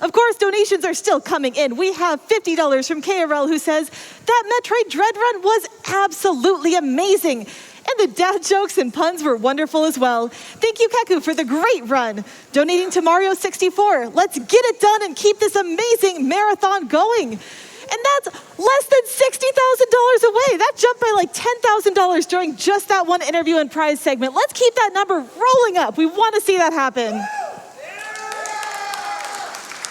Of course, donations are still coming in. We have $50 from KRL who says, that Metroid Dread run was absolutely amazing. And the dad jokes and puns were wonderful as well. Thank you, Keku, for the great run. Donating to Mario 64. Let's get it done and keep this amazing marathon going. And that's less than $60,000 away. That jumped by like $10,000 during just that one interview and prize segment. Let's keep that number rolling up. We want to see that happen.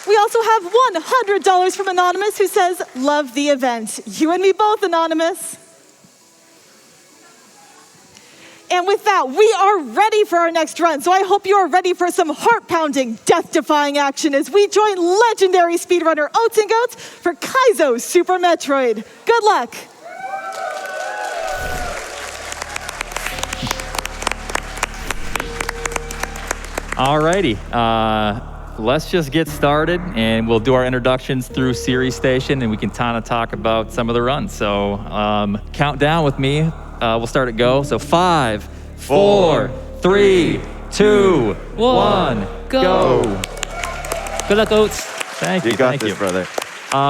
We also have $100 from Anonymous who says, love the event. You and me both, Anonymous. And with that, we are ready for our next run. So I hope you are ready for some heart-pounding, death-defying action as we join legendary speedrunner Oatsngoats for Kaizo Super Metroid. Good luck. Alrighty, let's just get started and we'll do our introductions through Series Station and we can kind of talk about some of the runs. So count down with me. We'll start at go. So 5, 4, 3, 2, 1, go. Good luck, Oats. Thank you. You got this, brother.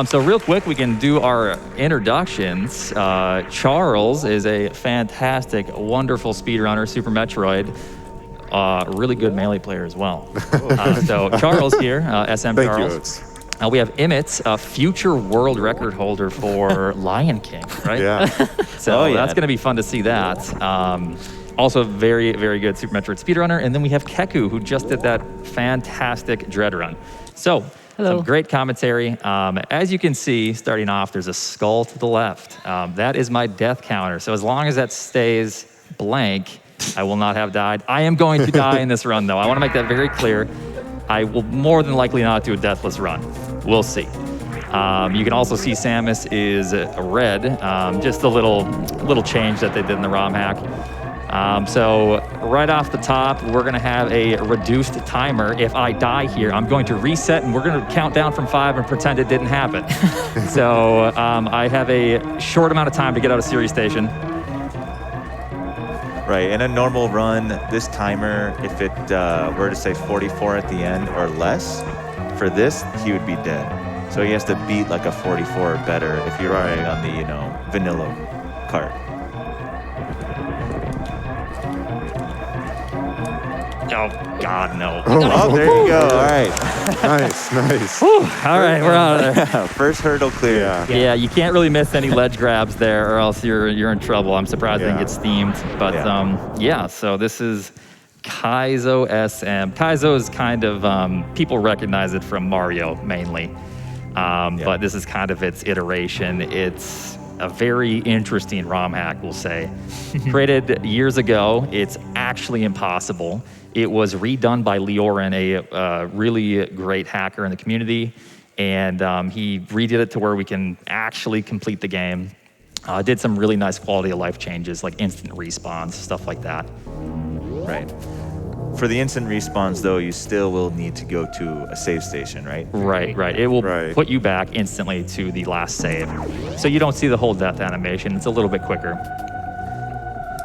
So real quick, we can do our introductions. Charles is a fantastic, wonderful speedrunner, Super Metroid. Really good Melee player as well. So Charles here, SM Thank Charles. you, Oats. We have Imyt, a future world record holder for Lion King, right? Yeah. So that's going to be fun to see that. Also very, very good Super Metroid speedrunner. And then we have Keku, who just did that fantastic Dread run. So some great commentary. As you can see, starting off, there's a skull to the left. That is my death counter. So as long as that stays blank, I will not have died. I am going to die in this run, though. I want to make that very clear. I will more than likely not do a deathless run. We'll see. You can also see Samus is red, just a little change that they did in the ROM hack. So right off the top, we're gonna have a reduced timer. If I die here, I'm going to reset and we're gonna count down from 5 and pretend it didn't happen. So I have a short amount of time to get out of Series Station. Right, in a normal run, this timer, if it were to say 44 at the end or less, for this, he would be dead. So he has to beat like a 44 or better if you're running on the, vanilla cart. Oh, God, no. Oh, there you go. All right. Nice. Whew. All right, we're out of there. First hurdle clear. Yeah, you can't really miss any ledge grabs there or else you're in trouble. I'm surprised it didn't get steamed. But so this is Kaizo SM. Kaizo is kind of, people recognize it from Mario mainly. But this is kind of its iteration. It's a very interesting ROM hack, we'll say. Created years ago, it's actually impossible. It was redone by Leorin, a really great hacker in the community, and he redid it to where we can actually complete the game. Did some really nice quality of life changes, like instant respawns, stuff like that. Right. For the instant respawns, though, you still will need to go to a save station, right? Right. It will put you back instantly to the last save. So you don't see the whole death animation. It's a little bit quicker.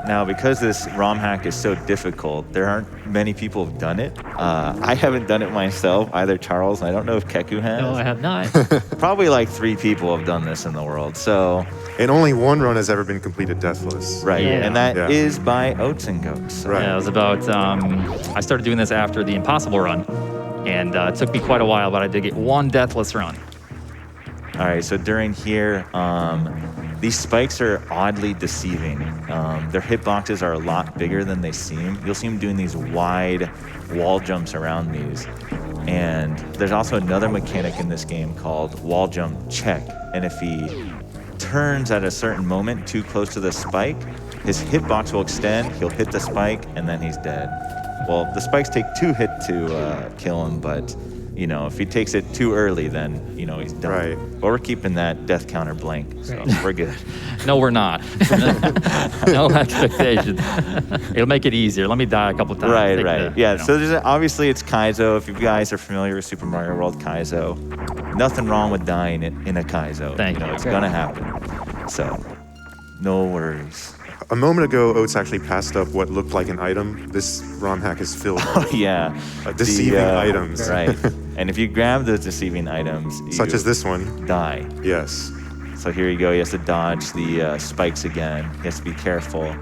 Now, because this ROM hack is so difficult, there aren't many people who've done it. I haven't done it myself, either Charles, and I don't know if Keku has. No, I have not. Probably like 3 people have done this in the world, so... And only one run has ever been completed deathless. Right, Yeah. and that is by Oatsngoats. So. Right. Yeah, it was about, I started doing this after the Impossible run, and it took me quite a while, but I did get one deathless run. All right, so during here, these spikes are oddly deceiving. Their hitboxes are a lot bigger than they seem. You'll see them doing these wide wall jumps around these. And there's also another mechanic in this game called wall jump check. And if he turns at a certain moment too close to the spike, his hitbox will extend, he'll hit the spike, and then he's dead. Well, the spikes take 2 hits to kill him, but if he takes it too early, then, he's done. Right. But we're keeping that death counter blank, so we're good. No, we're not. No expectations. It'll make it easier. Let me die a couple times. Right. So there's obviously it's Kaizo. If you guys are familiar with Super Mario World Kaizo, nothing wrong with dying in a Kaizo. Thank you. It's gonna happen. So, no worries. A moment ago, Oats actually passed up what looked like an item. This ROM hack is filled with Yeah. deceiving items. Right. And if you grab those deceiving items, Such you as this one. die. Yes. So here you go. He has to dodge the spikes again. He has to be careful.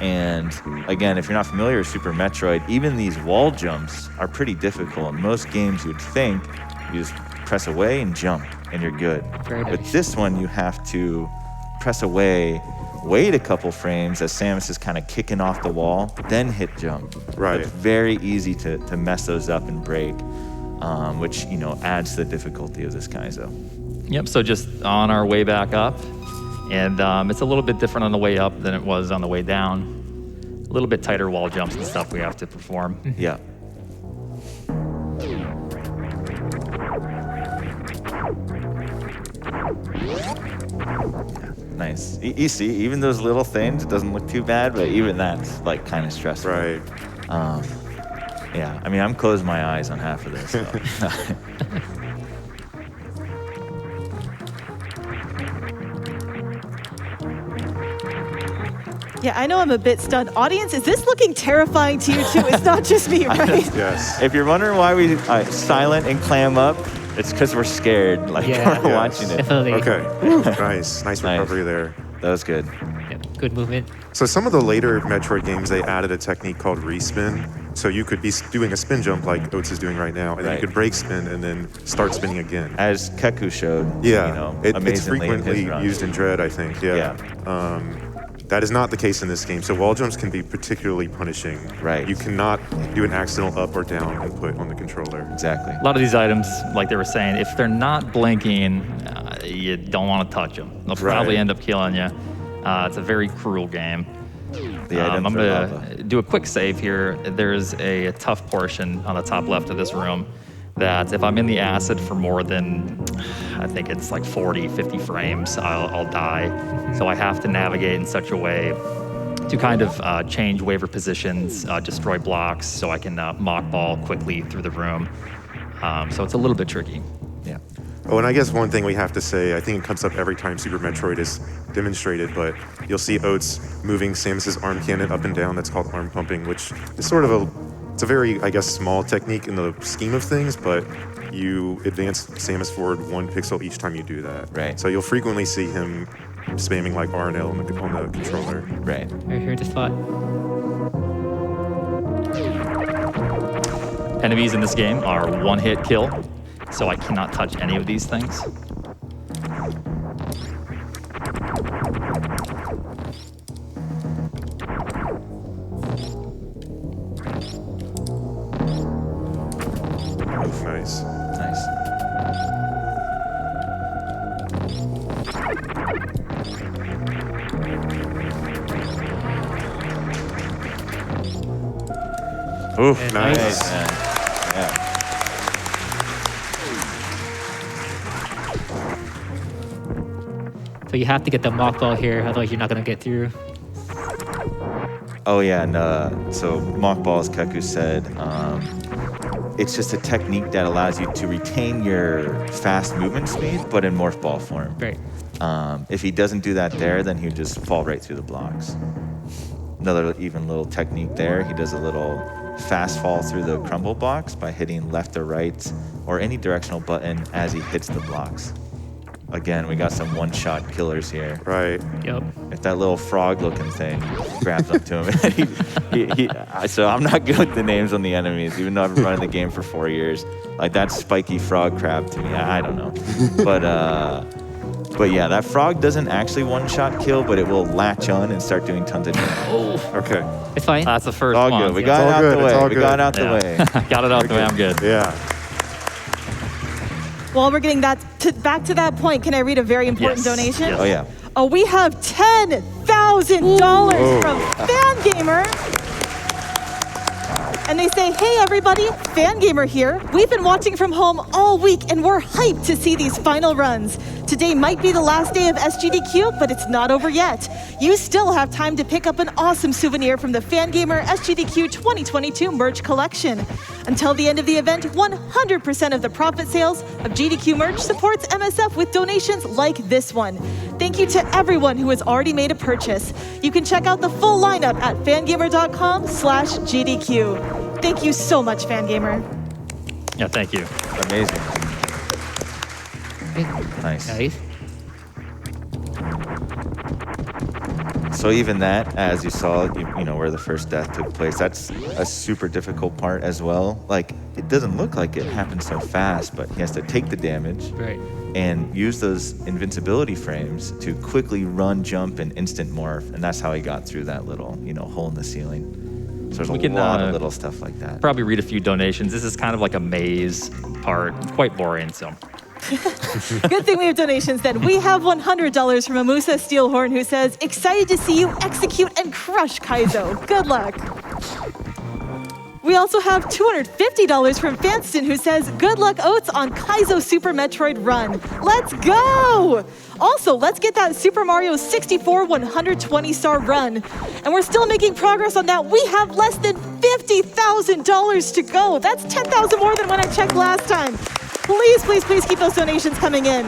And again, if you're not familiar with Super Metroid, even these wall jumps are pretty difficult. In most games, you'd think you just press away and jump, and you're good. Very But nice. this one, you have to press away, wait a couple frames as Samus is kind of kicking off the wall, then hit jump. Right. It's very easy to mess those up and break, which adds to the difficulty of this Kaizo. Yep, so just on our way back up, and it's a little bit different on the way up than it was on the way down. A little bit tighter wall jumps and stuff we have to perform. Yeah. Nice. You see, even those little things, it doesn't look too bad, but even that's like kind of stressful. Right. Yeah, I mean, I'm closing my eyes on half of this. So. Yeah, I know I'm a bit stunned. Audience, is this looking terrifying to you too? It's not just me, right? Yes. If you're wondering why we silent and clam up, it's because we're scared, like Yeah. we're watching it. Definitely. Okay. Nice. Nice recovery there. That was good. Yep, good movement. So some of the later Metroid games, they added a technique called respin. So you could be doing a spin jump like Oats is doing right now, and then Right. you could break spin and then start spinning again. As Keku showed, Yeah, it's amazingly in his frequently run. used in Dread, I think. Yeah. That is not the case in this game. So wall jumps can be particularly punishing. Right. You cannot do an accidental up or down input on the controller. Exactly. A lot of these items, like they were saying, if they're not blinking, you don't want to touch them. They'll probably Right. end up killing you. It's a very cruel game. The items I'm are going lava. to do a quick save here. There's a tough portion on the top left of this room that if I'm in the acid for more than, I think it's like 40, 50 frames, I'll die. So I have to navigate in such a way to kind of change waver positions, destroy blocks, so I can mock ball quickly through the room. So it's a little bit tricky. Yeah. Oh, and I guess one thing we have to say, I think it comes up every time Super Metroid is demonstrated, but you'll see Oats moving Samus's arm cannon up and down. That's called arm pumping, which is sort of it's a very, I guess, small technique in the scheme of things, but you advance Samus forward 1 pixel each time you do that. Right. So you'll frequently see him spamming like R and L on the controller. Right. Right here at the spot. Enemies in this game are one-hit kill, so I cannot touch any of these things. Nice. Nice. Oof, Yeah, nice. nice. Man. Yeah. So you have to get the mock ball here, otherwise you're not gonna get through. Oh yeah, and so mock ball, as Keku said, it's just a technique that allows you to retain your fast movement speed, but in morph ball form. Right. If he doesn't do that there, then he would just fall right through the blocks. Another even little technique there, he does a little fast fall through the crumble blocks by hitting left or right or any directional button as he hits the blocks. Again, we got some one-shot killers here. Right. Yep. If that little frog-looking thing grabs up to him, so I'm not good with the names on the enemies, even though I've been running the game for 4 years. Like that spiky frog crab to me, I don't know. But yeah, that frog doesn't actually one-shot kill, but it will latch on and start doing tons of damage. Okay. It's fine. That's the first All one. good. We Yeah. got it all out good, the it's way. all We good. got it out the Yeah. way. Got it out the way. I'm good. Yeah. While we're getting back to that point, can I read a very important Yes. donation? Yes. Oh yeah. Oh, we have $10,000 Whoa. from Fangamer. And they say, hey everybody, Fangamer here. We've been watching from home all week and we're hyped to see these final runs. Today might be the last day of SGDQ, but it's not over yet. You still have time to pick up an awesome souvenir from the Fangamer SGDQ 2022 merch collection. Until the end of the event, 100% of the profit sales of GDQ merch supports MSF with donations like this one. Thank you to everyone who has already made a purchase. You can check out the full lineup at fangamer.com/GDQ. Thank you so much, Fangamer. Yeah, thank you. Amazing. Okay. Nice. Nice. So even that, as you saw, you know, where the first death took place, that's a super difficult part as well. Like, it doesn't look like it happened so fast, but he has to take the damage Right. and use those invincibility frames to quickly run, jump, and instant morph. And that's how he got through that little, you know, hole in the ceiling. So there's a lot of little stuff like that. Probably read a few donations. This is kind of like a maze part. It's quite boring, so. Good thing we have donations then. We have $100 from Amusa Steelhorn who says, excited to see you execute and crush Kaizo. Good luck. We also have $250 from Fanston who says, good luck Oats on Kaizo Super Metroid Run. Let's go! Also, let's get that Super Mario 64 120-star run. And we're still making progress on that. We have less than $50,000 to go. That's 10,000 more than when I checked last time. Please, please, please keep those donations coming in.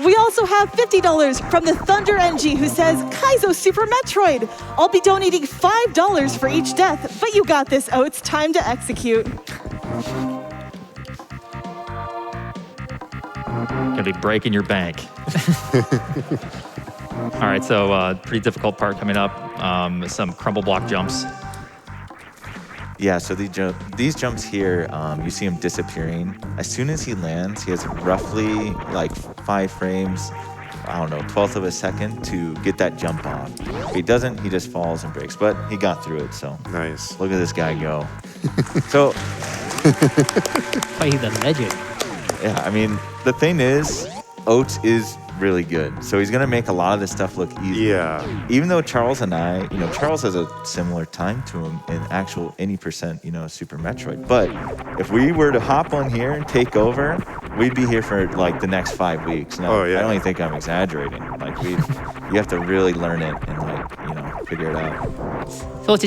We also have $50 from the Thunder NG who says, Kaizo Super Metroid. I'll be donating $5 for each death, but you got this, Oats. Time to execute. Gonna be breaking your bank. All right, so pretty difficult part coming up. Some crumble block jumps. Yeah, so these jumps here, you see him disappearing. As soon as he lands, he has roughly like 5 frames, I don't know, 1/12 of a second to get that jump off. If he doesn't, he just falls and breaks. But he got through it, so Nice. look at this guy go. So, Why he's a legend. yeah, I mean, the thing is, Oats is really good. So he's gonna make a lot of this stuff look easy. Yeah. Even though Charles and I, you know, Charles has a similar time to him in actual any percent, you know, Super Metroid. But if we were to hop on here and take over, we'd be here for like the next 5 weeks. No, Oh, yeah. I don't even think I'm exaggerating. Like you have to really learn it and like, you know, figure it out. So Oats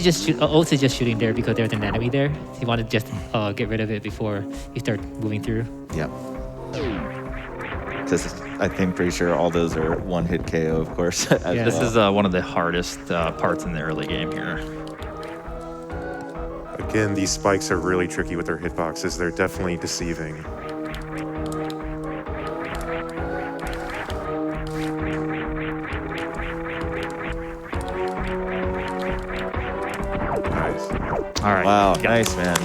is just shooting there because there's an enemy there. He wanted to just get rid of it before you start moving through. Yep. I think pretty sure all those are one-hit KO, of course. Yeah. This is one of the hardest parts in the early game here. Again, these spikes are really tricky with their hitboxes. They're definitely deceiving. Nice. All right. Wow, got it. nice, man.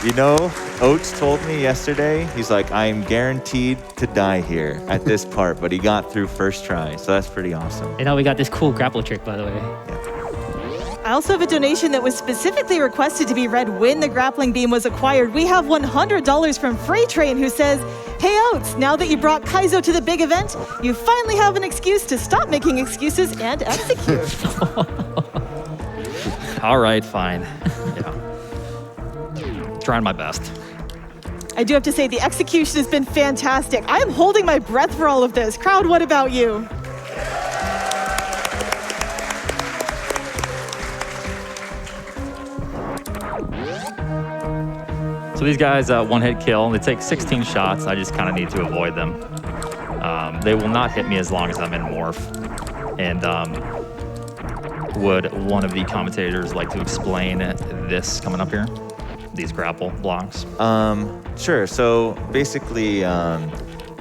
You know, Oats told me yesterday, he's like, I am guaranteed to die here at this part, but he got through first try, so that's pretty awesome. And now we got this cool grapple trick, by the way. I also have a donation that was specifically requested to be read when the grappling beam was acquired. We have $100 from Freight Train who says, hey Oats, now that you brought Kaizo to the big event, you finally have an excuse to stop making excuses and execute. All right, fine. Yeah. Trying my best. I do have to say the execution has been fantastic. I am holding my breath for all of this. Crowd, what about you? So these guys, one-hit kill. They take 16 shots. I just kind of need to avoid them. They will not hit me as long as I'm in morph. And would one of the commentators like to explain this coming up here? These grapple blocks? Sure, so basically,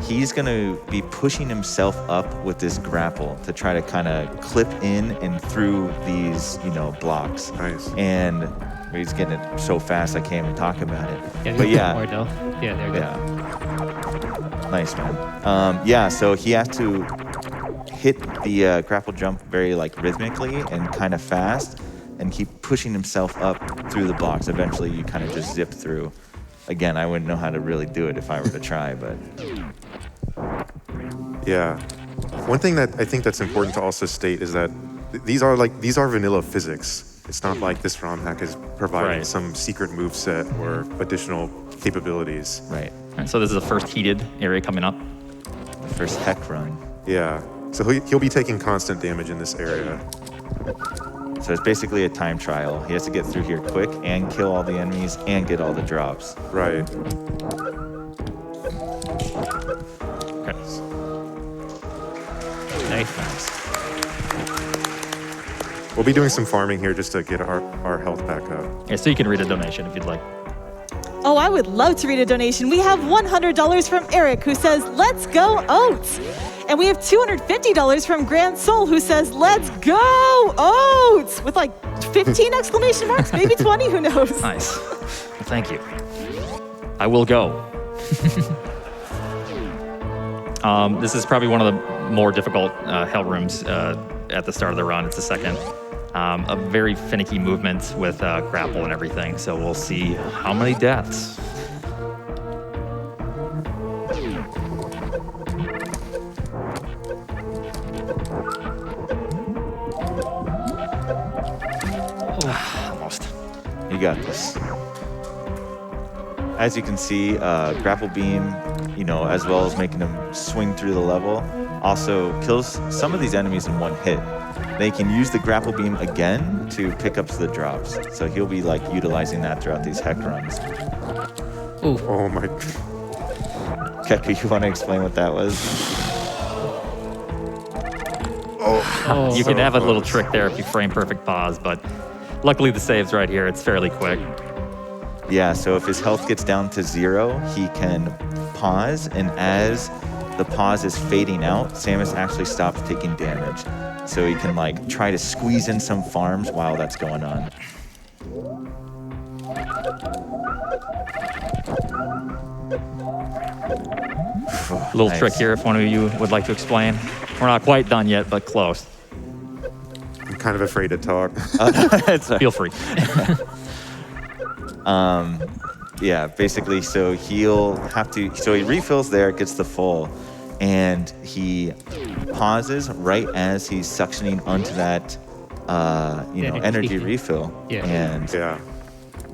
he's gonna be pushing himself up with this grapple to try to kind of clip in and through these, you know, blocks. Nice. And he's getting it so fast I can't even talk about it. Yeah, But yeah. more though. Yeah, there we go. Yeah. Nice, man. Yeah, so he has to hit the grapple jump very like rhythmically and kind of fast and keep pushing himself up through the blocks. Eventually you kind of just zip through. Again, I wouldn't know how to really do it if I were to try, but Yeah. One thing that I think that's important to also state is that these are vanilla physics. It's not like this ROM hack is providing Right. some secret move set or additional capabilities. right. All right, so this is the first heated area coming up. The first heck run. Yeah. So he'll be taking constant damage in this area. So it's basically a time trial. He has to get through here quick and kill all the enemies and get all the drops. Right. Okay. Nice. We'll be doing some farming here just to get our health back up. Yeah, so you can read a donation if you'd like. Oh, I would love to read a donation. We have $100 from Eric, who says, let's go Oats. And we have $250 from Grand Soul, who says, let's go Oats, with like 15 exclamation marks, maybe 20, who knows? Nice. Well, thank you. I will go. This is probably one of the more difficult hell rooms at the start of the run. It's the second. A very finicky movement with grapple and everything. So we'll see how many deaths. Almost. You got this. As you can see, grapple beam, as well as making them swing through the level, also kills some of these enemies in one hit. They can use the grapple beam again to pick up the drops. So he'll be like utilizing that throughout these heck runs. Ooh. Oh my. Keku, you want to explain what that was? Oh. You can have a little close. trick there if you frame perfect pause, but luckily the save's right here. It's fairly quick. Yeah, so if his health gets down to 0, he can pause, and as the pause is fading out, Samus actually stops taking damage. So he can like try to squeeze in some farms while that's going on. Little Nice. trick here if one of you would like to explain. We're not quite done yet, but close. I'm kind of afraid to talk. Feel free. Yeah, basically, so he'll have to, so he refills there, gets the full, and he pauses right as he's suctioning onto that, energy refill. Yeah. And Yeah.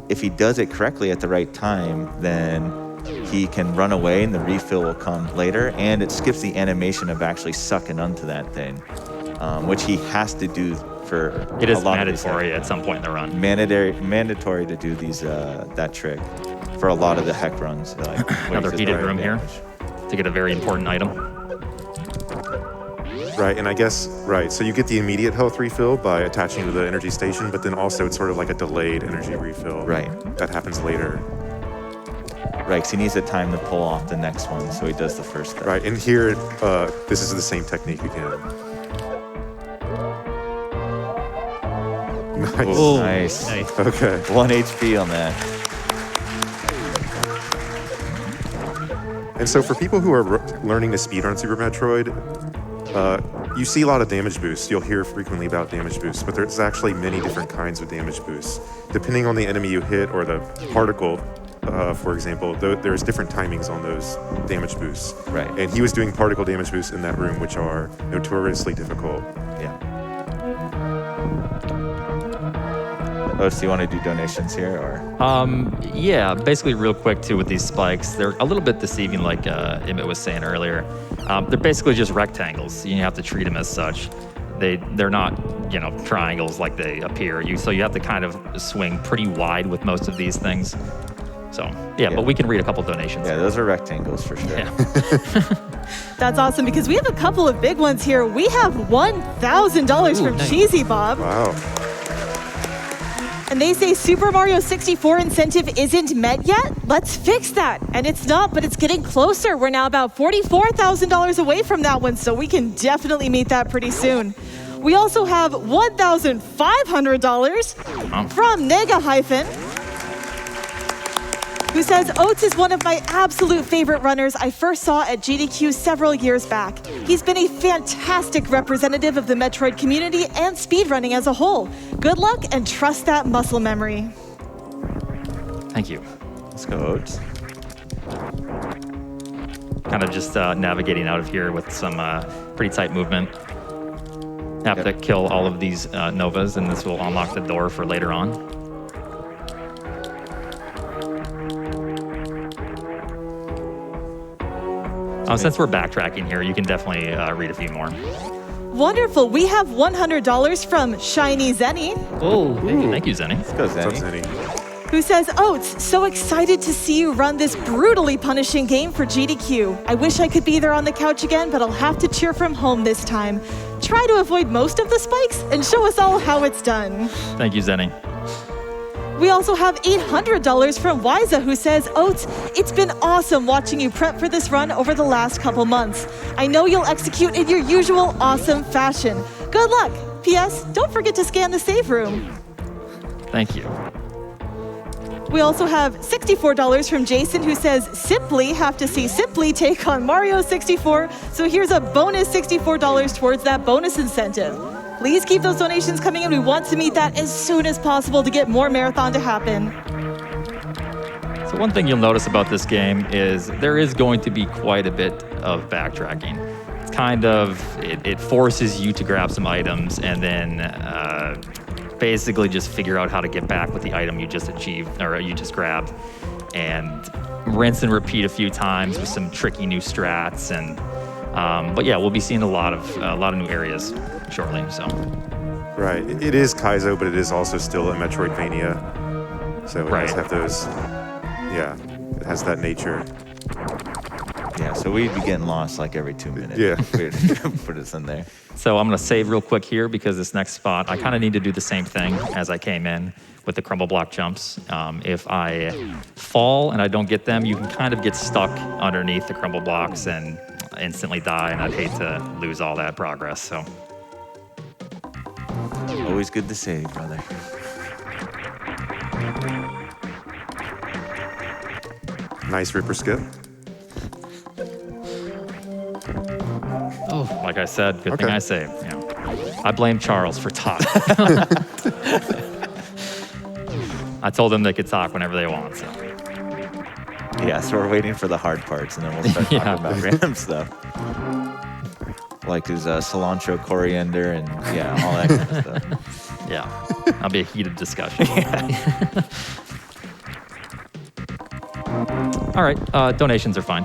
if he does it correctly at the right time, then he can run away and the refill will come later, and it skips the animation of actually sucking onto that thing, which he has to do for It is a lot of these mandatory at some point in the run. mandatory to do these that trick for a lot of the heck runs. Like Another wastes heated the room here damage. to get a very important item. Right, and I guess, right, so you get the immediate health refill by attaching to the energy station, but then also it's sort of like a delayed energy refill. Right. That happens later. Right, because he needs the time to pull off the next one, so he does the first step. Right, and here, this is the same technique again. Nice. Ooh, nice. Nice. Okay. 1 HP on that. And so for people who are learning to speedrun Super Metroid, you see a lot of damage boosts. You'll hear frequently about damage boosts, but there's actually many different kinds of damage boosts. Depending on the enemy you hit or the particle, for example, there's different timings on those damage boosts. Right. And he was doing particle damage boosts in that room, which are notoriously difficult. Yeah. Oh, so you want to do donations here, or? Yeah, basically real quick too with these spikes. They're a little bit deceiving like Imyt was saying earlier. They're basically just rectangles. You have to treat them as such. They're not, triangles like they appear. So you have to kind of swing pretty wide with most of these things. So, yeah, but we can read a couple donations. Yeah, those are rectangles for sure. Yeah. That's awesome because we have a couple of big ones here. We have $1,000 from nice. Cheesy Bob. Wow. And they say Super Mario 64 incentive isn't met yet. Let's fix that. And it's not, but it's getting closer. We're now about $44,000 away from that one, so we can definitely meet that pretty soon. We also have $1,500 from Nega Hyphen, who says, Oats is one of my absolute favorite runners I first saw at GDQ several years back. He's been a fantastic representative of the Metroid community and speedrunning as a whole. Good luck and trust that muscle memory. Thank you. Let's go, Oats. Kind of just navigating out of here with some pretty tight movement. Have to kill all of these Novas, and this will unlock the door for later on. Since we're backtracking here, you can definitely read a few more. Wonderful. We have $100 from Shiny Zenny, Oh, Thank you, Zenny. Let's go, What's up, Zenny. Zenny? who says, Oats, so excited to see you run this brutally punishing game for GDQ. I wish I could be there on the couch again, but I'll have to cheer from home this time. Try to avoid most of the spikes and show us all how it's done. Thank you, Zenny. We also have $800 from Wiza, who says, Oats, it's been awesome watching you prep for this run over the last couple months. I know you'll execute in your usual awesome fashion. Good luck. P.S. Don't forget to scan the save room. Thank you. We also have $64 from Jason, who says, simply have to see Simply take on Mario 64. So here's a bonus $64 towards that bonus incentive. Please keep those donations coming in. We want to meet that as soon as possible to get more marathon to happen. So one thing you'll notice about this game is there is going to be quite a bit of backtracking. It's kind of, it forces you to grab some items and then basically just figure out how to get back with the item you just achieved or you just grabbed, and rinse and repeat a few times with some tricky new strats. And but yeah, we'll be seeing a lot of new areas shortly. So Right. It is Kaizo, but it is also still a Metroidvania. So it does have those. Yeah, it has that nature. Yeah, so we'd be getting lost like every 2 minutes. Yeah. We'd put us in there. So I'm gonna save real quick here because this next spot, I kind of need to do the same thing as I came in with the crumble block jumps. If I fall and I don't get them, you can kind of get stuck underneath the crumble blocks and instantly die, and I'd hate to lose all that progress. So Always good to save, brother. Nice Ripper skip. Oh, like I said, good thing Okay. I saved. Yeah. I blame Charles for talk. I told them they could talk whenever they want. So Yeah, so we're waiting for the hard parts, and then we'll start Yeah. talking about random stuff. Like there's cilantro, coriander, and yeah, all that kind of stuff. yeah, that'll be a heated discussion. All right, donations are fine.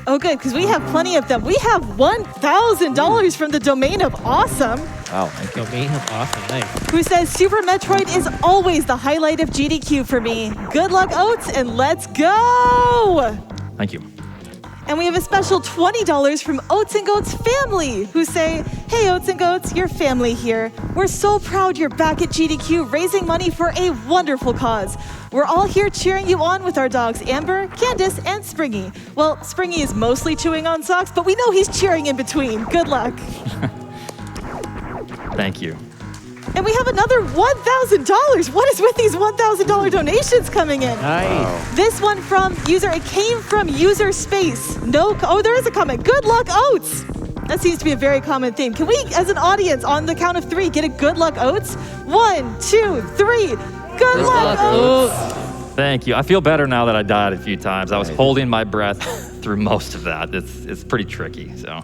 Oh, good, because we have plenty of them. We have $1,000 from the Domain of Awesome, Wow, thank you. domain of awesome, nice. who says, Super Metroid is always the highlight of GDQ for me. Good luck, Oats, and let's go! Thank you. And we have a special $20 from Oatsngoats family, who say, hey, Oatsngoats, your family here. We're so proud you're back at GDQ raising money for a wonderful cause. We're all here cheering you on with our dogs Amber, Candace, and Springy. Well, Springy is mostly chewing on socks, but we know he's cheering in between. Good luck. Thank you. And we have another $1,000. What is with these $1,000 donations coming in? Nice. This one from user, it came from user space. Oh, there is a comment. Good luck, Oats. That seems to be a very common theme. Can we, as an audience, on the count of 3, get a good luck, Oats? 1, 2, 3. Good luck, Oats. Thank you. I feel better now that I died a few times. I was holding my breath through most of that. It's pretty tricky. So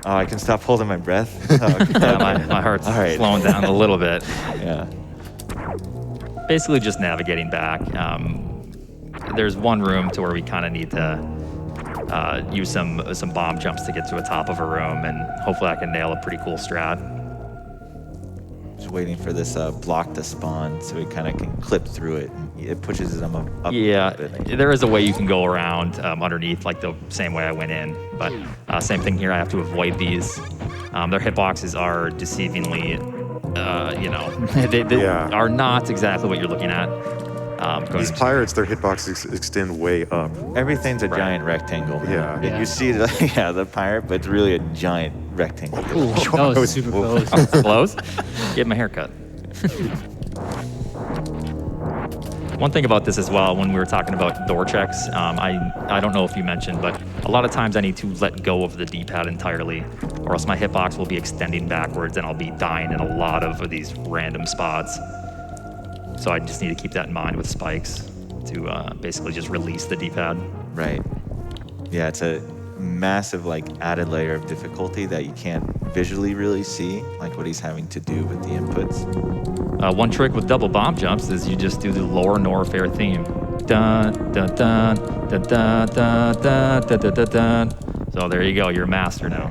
Oh, I can stop holding my breath. yeah, my heart's All right. slowing down a little bit. Yeah. Basically, just navigating back. There's one room to where we kind of need to use some bomb jumps to get to the top of a room, and hopefully I can nail a pretty cool strat. Just waiting for this block to spawn so we kind of can clip through it. It pushes them up. Yeah, a bit. there is a way you can go around underneath, like the same way I went in. But same thing here. I have to avoid these. Their hitboxes are deceivingly, they are not exactly what you're looking at. These pirates, their hitboxes extend way up. Everything's a Right. giant rectangle. Man. Yeah. And you see the pirate, but it's really a giant rectangle. Ooh, that was super close. Close. Get my hair cut. One thing about this as well, when we were talking about door checks, I don't know if you mentioned, but a lot of times I need to let go of the D-pad entirely, or else my hitbox will be extending backwards and I'll be dying in a lot of these random spots. So I just need to keep that in mind with spikes to basically just release the D-pad. Right. Yeah, it's a massive added layer of difficulty that you can't visually really see, like what he's having to do with the inputs. One trick with double bomb jumps is you just do the Lore Norfair theme. Dun, dun, dun, dun, dun, dun, dun, dun, dun, dun, dun. So there you go, you're a master now.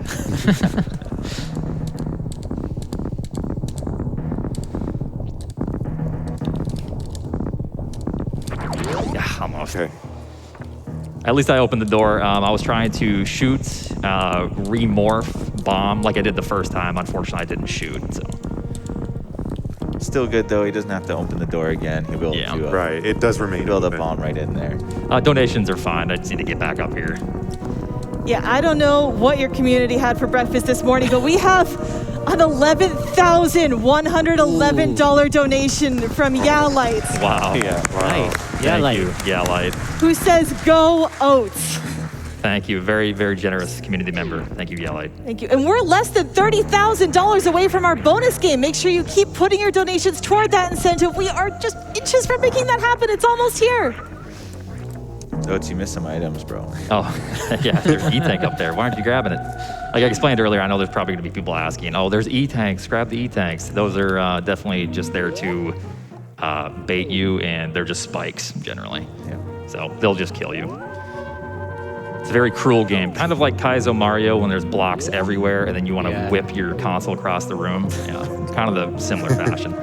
Yeah, almost. Okay. At least I opened the door. I was trying to shoot, remorph bomb like I did the first time. Unfortunately, I didn't shoot. So still good though. He doesn't have to open the door again. He'll be able Yeah. to Right. It does remain build a open. bomb right in there. Donations are fine. I just need to get back up here. Yeah, I don't know what your community had for breakfast this morning, but we have an $11,111 donation from Yalight, Wow. Yeah. Nice. Yeah, Thank like you. Yeah, Light. who says, "Go Oats." Thank you. Very, very generous community member. Thank you, Yeah, Light. Thank you. And we're less than $30,000 away from our bonus game. Make sure you keep putting your donations toward that incentive. We are just inches from making that happen. It's almost here. Oats, you missed some items, bro. Oh, yeah, there's E-Tank up there. Why aren't you grabbing it? Like I explained earlier, I know there's probably going to be people asking, oh, there's E-Tanks, grab the E-Tanks. Those are definitely just there to bait you, and they're just spikes, generally. Yeah. So they'll just kill you. It's a very cruel game. Kind of like Kaizo Mario when there's blocks everywhere, and then you want to whip your console across the room. Yeah, it's kind of the similar fashion.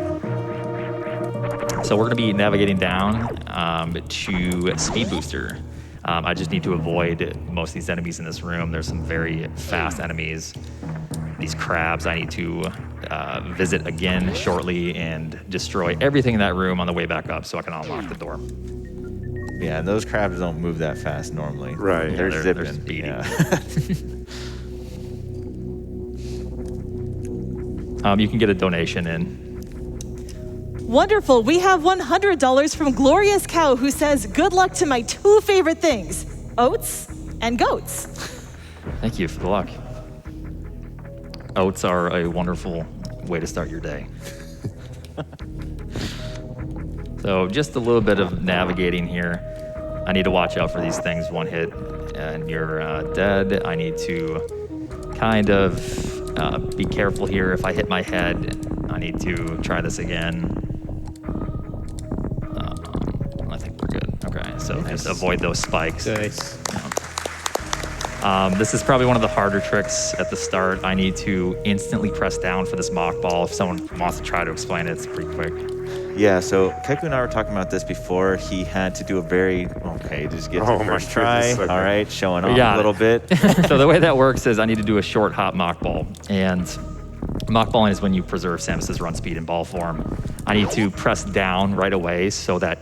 So we're going to be navigating down to Speed Booster. I just need to avoid most of these enemies in this room. There's some very fast enemies. These crabs I need to visit again shortly and destroy everything in that room on the way back up so I can unlock the door. Yeah, and those crabs don't move that fast normally. Right. They're They're zipping. speedy. Yeah. You can get a donation in. Wonderful. We have $100 from Glorious Cow, who says, "Good luck to my two favorite things, oats and goats." Thank you for the luck. Oats are a wonderful way to start your day. So just a little bit of navigating here. I need to watch out for these things. One hit and you're dead. I need to kind of be careful here. If I hit my head, I need to try this again. I think we're good. Okay, so just avoid those spikes. good. This is probably one of the harder tricks at the start. I need to instantly press down for this mock ball. If someone wants to try to explain it, it's pretty quick. Yeah, so Keku and I were talking about this before. He had to do a very, just get to Oh the my first try. goodness, okay. All right, showing We off got a little bit. So the way that works is I need to do a short hop mock ball. And mock balling is when you preserve Samus's run speed in ball form. I need to press down right away so that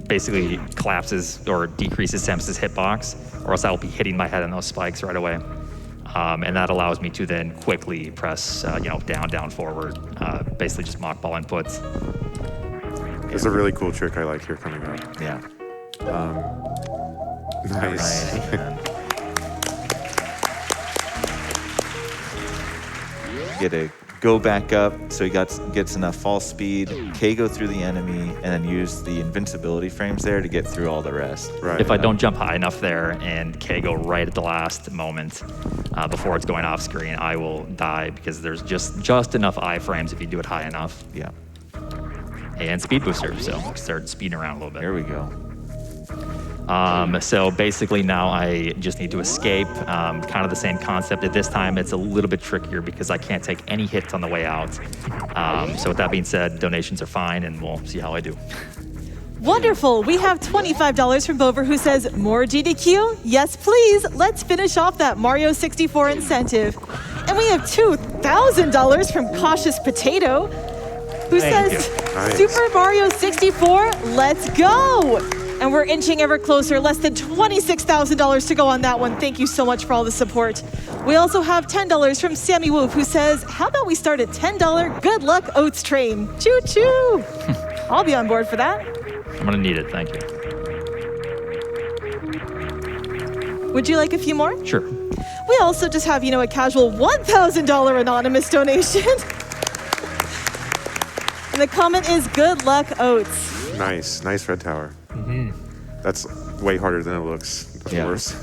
basically collapses or decreases Samus's hitbox, or else I'll be hitting my head on those spikes right away. And that allows me to then quickly press, down, down, forward, basically just mock ball inputs. There's a really cool trick I like here coming up. Yeah. Nice. Right, man. Get a go back up so he gets enough fall speed, K go through the enemy, and then use the invincibility frames there to get through all the rest. Right. If I don't jump high enough there and K go right at the last moment before it's going off screen, I will die because there's just enough iframes if you do it high enough. Yeah. And speed booster, so start speeding around a little bit. There we go. So basically now I just need to escape, kind of the same concept. At this time, it's a little bit trickier because I can't take any hits on the way out. So with that being said, donations are fine and we'll see how I do. Wonderful. We have $25 from Bover, who says, "More GDQ? Yes, please. Let's finish off that Mario 64 incentive." And we have $2,000 from Cautious Potato, who Thank says, Nice. "Super Mario 64, let's go." And we're inching ever closer, less than $26,000 to go on that one. Thank you so much for all the support. We also have $10 from Sammy Wolf, who says, "How about we start a $10 good luck oats train? Choo choo." I'll be on board for that. I'm gonna need it, thank you. Would you like a few more? Sure. We also just have, a casual $1,000 anonymous donation. And the comment is, "Good luck, oats." Nice red tower. That's way harder than it looks, of Yeah. course.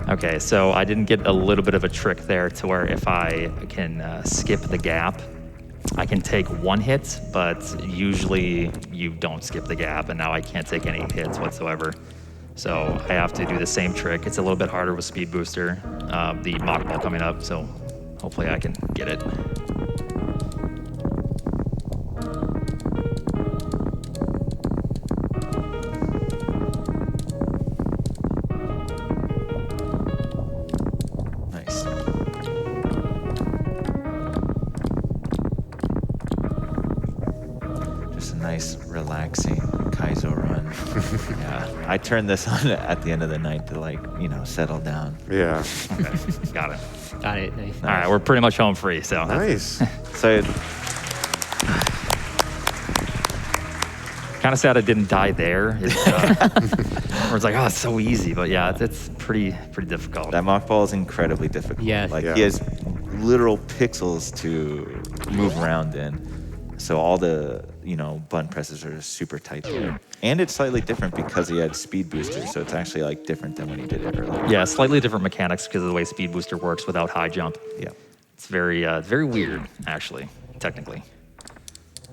Okay, so I didn't get a little bit of a trick there to where if I can skip the gap, I can take one hit, but usually you don't skip the gap, and now I can't take any hits whatsoever. So I have to do the same trick. It's a little bit harder with Speed Booster, the mock ball coming up, so hopefully I can get it. Nice. Yeah, I turned this on at the end of the night to like, settle down. Yeah. Okay, got it. Got it. Nice. All right, we're pretty much home free, so. Nice. So Kind of sad I didn't die there. Where it's like, oh, it's so easy, but yeah, it's pretty difficult. that mock ball is incredibly difficult. Yes. Like Yeah. he has literal pixels to move around in. So all the, button presses are super tight there. And it's slightly different because he had speed booster, so it's actually like different than when he did it earlier. Yeah, slightly different mechanics because of the way Speed Booster works without high jump. Yeah. It's very weird, actually, technically.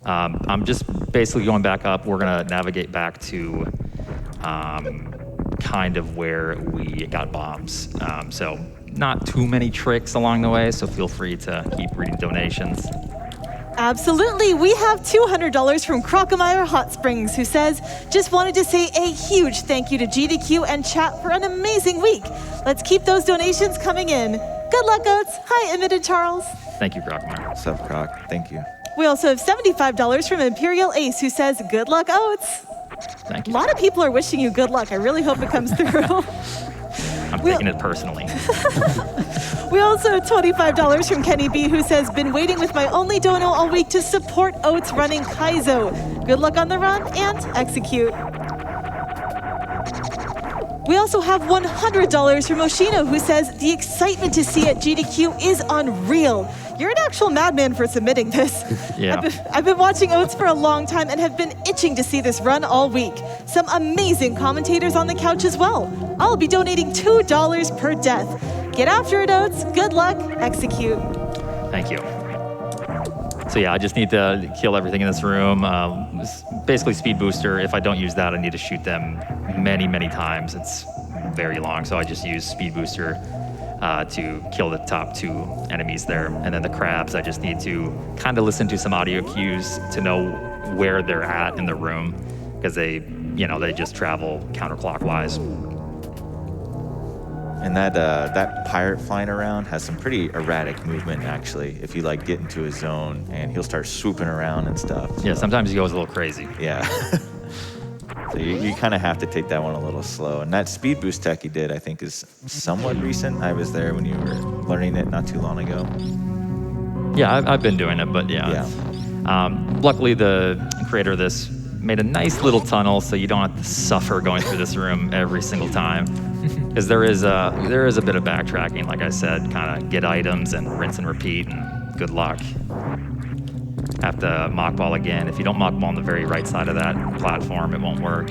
I'm just basically going back up. We're gonna navigate back to kind of where we got bombs. So not too many tricks along the way, so feel free to keep reading donations. Absolutely. We have $200 from Crocomire Hot Springs, who says, just wanted to say a huge thank you to GDQ and chat for an amazing week. Let's keep those donations coming in. Good luck, Oats. Hi, imyt. Thank you, Crocomire. What's up, Croc? Thank you. We also have $75 from Imperial Ace, who says, good luck, Oats. Thank A you. lot of people are wishing you good luck. I really hope it comes through. I'm taking it personally. We also have $25 from Kenny B, who says, been waiting with my only dono all week to support Oats running Kaizo. Good luck on the run and execute. We also have $100 from Oshino, who says, the excitement to see at GDQ is unreal. You're an actual madman for submitting this. Yeah. I've been watching Oats for a long time and have been itching to see this run all week. Some amazing commentators on the couch as well. I'll be donating $2 per death. Get after it, Oats. Good luck. Execute. Thank you. So yeah, I just need to kill everything in this room. Basically Speed Booster. If I don't use that, I need to shoot them many times. It's very long, so I just use Speed Booster to kill the top 2 enemies there. And then the crabs, I just need to kind of listen to some audio cues to know where they're at in the room, because they just travel counterclockwise. And that pirate flying around has some pretty erratic movement, actually. If you like get into a zone and he'll start swooping around and stuff. Yeah, sometimes he goes a little crazy. Yeah. So you kind of have to take that one a little slow. And that speed boost tech he did, I think, is somewhat recent. I was there when you were learning it not too long ago. Yeah, I've been doing it, but yeah. Luckily, the creator of this made a nice little tunnel, so you don't have to suffer going through this room every single time. Because there is a bit of backtracking, like I said, kind of get items and rinse and repeat, and good luck. Have to mock ball again. If you don't mock ball on the very right side of that platform, it won't work.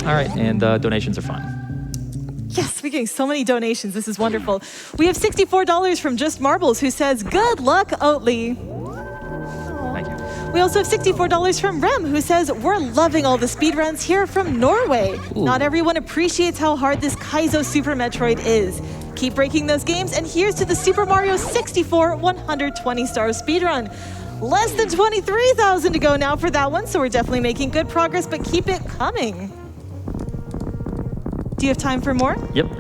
All right, and donations are fun. Yes, we're getting so many donations. This is wonderful. We have $64 from Just Marbles, who says, good luck, Oatly. Thank you. We also have $64 from Rem, who says, we're loving all the speedruns here from Norway. Ooh. Not everyone appreciates how hard this Kaizo Super Metroid is. Keep breaking those games, and here's to the Super Mario 64 120-star speedrun. Less than 23,000 to go now for that one, so we're definitely making good progress, but keep it coming. Do you have time for more? Yep.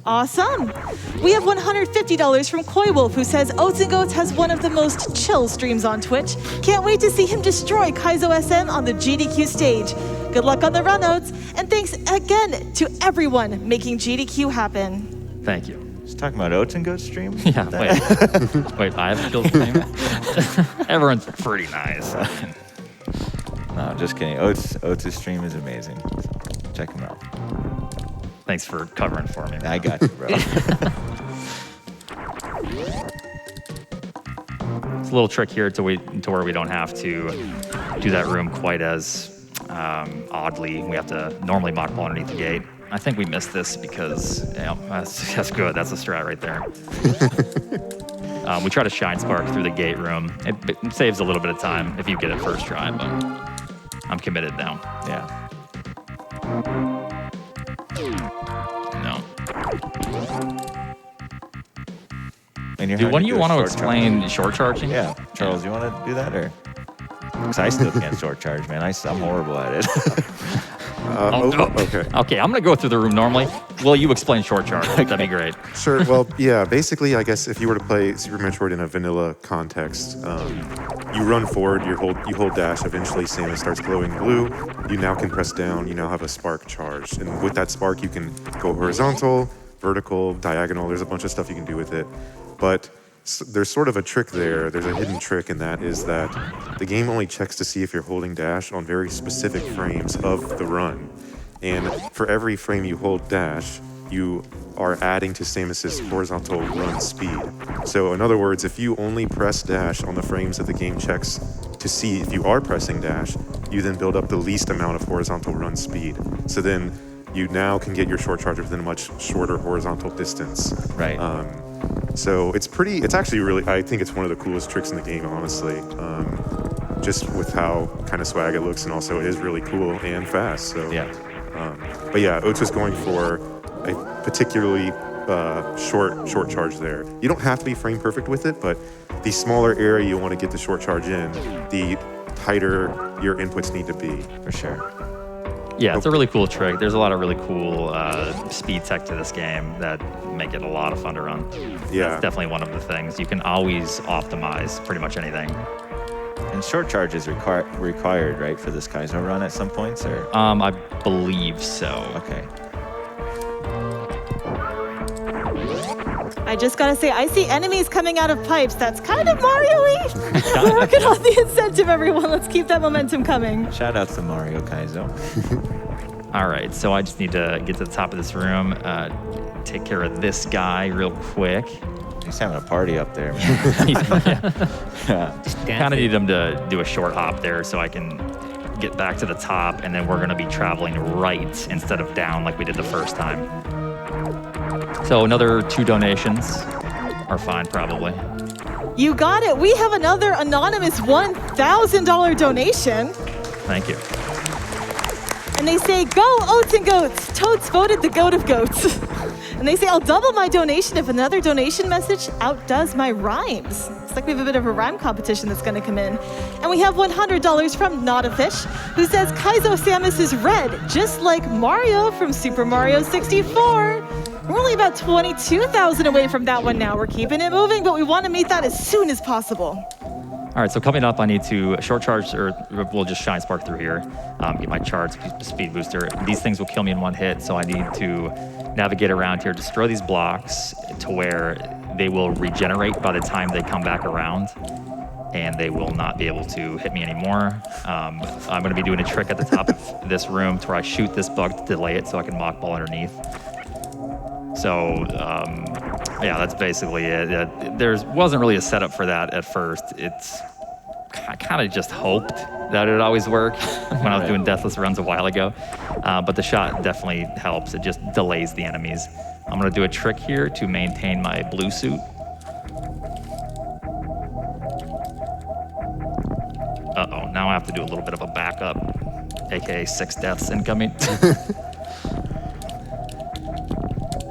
Awesome. We have $150 from Koi Wolf, who says, Oatsngoats has one of the most chill streams on Twitch. Can't wait to see him destroy Kaizo SM on the GDQ stage. Good luck on the run, Oats, and thanks again to everyone making GDQ happen. Thank you. Just talking about Oatsngoats stream? Yeah, wait, I have to kill the name? Everyone's pretty nice. No, just kidding. Oats' stream is amazing. So check him out. Thanks for covering for me. I got you, bro. It's a little trick here to where we don't have to do that room quite as oddly. We have to normally mock ball underneath the gate. I think we missed this because that's good. That's a strat right there. We try to shine spark through the gate room. It saves a little bit of time if you get it first try, but I'm committed now. Yeah. No. And you're Do one of having you do a want to short explain charge. short charging? Yeah. Charles, you want to do that? Or? Because I still can't short charge, man. I'm horrible at it. Okay. Okay, I'm gonna go through the room normally. Will you explain short charge? That'd be great. Sure. Well, yeah. Basically, I guess if you were to play Super Metroid in a vanilla context, you run forward, you hold dash. Eventually, Samus starts glowing blue. You now can press down. You now have a spark charge, and with that spark, you can go horizontal, vertical, diagonal. There's a bunch of stuff you can do with it, but there's sort of a trick there. There's a hidden trick, and that is that the game only checks to see if you're holding dash on very specific frames of the run. And for every frame you hold dash, you are adding to Samus's horizontal run speed. So in other words, if you only press dash on the frames that the game checks to see if you are pressing dash, you then build up the least amount of horizontal run speed. So then you now can get your short charge within a much shorter horizontal distance. Right. So it's actually really, I think it's one of the coolest tricks in the game, honestly. Just with how kind of swag it looks, and also it is really cool and fast. So Yeah. But yeah, Oats was going for a particularly short charge there. You don't have to be frame perfect with it, but the smaller area you want to get the short charge in, the tighter your inputs need to be. For sure. Yeah, it's a really cool trick. There's a lot of really cool speed tech to this game that make it a lot of fun to run. Yeah. That's definitely one of the things. You can always optimize pretty much anything. And short charge is required, right, for this Kaizo run at some points, or? I believe so. Okay. I just gotta say, I see enemies coming out of pipes. That's kind of Mario-y. We're working on the incentive, everyone. Let's keep that momentum coming. Shout out to Mario Kaizo. All right, so I just need to get to the top of this room, take care of this guy real quick. He's having a party up there, man. Kind of need him to do a short hop there so I can get back to the top, and then we're going to be traveling right instead of down like we did the first time. So another 2 donations are fine, probably. You got it. We have another anonymous $1,000 donation. Thank you. And they say, go Oatsngoats. Totes voted the goat of goats. And they say, I'll double my donation if another donation message outdoes my rhymes. It's like we have a bit of a rhyme competition that's going to come in. And we have $100 from Not a Fish, who says, Kaizo Samus is red, just like Mario from Super Mario 64. We're only about 22,000 away from that one now. We're keeping it moving, but we want to meet that as soon as possible. All right, so coming up, I need to short charge, or we'll just shine spark through here, get my charge speed booster. These things will kill me in one hit, so I need to navigate around here, destroy these blocks to where they will regenerate by the time they come back around, and they will not be able to hit me anymore. I'm going to be doing a trick at the top of this room to where I shoot this bug to delay it so I can mock ball underneath. So, yeah, that's basically it. There wasn't really a setup for that at first. I kind of just hoped that it would always work when I was doing deathless runs a while ago. But the shot definitely helps. It just delays the enemies. I'm going to do a trick here to maintain my blue suit. Uh-oh, now I have to do a little bit of a backup, aka 6 deaths incoming.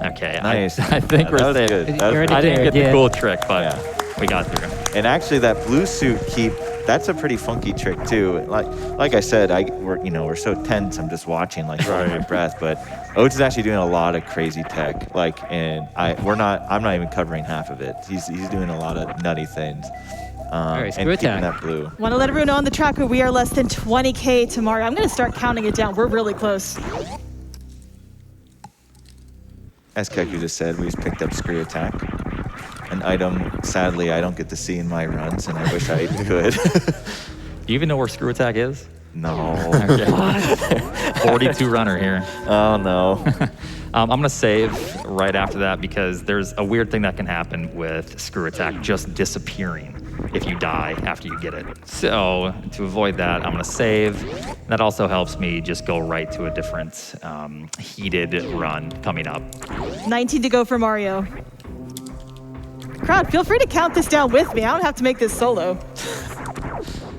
Okay, Nice. I think we're that was safe. good. That was You're good. I didn't get the Yeah. cool trick, but Yeah. we got through. And actually, that blue suit that's a pretty funky trick too. Like I said, we're so tense. I'm just watching, like holding my breath. But Oats is actually doing a lot of crazy tech. I'm not even covering half of it. He's doing a lot of nutty things. right, and screw keeping attack. that blue. Want to let everyone know on the tracker, we are less than 20K tomorrow. I'm going to start counting it down. We're really close. As Keku just said, we just picked up Screw Attack. An item, sadly, I don't get to see in my runs, and I wish I could. Do you even know where Screw Attack is? No. Okay. 42 runner here. Oh, no. I'm going to save right after that because there's a weird thing that can happen with Screw Attack just disappearing if you die after you get it. So to avoid that, I'm going to save. That also helps me just go right to a different heated run coming up. 19 to go for Mario. Crowd, feel free to count this down with me. I don't have to make this solo.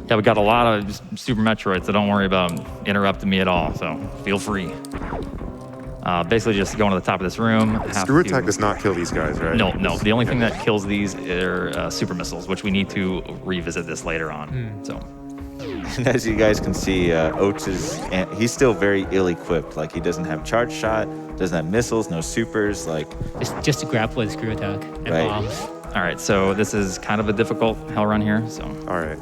Yeah, we got a lot of Super Metroids, so don't worry about interrupting me at all. So feel free. Basically, just going to the top of this room. Screw Attack does not kill these guys, right? No. The only thing that kills these are super missiles, which we need to revisit this later on. So And as you guys can see, Oats he's still very ill-equipped. Like, he doesn't have charge shot, doesn't have missiles, no supers. Like, Just to grapple and screw attack and Right. bombs. All right, so this is kind of a difficult hell run here. So All right.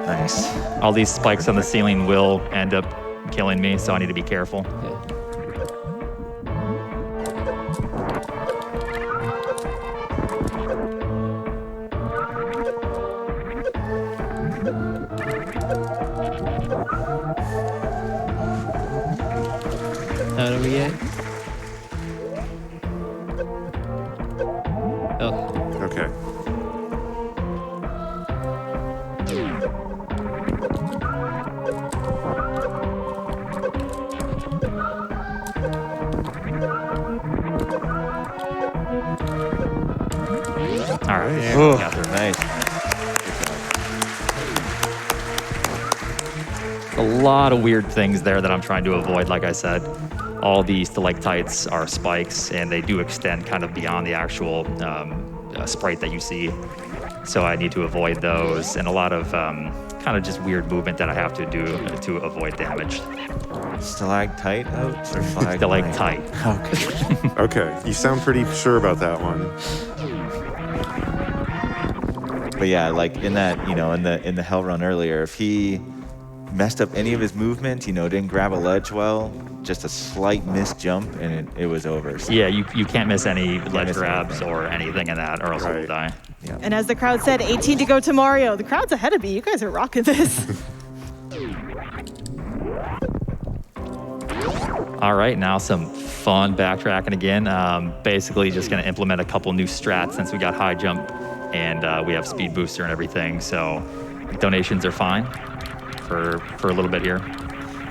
nice. all these spikes on the ceiling will end up killing me, so I need to be careful. Yeah. Not over yet. Oh, Okay. All right, Ooh, got there. nice. A lot of weird things there that I'm trying to avoid. Like I said, all these stalactites are spikes, and they do extend kind of beyond the actual sprite that you see. So I need to avoid those, and a lot of kind of just weird movement that I have to do to avoid damage. Stalactite Oats or flag? Stalactite. Okay. Okay. You sound pretty sure about that one. But yeah, like in that, in the hell run earlier, if he messed up any of his movement, didn't grab a ledge well, just a slight missed jump, and it was over. So, Yeah, you can't miss any ledge miss grabs anything. or anything in that, or else Right. you'll die. yeah. And as the crowd said, 18 to go to Mario. The crowd's ahead of me. You guys are rocking this. All right, now some fun backtracking again. Basically just going to implement a couple new strats since we got high jump and we have speed booster and everything. So donations are fine for a little bit here.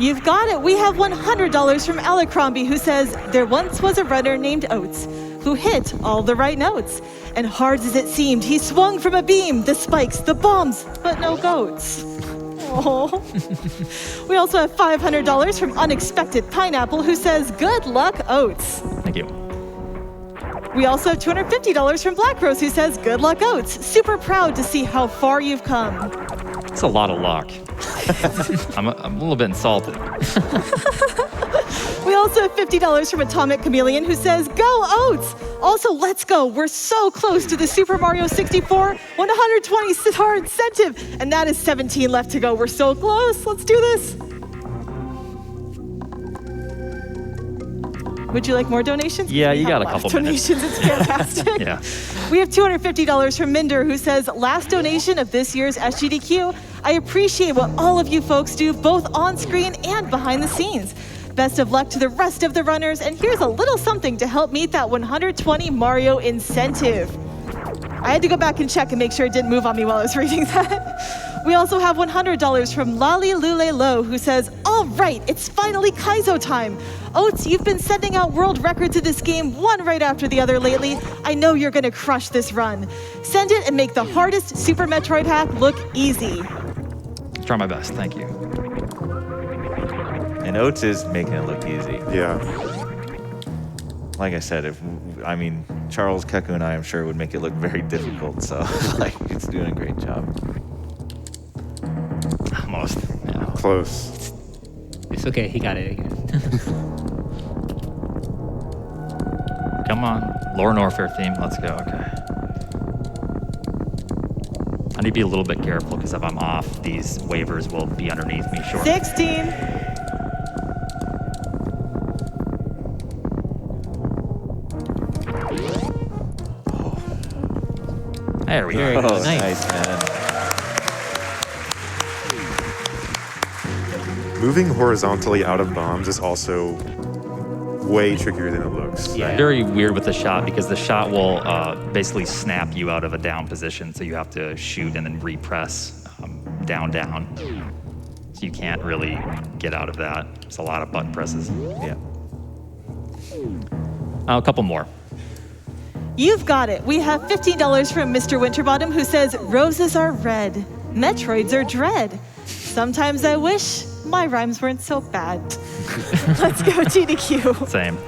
You've got it. We have $100 from Abercrombie, who says, there once was a runner named Oats who hit all the right notes. And hard as it seemed, he swung from a beam, the spikes, the bombs, but no goats. Oh. We also have $500 from Unexpected Pineapple, who says, good luck, Oats. Thank you. We also have $250 from Black Rose, who says, good luck, Oats. Super proud to see how far you've come. It's a lot of luck. I'm a little bit insulted. We also have $50 from Atomic Chameleon, who says, go Oats! Also, let's go. We're so close to the Super Mario 64 120-star incentive, and that is 17 left to go. We're so close. Let's do this. Would you like more donations? Yeah, We you have got a lot of couple minutes. donations. It's fantastic. Yeah. We have $250 from Minder, who says, last donation of this year's SGDQ. I appreciate what all of you folks do, both on screen and behind the scenes. Best of luck to the rest of the runners, and here's a little something to help meet that 120 Mario incentive. I had to go back and check and make sure it didn't move on me while I was reading that. We also have $100 from Lali Lule Lo, who says, all right, it's finally Kaizo time. Oats, you've been sending out world records of this game, one right after the other lately. I know you're gonna crush this run. Send it and make the hardest Super Metroid hack look easy. Try my best. Thank you. And Oats is making it look easy. Yeah. Like I said, Charles, Keku, and I, I'm sure, would make it look very difficult. So, it's doing a great job. Almost. Yeah. Close. it's okay. He got it again. Come on. Lower Norfair theme. Let's go. Okay. I need to be a little bit careful because if I'm off, these waivers will be underneath me shortly. 16. There we Very go. good. Oh, Nice. nice, man. Moving horizontally out of bombs is also way trickier than it looks. Yeah. Very weird with the shot because the shot will basically snap you out of a down position. So you have to shoot and then repress down. So you can't really get out of that. It's a lot of button presses. Yeah. A couple more. You've got it. We have $15 from Mr. Winterbottom, who says, roses are red. Metroids are dread. Sometimes I wish my rhymes weren't so bad. Let's go GDQ. Same.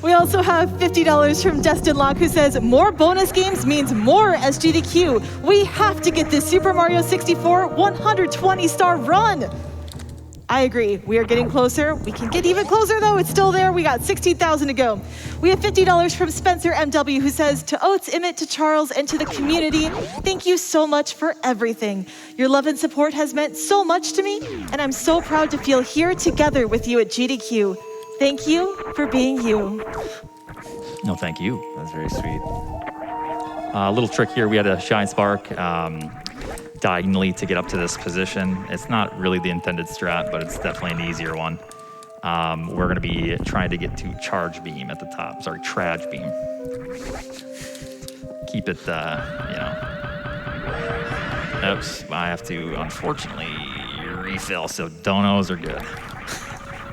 We also have $50 from Destin Locke, who says, more bonus games means more SGDQ. We have to get this Super Mario 64 120-star run. I agree. We are getting closer. We can get even closer, though. It's still there. We got 16,000 to go. We have $50 from Spencer MW, who says, to Oats, Imyt, to Charles, and to the community, thank you so much for everything. Your love and support has meant so much to me, and I'm so proud to feel here together with you at GDQ. Thank you for being you. No, thank you. That's very sweet. A little trick here. We had a Shine Spark diagonally to get up to this position. It's not really the intended strat, but it's definitely an easier one. We're going to be trying to get to Charge Beam at the top. Sorry, Traj Beam. Keep it, Oops, I have to, unfortunately, refill, so donos are good.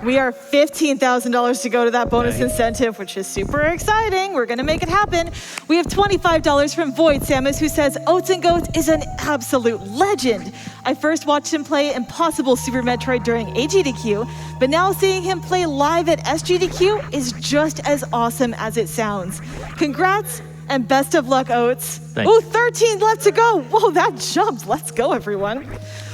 We are $15,000 to go to that bonus incentive, which is super exciting. We're going to make it happen. We have $25 from Void Samus, who says, Oatsngoats is an absolute legend. I first watched him play Impossible Super Metroid during AGDQ, but now seeing him play live at SGDQ is just as awesome as it sounds. Congrats and best of luck, Oats. Thanks. 13 left to go. Whoa, that jumped. Let's go, everyone.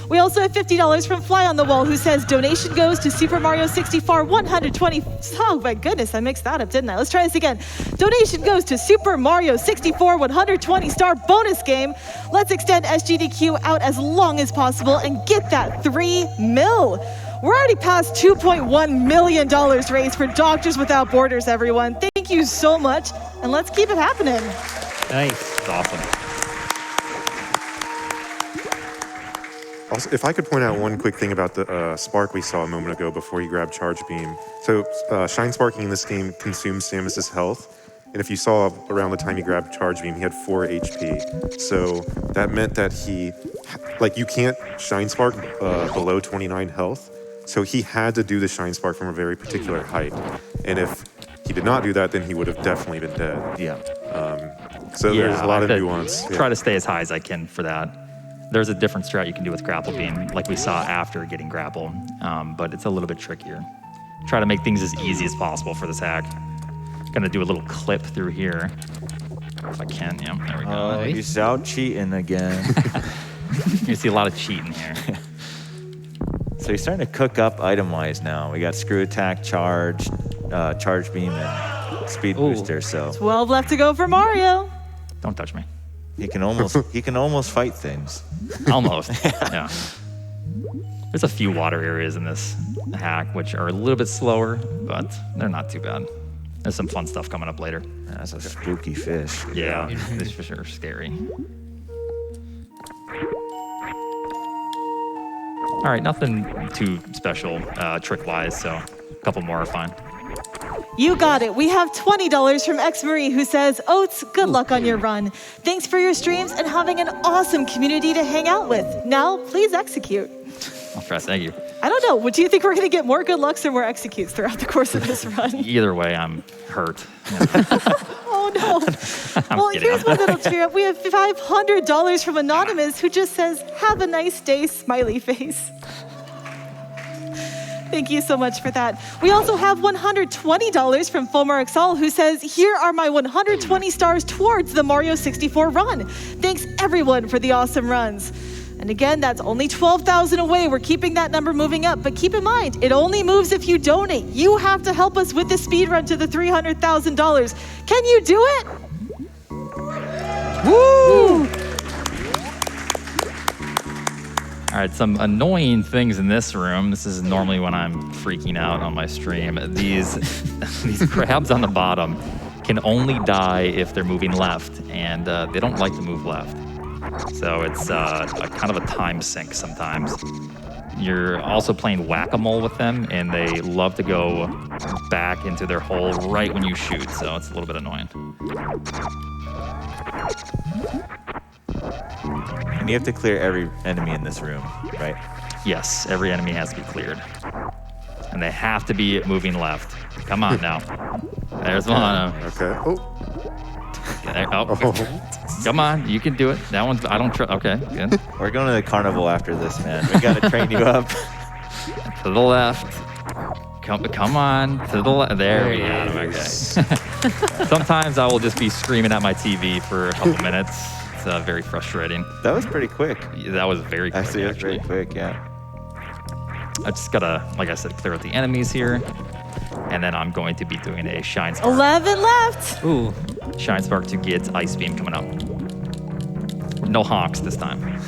We also have $50 from Fly on the Wall, who says, donation goes to Super Mario 64 120. Oh my goodness, I mixed that up, didn't I? Let's try this again. Donation goes to Super Mario 64 120-star bonus game. Let's extend SGDQ out as long as possible and get that 3 mil. We're already past $2.1 million raised for Doctors Without Borders, everyone. Thank you so much, and let's keep it happening. Nice. It's awesome. Also, if I could point out one quick thing about the spark we saw a moment ago before you grabbed Charge Beam. So Shine Sparking in this game consumes Samus's health. And if you saw around the time he grabbed Charge Beam, he had 4 HP. So that meant that you can't Shine Spark below 29 health. So he had to do the Shine Spark from a very particular height. And if he did not do that, then he would have definitely been dead. Yeah. So there's a lot of nuance. Try to stay as high as I can for that. There's a different strat you can do with Grapple Beam, like we saw after getting Grapple, but it's a little bit trickier. Try to make things as easy as possible for this hack. Gonna do a little clip through here, if I can. Yep, there we go. Oh, he's out cheating again. You see a lot of cheating here. So he's starting to cook up item-wise now. We got Screw Attack, Charge, Charge Beam, and Speed Booster. So 12 left to go for Mario. Don't touch me. he can almost fight things. Almost, yeah. There's a few water areas in this hack which are a little bit slower, but they're not too bad. There's some fun stuff coming up later. That's a spooky fish. Yeah, this fish are scary. All right, nothing too special trick-wise, so a couple more are fine. You got it. We have $20 from X Marie, who says, Oats, good luck on your run. Thanks for your streams and having an awesome community to hang out with. Now, please execute. I'll press, thank you. I don't know. Would you think we're going to get more good lucks or more executes throughout the course of this run? Either way, I'm hurt. Oh, no. Well, kidding. here's one that'll cheer up. We have $500 from Anonymous, who just says, have a nice day, smiley face. Thank you so much for that. We also have $120 from Fulmar Exal, who says, here are my 120 stars towards the Mario 64 run. Thanks everyone for the awesome runs. And again, that's only 12,000 away. We're keeping that number moving up, but keep in mind, it only moves if you donate. You have to help us with the speed run to the $300,000. Can you do it? Woo! All right, some annoying things in this room. This is normally when I'm freaking out on my stream. These crabs on the bottom can only die if they're moving left, and they don't like to move left. So it's a kind of a time sink sometimes. You're also playing whack-a-mole with them, and they love to go back into their hole right when you shoot, so it's a little bit annoying. And you have to clear every enemy in this room, right? Yes, every enemy has to be cleared. And they have to be moving left. Come on now. There's one. Okay. Oh. There, oh. Come on, you can do it. That one's, I don't trust. Okay, good. We're going to the carnival after this, man. We got to train you up. To the left. Come on, to the left. There we go. Okay. Sometimes I will just be screaming at my TV for a couple minutes. It's very frustrating. That was pretty quick. That was very quick, Actually, it was actually. very quick, yeah. I just gotta, like I said, clear out the enemies here. And then I'm going to be doing a Shine Spark. 11 left. Ooh. Shine Spark to get Ice Beam coming up. No honks this time.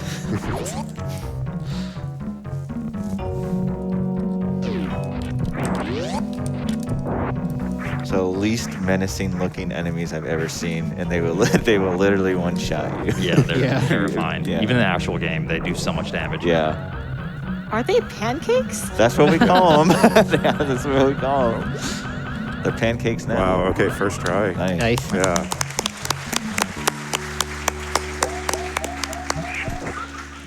So least menacing looking enemies I've ever seen, and they will literally one-shot you. Yeah, they're terrifying. Yeah. Even in the actual game, they do so much damage. Yeah. Are they pancakes? That's what we call them. Yeah, that's what we call them. They're pancakes now. Wow. Okay, first try. Nice. Yeah.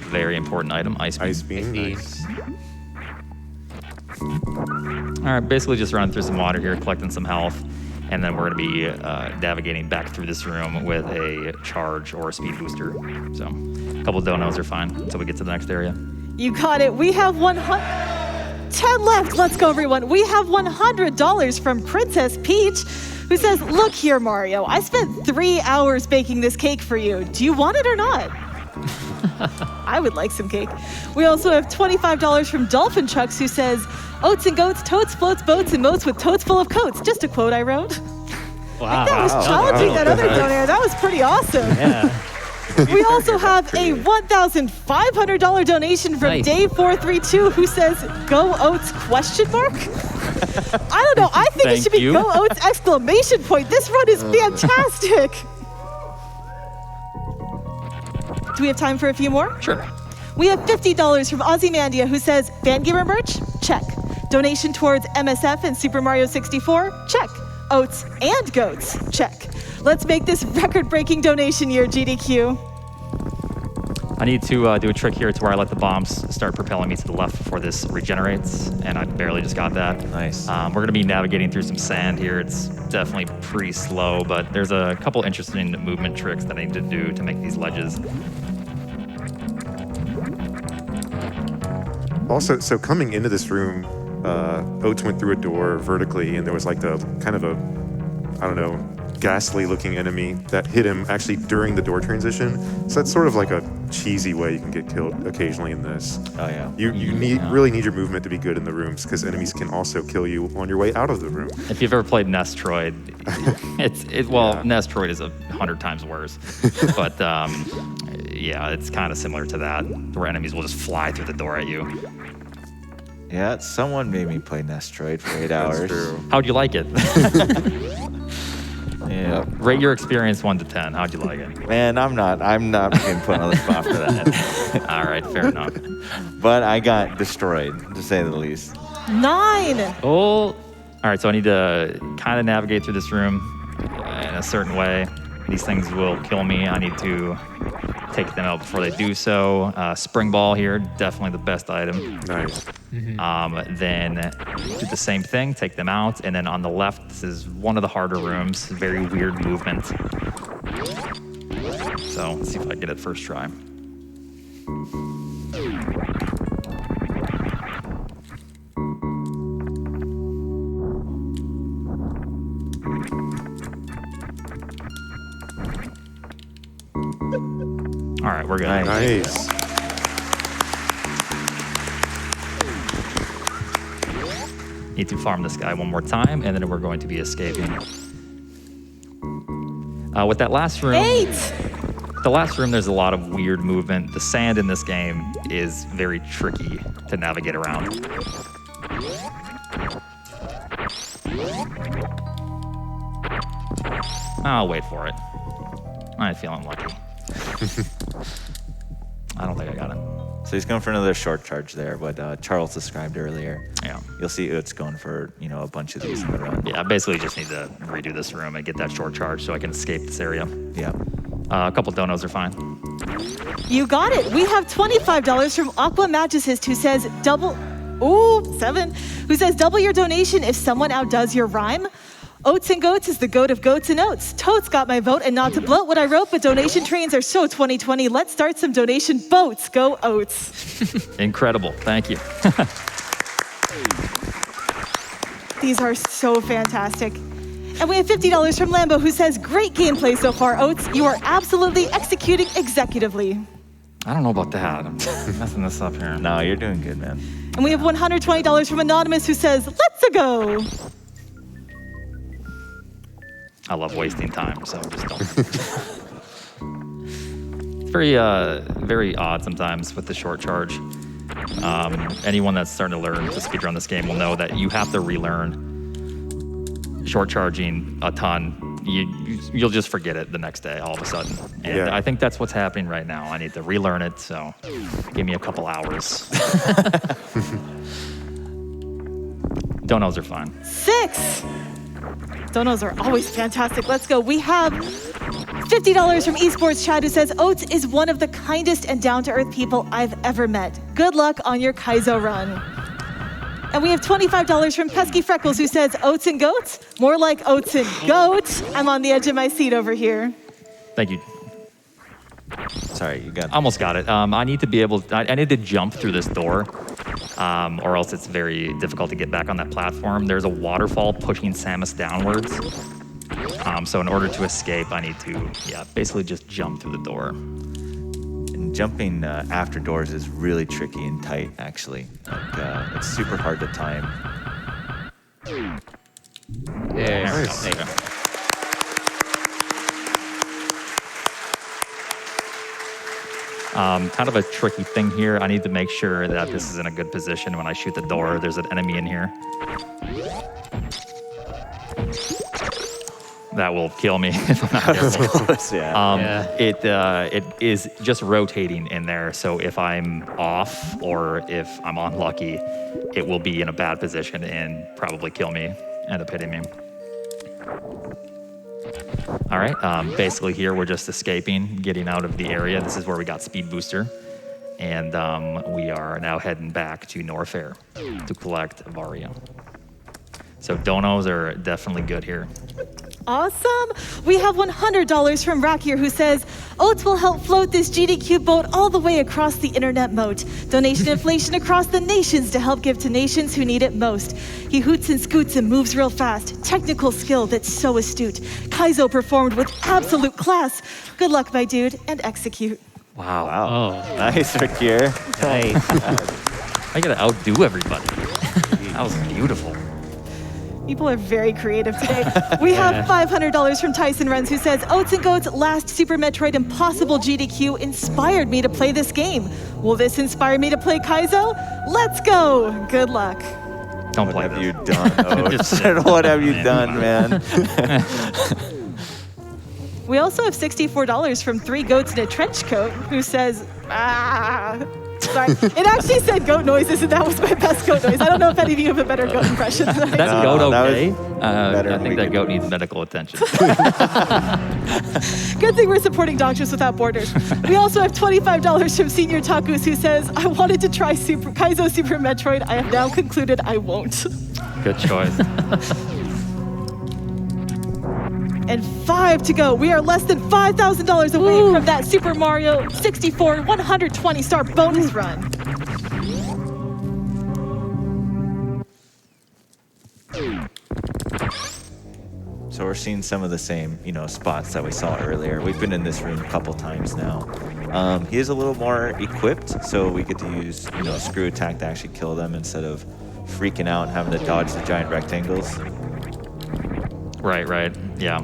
Very important item, Ice Beam. Ice beam. beam. Nice. All right, basically just running through some water here, collecting some health, and then we're going to be navigating back through this room with a charge or a speed booster. So a couple donos are fine until we get to the next area. You got it. We have 10 left. Let's go, everyone. We have $100 from Princess Peach, who says, look here, Mario. I spent 3 hours baking this cake for you. Do you want it or not? I would like some cake. We also have $25 from Dolphin Chucks, who says, oats and goats, totes, floats, boats, and moats with totes full of coats. Just a quote I wrote. Wow. That was challenging that other donor. That was pretty awesome. Yeah. We also have a $1,500 donation from Nice. Dave432, who says, go Oats, question mark? I don't know. I think it Thank should be you. go Oats, exclamation point. This run is fantastic. Do we have time for a few more? Sure. We have $50 from Ozymandia, who says, Fangamer merch? Check. Donation towards MSF and Super Mario 64? Check. Oats and goats? Check. Let's make this record-breaking donation year, GDQ. I need to do a trick here to where I let the bombs start propelling me to the left before this regenerates, and I barely just got that. Nice. We're going to be navigating through some sand here. It's definitely pretty slow, but there's a couple interesting movement tricks that I need to do to make these ledges. Also, so coming into this room, Oates went through a door vertically, and there was like the kind of a, I don't know, ghastly looking enemy that hit him actually during the door transition. So that's sort of like a cheesy way you can get killed occasionally in this. Oh, yeah. You really need your movement to be good in the rooms, because enemies can also kill you on your way out of the room. If you've ever played Nestroid, Nestroid is 100 times worse. But yeah, it's kind of similar to that, where enemies will just fly through the door at you. Yeah, someone made me play Nestroid for 8 hours. That's true. How'd you like it? Yeah. Rate your experience 1 to 10. How'd you like it? Man, I'm not being put on the spot for that. All right, fair enough. But I got destroyed, to say the least. 9. Oh, all right. So I need to kind of navigate through this room in a certain way. These things will kill me. I need to take them out before they do so. Spring ball here, definitely the best item. Nice. Then do the same thing, take them out. And then on the left, this is one of the harder rooms. Very weird movement. So let's see if I can get it first try. All right, we're good. Nice. Need to farm this guy one more time, and then we're going to be escaping. With that last room, 8. the last room, there's a lot of weird movement. The sand in this game is very tricky to navigate around. I'll wait for it. I'm feeling lucky. I don't think I got it. So he's going for another short charge there, but Charles described earlier. Yeah. You'll see Oates going for, a bunch of these in the run. Yeah, I basically just need to redo this room and get that short charge so I can escape this area. Yeah. A couple donos are fine. You got it. We have $25 from Aqua Magicist, who says 7, who says double your donation if someone outdoes your rhyme. Oatsngoats is the goat of goats and oats. Totes got my vote, and not to bloat what I wrote, but donation trains are so 2020. Let's start some donation boats. Go Oats. Incredible. Thank you. These are so fantastic. And we have $50 from Lambo, who says, great gameplay so far, Oats. You are absolutely executing executively. I don't know about that. I'm messing this up here. No, you're doing good, man. And we have $120 from Anonymous, who says, let's go. I love wasting time, so just don't. It's very odd sometimes with the short charge. Anyone that's starting to learn to speedrun this game will know that you have to relearn short charging a ton. You'll just forget it the next day all of a sudden. And Yeah. I think that's what's happening right now. I need to relearn it, so give me a couple hours. Donos are fun. 6. Donos are always fantastic. Let's go. We have $50 from Esports Chad, who says, Oats is one of the kindest and down-to-earth people I've ever met. Good luck on your Kaizo run. And we have $25 from Pesky Freckles, who says, Oatsngoats? More like Oatsngoat. I'm on the edge of my seat over here. Thank you. Sorry, you got Almost got it. I need to be able. I need to jump through this door, or else it's very difficult to get back on that platform. There's a waterfall pushing Samus downwards. So in order to escape, I need to, basically just jump through the door. And jumping after doors is really tricky and tight, actually. Like, it's super hard to time. There. Nice. There you go. Kind of a tricky thing here. I need to make sure that this is in a good position when I shoot the door. There's an enemy in here. That will kill me if I'm not careful. Yeah. It is just rotating in there. So if I'm off or if I'm unlucky, it will be in a bad position and probably kill me, end up hitting me. All right, basically here we're just escaping, getting out of the area. This is where we got Speed Booster. And we are now heading back to Norfair to collect Vario. So donos are definitely good here. Awesome. We have $100 from Rakir, who says, Oats will help float this GDQ boat all the way across the internet moat. Donation inflation across the nations to help give to nations who need it most. He hoots and scoots and moves real fast. Technical skill that's so astute. Kaizo performed with absolute class. Good luck, my dude, and execute. Wow. Wow. Oh. Nice, Rakir. Nice. I gotta outdo everybody. That was beautiful. People are very creative today. We have $500 from Tyson Runs, who says, Oatsngoats' last Super Metroid Impossible GDQ inspired me to play this game. Will this inspire me to play Kaizo? Let's go. Good luck. Don't What play have this. you done, Just Oats? sit. What have you done, man? We also have $64 from 3 Goats in a Trench Coat, who says, Sorry. It actually said goat noises, and that was my best goat noise. I don't know if any of you have a better goat impression than I do. That goat that was okay? better I than think we that could goat do. needs medical attention. Good thing we're supporting Doctors Without Borders. We also have $25 from Senior Takus, who says, I wanted to try Kaizo Super Metroid. I have now concluded I won't. Good choice. And 5 to go. We are less than $5,000 away from that Super Mario 64 120-star bonus run. So we're seeing some of the same, spots that we saw earlier. We've been in this room a couple times now. He is a little more equipped, so we get to use, screw attack to actually kill them instead of freaking out and having to dodge the giant rectangles. Right. Yeah.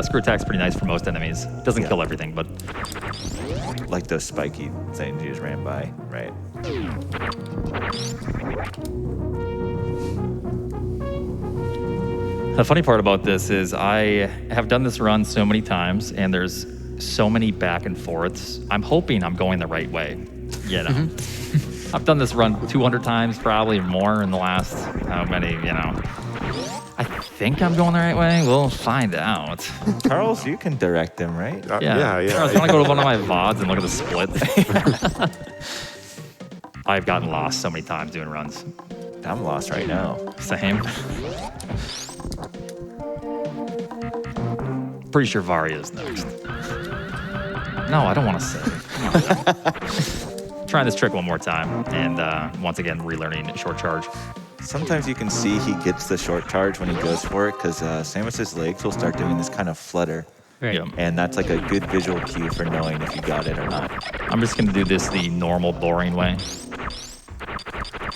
Screw attack's pretty nice for most enemies. Doesn't kill everything, but Like those spiky things you just ran by, right? the funny part about this is I have done this run so many times, and there's so many back and forths. I'm hoping I'm going the right way. I've done this run 200 times, probably more in the last, how many, I think I'm going the right way. We'll find out. Charles, you can direct them, right? Yeah. I was going to go to one of my VODs and look at the split. I've gotten lost so many times doing runs. I'm lost right now. Same. Pretty sure Varia is next. No, I don't want to say. Trying this trick one more time, and once again, relearning short charge. Sometimes you can see he gets the short charge when he goes for it because Samus's legs will start doing this kind of flutter. Right. Yeah. And that's like a good visual cue for knowing if you got it or not. I'm just going to do this the normal, boring way.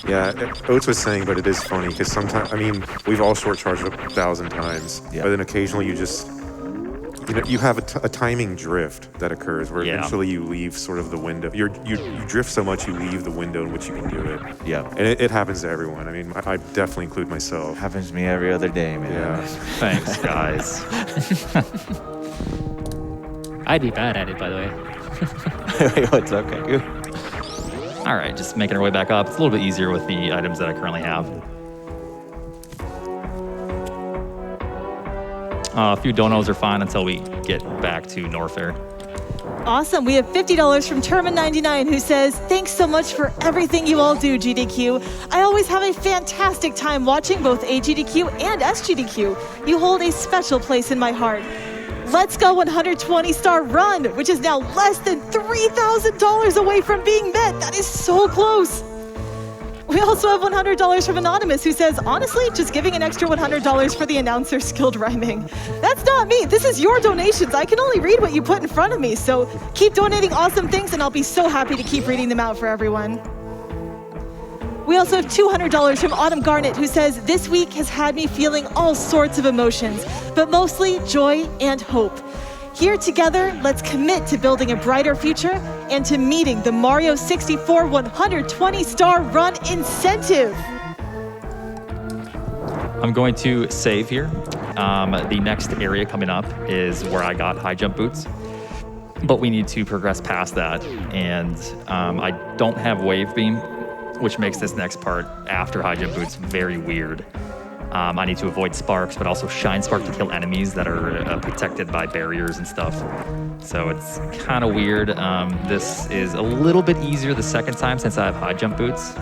Yeah, Oats was saying, but it is funny because sometimes, I mean, we've all short charged 1,000 times, Yeah. but then occasionally you just, you have a timing drift that occurs where Yeah. eventually you leave sort of the window. You drift so much you leave the window in which you can do it. Yeah. And it happens to everyone. I mean, I definitely include myself. Happens to me every other day, man. Yeah. Thanks, guys. I'd be bad at it, by the way. What's up, Keku? All right, just making our way back up. It's a little bit easier with the items that I currently have. A few donos are fine until we get back to Norfair. Awesome. We have $50 from Terman99 who says, thanks so much for everything you all do, GDQ. I always have a fantastic time watching both AGDQ and SGDQ. You hold a special place in my heart. Let's go 120-star run, which is now less than $3,000 away from being met. That is so close. We also have $100 from Anonymous who says, honestly, just giving an extra $100 for the announcer skilled rhyming. That's not me. This is your donations. I can only read what you put in front of me. So keep donating awesome things and I'll be so happy to keep reading them out for everyone. We also have $200 from Autumn Garnet who says, this week has had me feeling all sorts of emotions, but mostly joy and hope. Here together, let's commit to building a brighter future and to meeting the Mario 64 120-star run incentive. I'm going to save here. The next area coming up is where I got high jump boots, but we need to progress past that. And I don't have wave beam, which makes this next part after high jump boots very weird. I need to avoid sparks, but also shine spark to kill enemies that are protected by barriers and stuff. So it's kind of weird. This is a little bit easier the second time since I have high jump boots.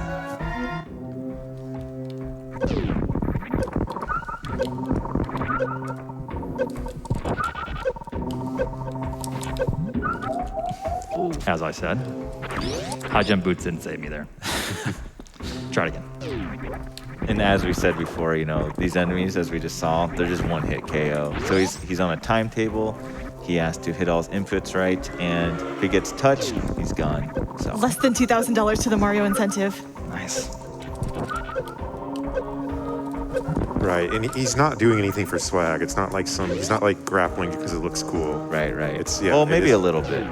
As I said, high jump boots didn't save me there. Try it again. And as we said before, these enemies, as we just saw, they're just one-hit KO. So he's on a timetable. He has to hit all his inputs right, and if he gets touched, he's gone. So Less than $2,000 to the Mario incentive. Nice. Right, and he's not doing anything for swag. It's not like he's not like grappling because it looks cool. right. It's Well, maybe a little bit.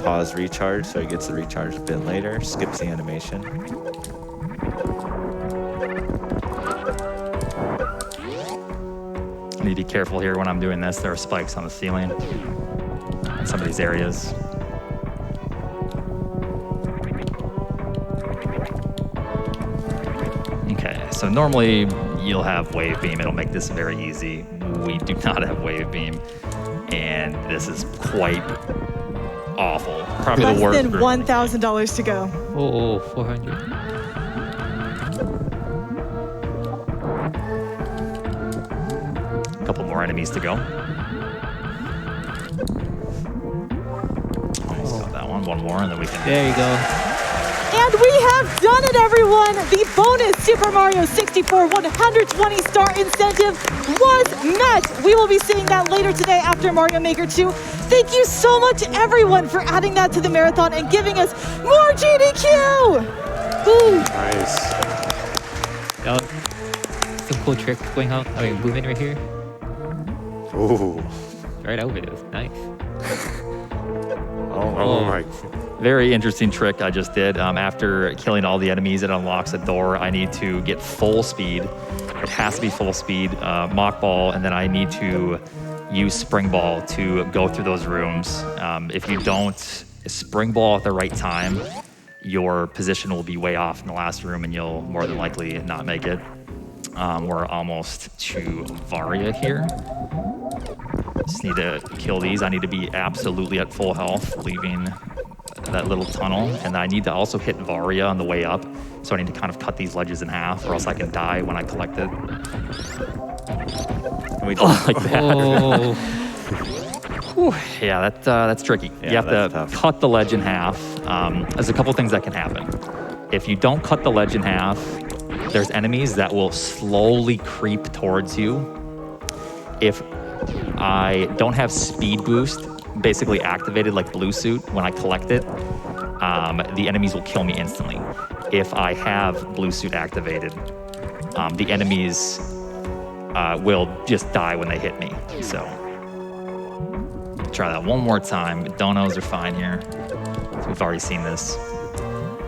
Pause recharge, so he gets the recharge a bit later, skips the animation. I need to be careful here when I'm doing this. There are spikes on the ceiling in some of these areas. Okay, so normally you'll have wave beam. It'll make this very easy. We do not have wave beam, and this is quite awful. Probably Less the worst. than $1,000 to go. Oh, 400. A couple more enemies to go. Almost got that one. One more, and then we can. There you go. And we have done it, everyone! The bonus Super Mario 64 120-star incentive was met! We will be seeing that later today after Mario Maker 2. Thank you so much, everyone, for adding that to the marathon and giving us more GDQ! Woo. Nice. That was some cool trick going on. I mean, moving right here. Oh. Right over it. It was nice. Oh my. Very interesting trick I just did. After killing all the enemies, it unlocks a door. I need to get full speed. It has to be full speed. Mock ball, and then I need to use spring ball to go through those rooms. If you don't spring ball at the right time, your position will be way off in the last room, and you'll more than likely not make it. We're almost to Varia here. Just need to kill these. I need to be absolutely at full health, leaving that little tunnel, and I need to also hit Varia on the way up. So I need to kind of cut these ledges in half, or else I can die when I collect it. Can we Like that. Oh, Whew, yeah, that's tricky. Yeah, you have that's to tough. cut the ledge in half. There's a couple things that can happen. If you don't cut the ledge in half, there's enemies that will slowly creep towards you. If I don't have speed boost basically activated like blue suit when I collect it, the enemies will kill me instantly. If I have blue suit activated, the enemies will just die when they hit me. So try that one more time. Donos are fine here. We've already seen this.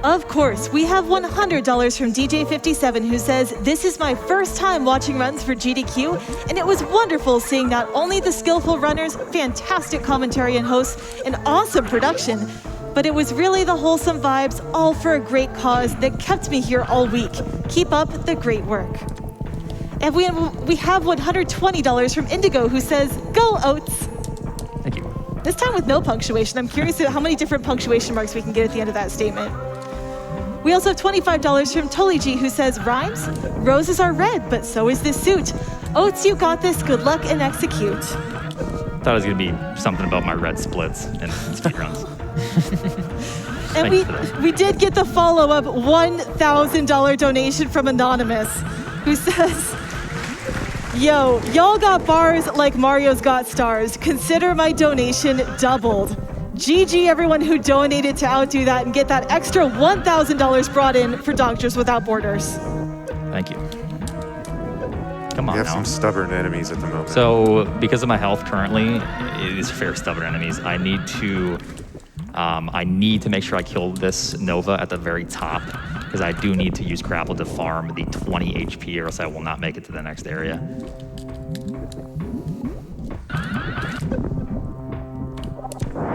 Of course, we have $100 from DJ57 who says, "This is my first time watching runs for GDQ, and it was wonderful seeing not only the skillful runners, fantastic commentary and hosts, and awesome production, but it was really the wholesome vibes, all for a great cause that kept me here all week. Keep up the great work." And we have $120 from Indigo who says, "Go Oats." Thank you. This time with no punctuation. I'm curious how many different punctuation marks we can get at the end of that statement. We also have $25 from Toliji who says, "Rhymes? Roses are red, but so is this suit. Oats, you got this. Good luck and execute." Thought it was gonna be something about my red splits and speedruns. And Thank you for that. we did get the follow-up $1,000 donation from Anonymous who says, "Yo, y'all got bars like Mario's got stars. Consider my donation doubled. GG everyone who donated to outdo that and get that extra $1,000 brought in for Doctors Without Borders." Thank you. Come on We have now. some stubborn enemies at the moment. So because of my health currently, it is fair stubborn enemies. I need to make sure I kill this Nova at the very top, because I do need to use grapple to farm the 20 HP, or else I will not make it to the next area.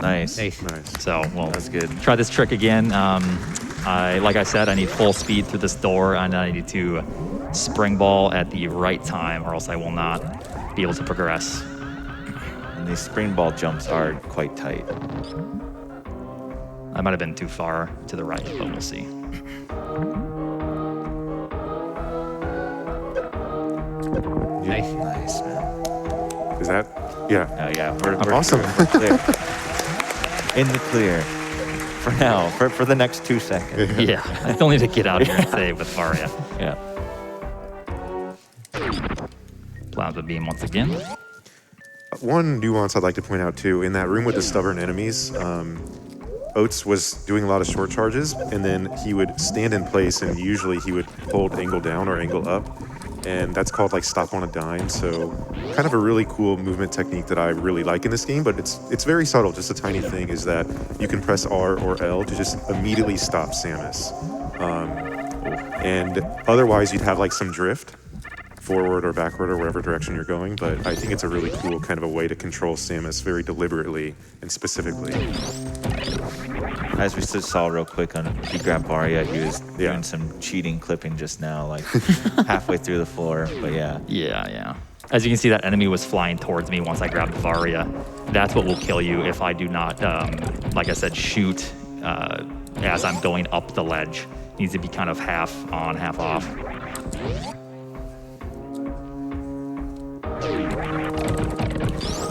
Nice. nice. Nice. So we'll That's good. try this trick again. Like I said, I need full speed through this door, and I need to spring ball at the right time, or else I will not be able to progress. And these spring ball jumps are quite tight. I might have been too far to the right, but we'll see. Nice. Nice, man. Is that? Yeah. Oh, yeah. We're Awesome. We're clear. In the clear. For now. For the next 2 seconds. Yeah, I still need to get out here and save with Varia. Yeah. Plasma beam once again. One nuance I'd like to point out too, in that room with the stubborn enemies, Oats was doing a lot of short charges, and then he would stand in place, and usually he would hold angle down or angle up, and that's called like stop on a dime. So kind of a really cool movement technique that I really like in this game, but it's very subtle. Just a tiny thing is that you can press R or L to just immediately stop Samus, and otherwise you'd have like some drift forward or backward or wherever direction you're going, but I think it's a really cool kind of a way to control Samus very deliberately and specifically. As we just saw real quick on he grabbed Varia, he was Yeah. doing some cheating clipping just now, like halfway through the floor. But yeah. Yeah. As you can see, that enemy was flying towards me once I grabbed Varia. That's what will kill you if I do not, like I said, shoot as I'm going up the ledge. It needs to be kind of half on, half off.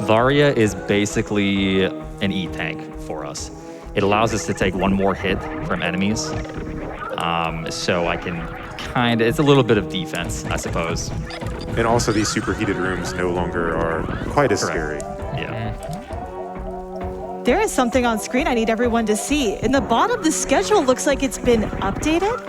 Varia is basically an E-tank for us. It allows us to take one more hit from enemies. So I can it's a little bit of defense, I suppose. And also these superheated rooms no longer are quite as Correct. scary. Yeah. There is something on screen I need everyone to see. In the bottom, the schedule looks like it's been updated.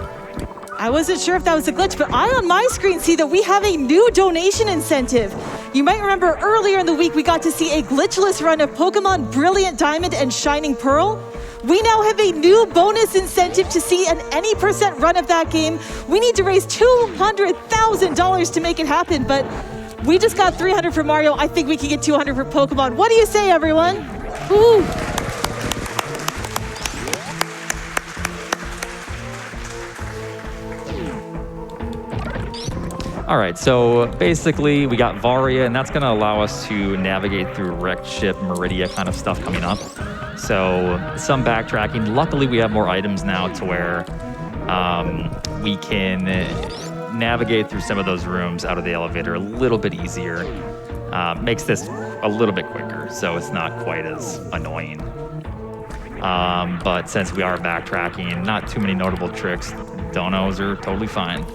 I wasn't sure if that was a glitch, but I on my screen see that we have a new donation incentive. You might remember earlier in the week we got to see a glitchless run of Pokemon Brilliant Diamond and Shining Pearl. We now have a new bonus incentive to see an any % run of that game. We need to raise $200,000 to make it happen, but we just got 300 for Mario. I think we can get 200 for Pokemon. What do you say, everyone? Woo! All right, so basically we got Varia, and that's gonna allow us to navigate through wrecked ship, Meridia kind of stuff coming up. So some backtracking. Luckily, we have more items now to where we can navigate through some of those rooms out of the elevator a little bit easier. Makes this a little bit quicker, so it's not quite as annoying. But since we are backtracking, not too many notable tricks. Donos are totally fine.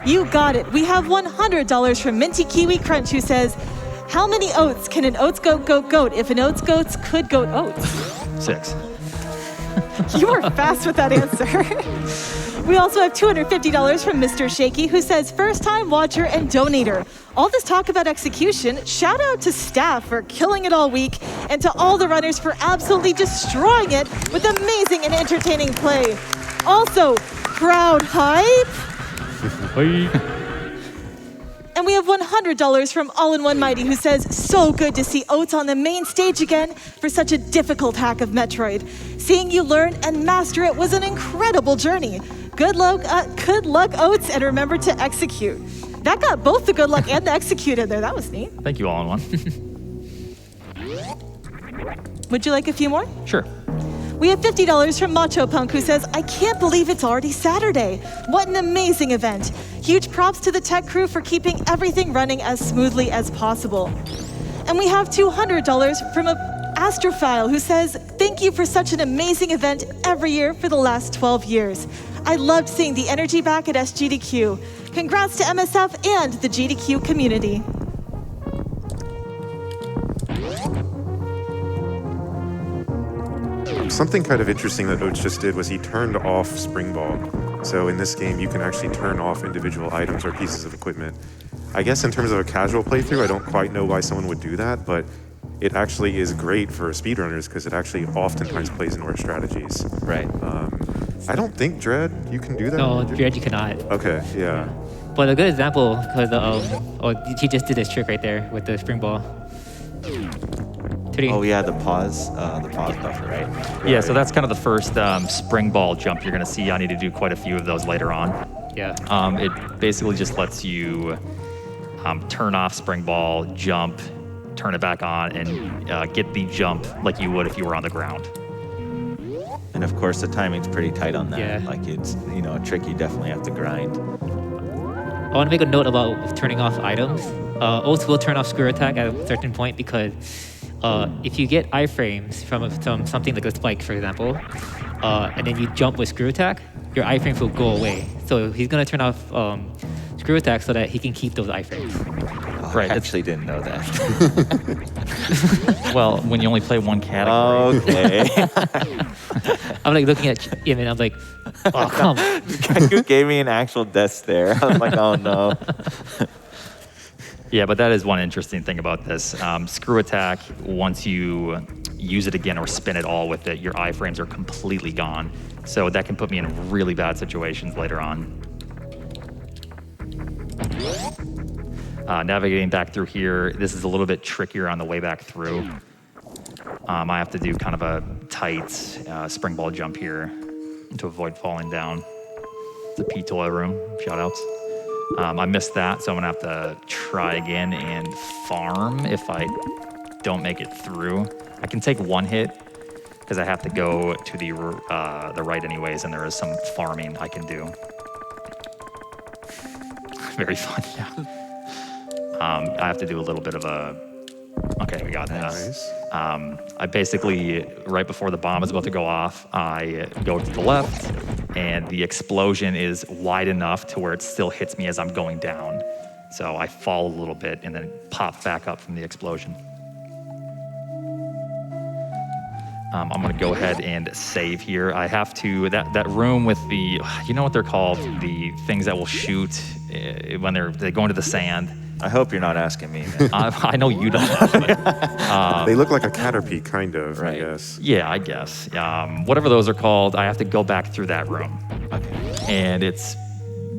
You got it. We have $100 from Minty Kiwi Crunch, who says, how many oats can an oats goat goat if an oats goats could goat oats? 6. You were fast with that answer. We also have $250 from Mr. Shaky, who says, first-time watcher and donator. All this talk about execution, shout out to staff for killing it all week, and to all the runners for absolutely destroying it with amazing and entertaining play. Also, crowd hype. And we have $100 from All-in-One Mighty, who says, so good to see Oats on the main stage again for such a difficult hack of Metroid. Seeing you learn and master it was an incredible journey. Good luck, Oats, and remember to execute. That got both the good luck and the execute in there. That was neat. Thank you, All-in-One. Would you like a few more? Sure. We have $50 from Macho Punk, who says, I can't believe it's already Saturday. What an amazing event. Huge props to the tech crew for keeping everything running as smoothly as possible. And we have $200 from Astrophile, who says, thank you for such an amazing event every year for the last 12 years. I loved seeing the energy back at SGDQ. Congrats to MSF and the GDQ community. Something kind of interesting that Oats just did was he turned off Spring Ball. So in this game, you can actually turn off individual items or pieces of equipment. I guess in terms of a casual playthrough, I don't quite know why someone would do that, but it actually is great for speedrunners because it actually oftentimes plays into our strategies. Right. I don't think Dread, you can do that? No, Dread, you cannot. Okay, yeah. But a good example, because he just did this trick right there with the spring ball. Oh yeah, the pause buffer, right? Yeah, so that's kind of the first spring ball jump you're going to see. I need to do quite a few of those later on. Yeah. It basically just lets you turn off spring ball, jump, turn it back on, and get the jump like you would if you were on the ground. And of course, the timing's pretty tight on that. Yeah. Like it's, a trick you definitely have to grind. I want to make a note about turning off items. Oats will turn off screw attack at a certain point because if you get iframes from something like a spike, for example, and then you jump with screw attack, your iframes will go away. So he's going to turn off screw attack so that he can keep those iframes. Right. I actually didn't know that. Well, when you only play one category. Okay. I'm like looking at him and I'm like, oh, come. Kaku gave me an actual death stare. I was like, oh no. Yeah, but that is one interesting thing about this. Screw attack, once you use it again or spin it all with it, your iframes are completely gone. So that can put me in really bad situations later on. Navigating back through here, this is a little bit trickier on the way back through. I have to do kind of a tight spring ball jump here to avoid falling down. The P-Toy room, shout outs. I missed that, so I'm gonna have to try again and farm if I don't make it through. I can take one hit because I have to go to the right anyways, and there is some farming I can do. Very fun, yeah. I have to do a little bit of a... Okay, we got this. Nice. I basically, right before the bomb is about to go off, I go to the left, and the explosion is wide enough to where it still hits me as I'm going down. So I fall a little bit and then pop back up from the explosion. I'm gonna go ahead and save here. I have to, that room with the, you know what they're called? The things that will shoot when they go into the sand. I hope you're not asking me. Man. I know you don't. They look like a Caterpie, kind of, Right. I guess. Yeah, I guess. Whatever those are called, I have to go back through that room. Okay. And it's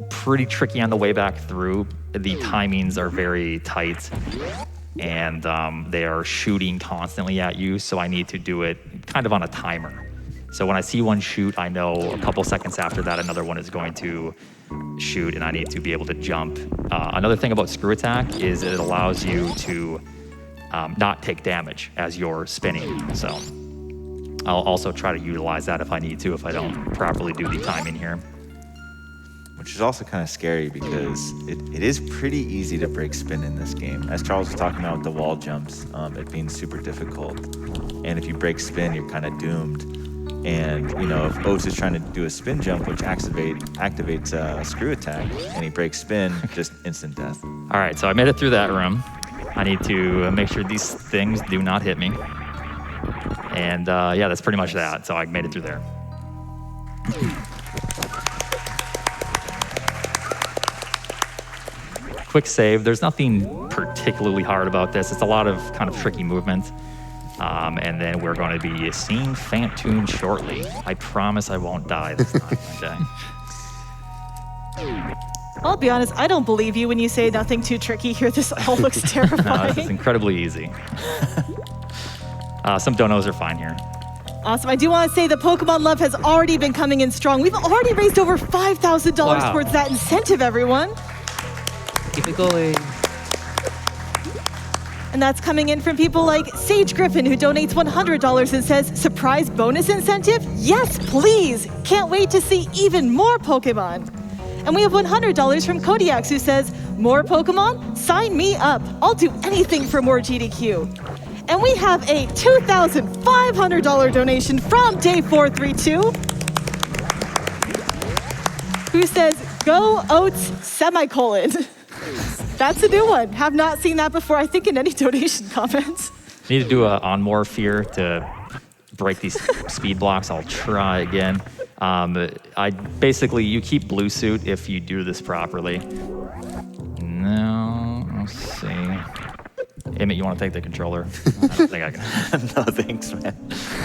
pretty tricky on the way back through. The timings are very tight, and they are shooting constantly at you, so I need to do it kind of on a timer. So when I see one shoot, I know a couple seconds after that another one is going to shoot, and I need to be able to jump. Another thing about screw attack is it allows you to not take damage as you're spinning. So I'll also try to utilize that if I need to, if I don't properly do the timing here. Which is also kind of scary because it is pretty easy to break spin in this game. As Charles was talking about with the wall jumps, it being super difficult. And if you break spin, you're kind of doomed. And, you know, if Oats is trying to do a spin jump, which activates a screw attack, and he breaks spin, just instant death. All right, so I made it through that room. I need to make sure these things do not hit me. And yeah, that's pretty much that. So I made it through there. Quick save. There's nothing particularly hard about this. It's a lot of kind of tricky movement. And then we're going to be seeing Phantoon shortly. I promise I won't die this time. Okay. I'll be honest, I don't believe you when you say nothing too tricky here. This all looks No, terrifying. this is incredibly easy. Some donos are fine here. Awesome. I do want to say the Pokemon love has already been coming in strong. We've already raised over $5,000 Wow. towards that incentive, everyone. Keep it going. And that's coming in from people like Sage Griffin, who donates $100 and says, surprise bonus incentive? Yes, please. Can't wait to see even more Pokemon. And we have $100 from Kodiaks, who says, more Pokemon? Sign me up. I'll do anything for more GDQ. And we have a $2,500 donation from Day432, who says, go Oats, semicolon. That's a new one. Have not seen that before, I think, in any donation comments. Need to do a on more fear to break these speed blocks. I'll try again. You keep blue suit if you do this properly. No, let's see. Emmett, you want to take the controller? I don't think I can. No, thanks, man.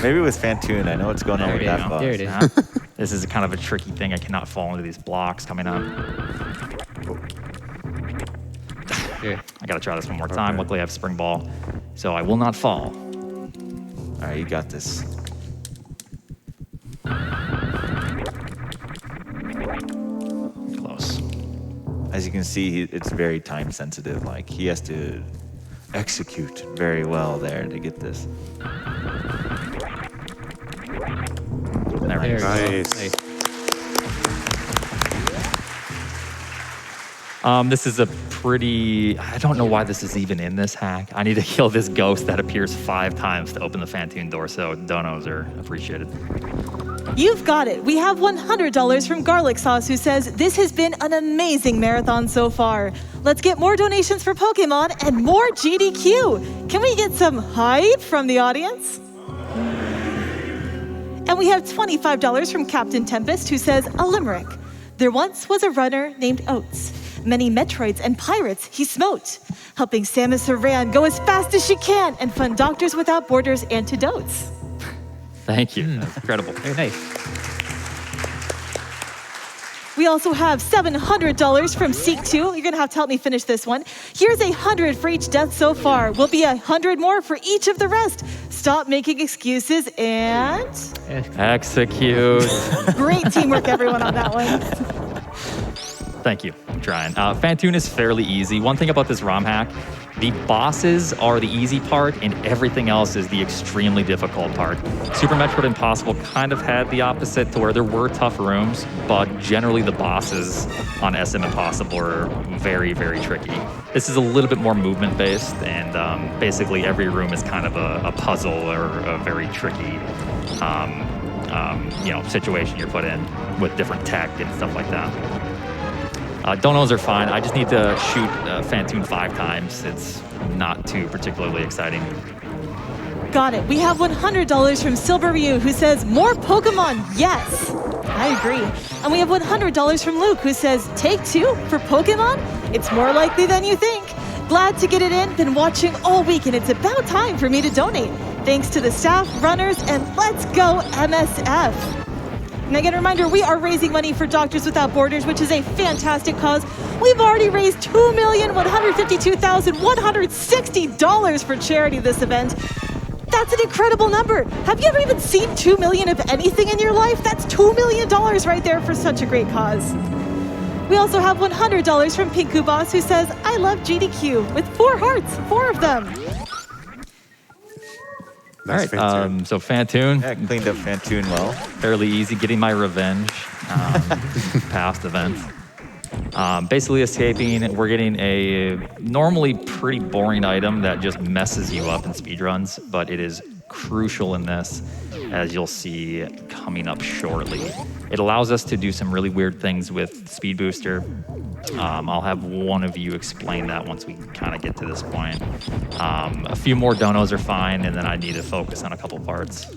Maybe with Phantoon, I know what's going on with that boss. There it is. This is kind of a tricky thing. I cannot fall into these blocks coming up. Here. I gotta try this one more time. Okay. Luckily, I have Spring Ball, so I will not fall. All right, you got this. Close. As you can see, it's very time sensitive. Like, he has to execute very well there to get this. There we There go. Nice. This is a pretty... I don't know why this is even in this hack. I need to kill this ghost that appears 5 times to open the Phantoon door, so donos are appreciated. You've got it. We have $100 from Garlic Sauce, who says, this has been an amazing marathon so far. Let's get more donations for Pokemon and more GDQ. Can we get some hype from the audience? And we have $25 from Captain Tempest, who says, a limerick. There once was a runner named Oats. Many Metroids and pirates he smote, helping Samus Aran go as fast as she can and fund Doctors Without Borders antidotes. Thank you. That's incredible. Very nice. We also have $700 from Seek2. You're going to have to help me finish this one. Here's 100 for each death so far. Will be 100 more for each of the rest. Stop making excuses and... Execute. Great teamwork, everyone, on that one. Thank you. I'm trying. Phantoon is fairly easy. One thing about this ROM hack, the bosses are the easy part and everything else is the extremely difficult part. Super Metroid Impossible kind of had the opposite to where there were tough rooms, but generally the bosses on SM Impossible are very, very tricky. This is a little bit more movement based and basically every room is kind of a puzzle or a very tricky situation you're put in with different tech and stuff like that. Donos are fine. I just need to shoot Phantoon 5 times. It's not too particularly exciting. Got it. We have $100 from Silver Ryu, who says, more Pokemon, yes. I agree. And we have $100 from Luke, who says, take 2 for Pokemon? It's more likely than you think. Glad to get it in. Been watching all week, and it's about time for me to donate. Thanks to the staff, runners, and let's go MSF. And again, a reminder, we are raising money for Doctors Without Borders, which is a fantastic cause. We've already raised $2,152,160 for charity this event. That's an incredible number. Have you ever even seen $2 million of anything in your life? That's $2 million right there for such a great cause. We also have $100 from Pinku Boss, who says, I love GDQ, with 4 hearts, 4 of them. Nice All right, Fantoon. so Fantoon, Yeah, cleaned up Fantoon well. fairly easy, getting my revenge, past events. Basically escaping, we're getting a normally pretty boring item that just messes you up in speedruns, but it is crucial in this, as you'll see coming up shortly. It allows us to do some really weird things with Speed Booster. I'll have one of you explain that once we kind of get to this point. A few more donos are fine, and then I need to focus on a couple parts.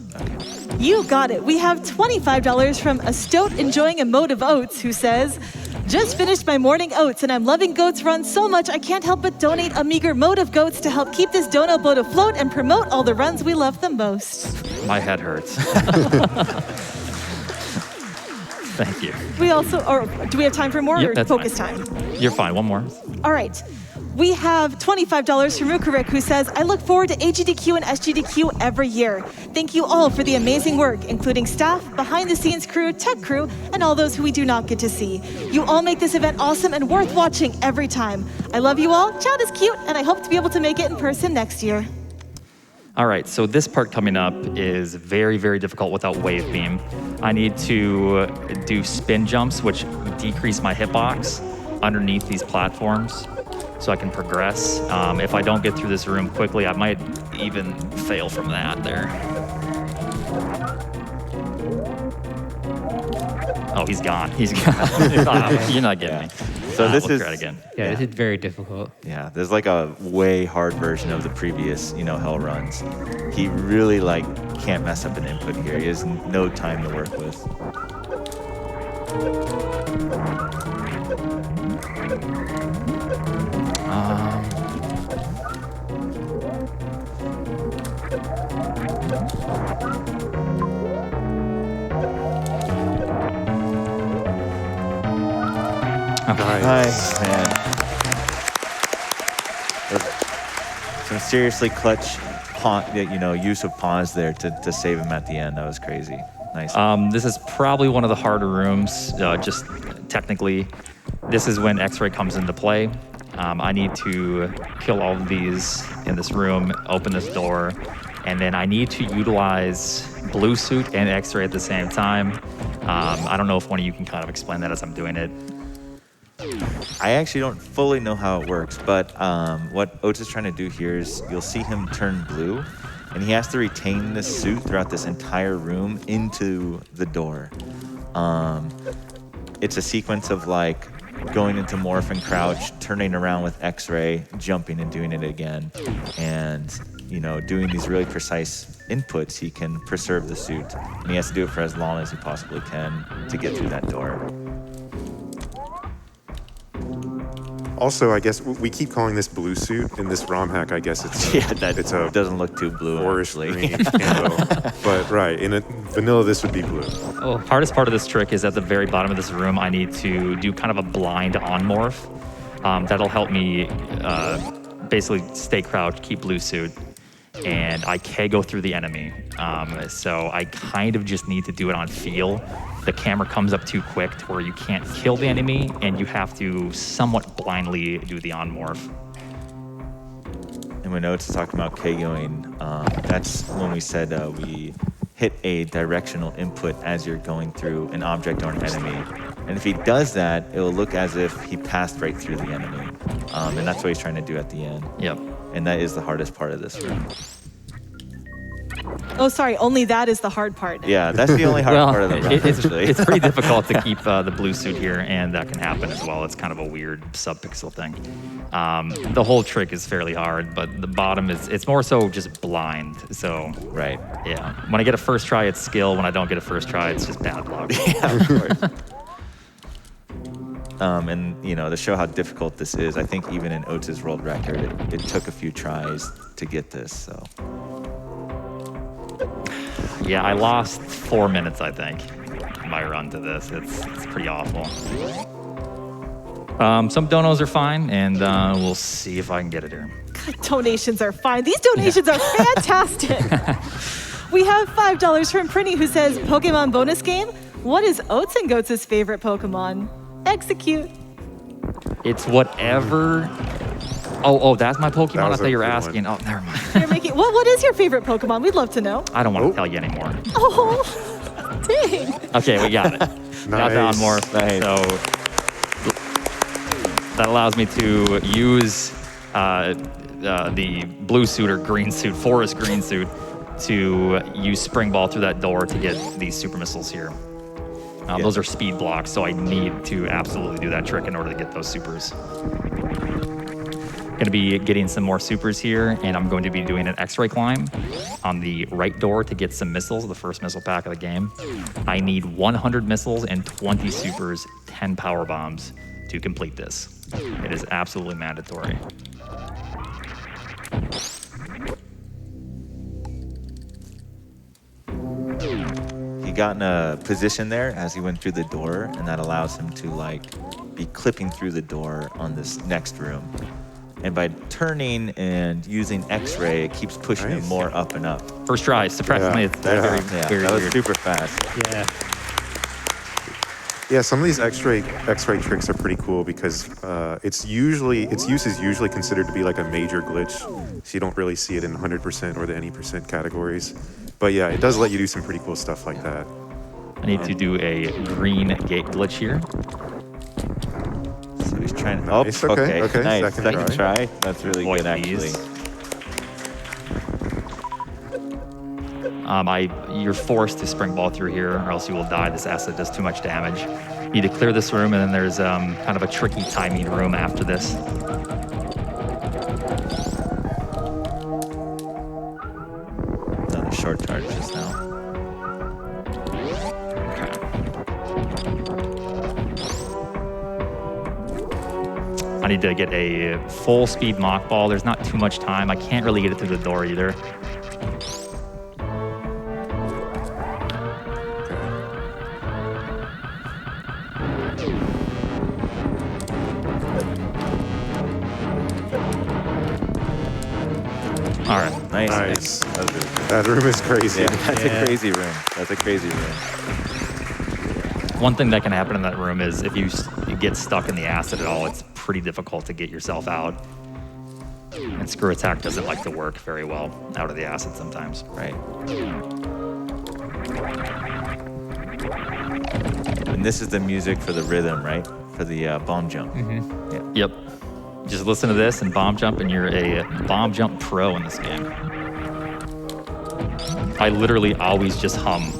You got it. We have $25 from a stoat enjoying a mode of oats who says, just finished my morning oats and I'm loving Goats Run so much I can't help but donate a meager mode of goats to help keep this dono boat afloat and promote all the runs we love the most. My head hurts. Thank you. We also, or do we have time for more Yep, or that's focus fine. time? You're fine. One more. All right. We have $25 from Rukarik who says, I look forward to AGDQ and SGDQ every year. Thank you all for the amazing work, including staff, behind-the-scenes crew, tech crew, and all those who we do not get to see. You all make this event awesome and worth watching every time. I love you all, chat is cute, and I hope to be able to make it in person next year. All right, so this part coming up is very, very difficult without wave beam. I need to do spin jumps, which decrease my hitbox underneath these platforms so I can progress. If I don't get through this room quickly, I might even fail from that there. Oh, he's gone. He's gone. You're not getting me. So this we'll is try it again. Yeah, this is very difficult. Yeah, there's like a way hard version of the previous, hell runs. He really can't mess up an input here. He has no time to work with. Nice, man. Some seriously clutch, use of pause there to save him at the end. That was crazy. Nice. This is probably one of the harder rooms, just technically. This is when X-Ray comes into play. I need to kill all of these in this room, open this door, and then I need to utilize Blue Suit and X-Ray at the same time. I don't know if one of you can kind of explain that as I'm doing it. I actually don't fully know how it works, but what Oats is trying to do here is you'll see him turn blue, and he has to retain this suit throughout this entire room into the door. It's a sequence of going into morph and crouch, turning around with X-ray, jumping and doing it again, and doing these really precise inputs. He can preserve the suit, and he has to do it for as long as he possibly can to get through that door. Also, I guess we keep calling this blue suit in this ROM hack. I guess it's It doesn't look too blue, forest actually. green camo. But right, in a vanilla, this would be blue. Oh, hardest part of this trick is at the very bottom of this room. I need to do kind of a blind on morph. That'll help me basically stay crouched, keep blue suit, and I can go through the enemy. So I kind of just need to do it on feel. The camera comes up too quick to where you can't kill the enemy, and you have to somewhat blindly do the on morph. And when Oates is talking about KOing, that's when we said we hit a directional input as you're going through an object or an enemy. And if he does that, it will look as if he passed right through the enemy. And that's what he's trying to do at the end. Yep. And that is the hardest part of this room. Oh, sorry, only that is the hard part. Yeah, that's the only hard part of the room, actually. It's pretty difficult to keep the blue suit here, and that can happen as well. It's kind of a weird sub-pixel thing. The whole trick is fairly hard, but the bottom it's more so just blind. So, Right. yeah. When I get a first try, it's skill. When I don't get a first try, it's just bad luck. Yeah, of course. And, to show how difficult this is, I think even in Oates' world record, it took a few tries to get this, so. Yeah, I lost 4 minutes, I think, in my run to this. It's pretty awful. Some donos are fine, and we'll see if I can get it here. God, donations are fine. These donations are fantastic. We have $5 from Prinny who says, Pokemon bonus game? What is Oatsngoats' favorite Pokemon? Execute. It's whatever Oh, that's my Pokemon? That I was thought a you were good asking. one. Oh, never mind. You're making, what is your favorite Pokemon? We'd love to know. I don't want Oh. to tell you anymore. Oh, dang. Okay, we got it. Got the Nice. Onmorph. Nice. So that allows me to use the blue suit or green suit, forest green suit, to use Spring Ball through that door to get these super missiles here. Those are speed blocks, so I need to absolutely do that trick in order to get those supers. Going to be getting some more supers here, and I'm going to be doing an X-ray climb on the right door to get some missiles, the first missile pack of the game. I need 100 missiles and 20 supers, 10 power bombs to complete this. It is absolutely mandatory. He got in a position there as he went through the door, and that allows him to like be clipping through the door on this next room. And by turning and using X-ray, it keeps pushing him Nice. more up and up. First try, surprisingly, Yeah. it's Yeah. very, Yeah, very that was weird. super fast. Yeah. Yeah, some of these X-ray tricks are pretty cool because its use is usually considered to be like a major glitch, so you don't really see it in 100% or the any percent categories. But yeah, it does let you do some pretty cool stuff like that. I need to do a green gate glitch here. So he's trying to. Nice, Oh, okay, okay, Nice. second Second try. That's really Avoid good, actually. these. You're forced to spring ball through here, or else you will die. This acid does too much damage. You need to clear this room, and then there's kind of a tricky timing room after this. Another short charge just now. I need to get a full speed mock ball. There's not too much time. I can't really get it through the door either. All right. Nice. Nice. That was really good. That room is crazy. Yeah, that's Yeah. a crazy room. That's a crazy room. One thing that can happen in that room is if you get stuck in the acid at all, it's pretty difficult to get yourself out. And Screw Attack doesn't like to work very well out of the acid sometimes. Right. And this is the music for the rhythm, right? For the bomb jump. Mm-hmm. Yeah. Yep. Just listen to this and bomb jump, and you're a bomb jump pro in this game. I literally always just hum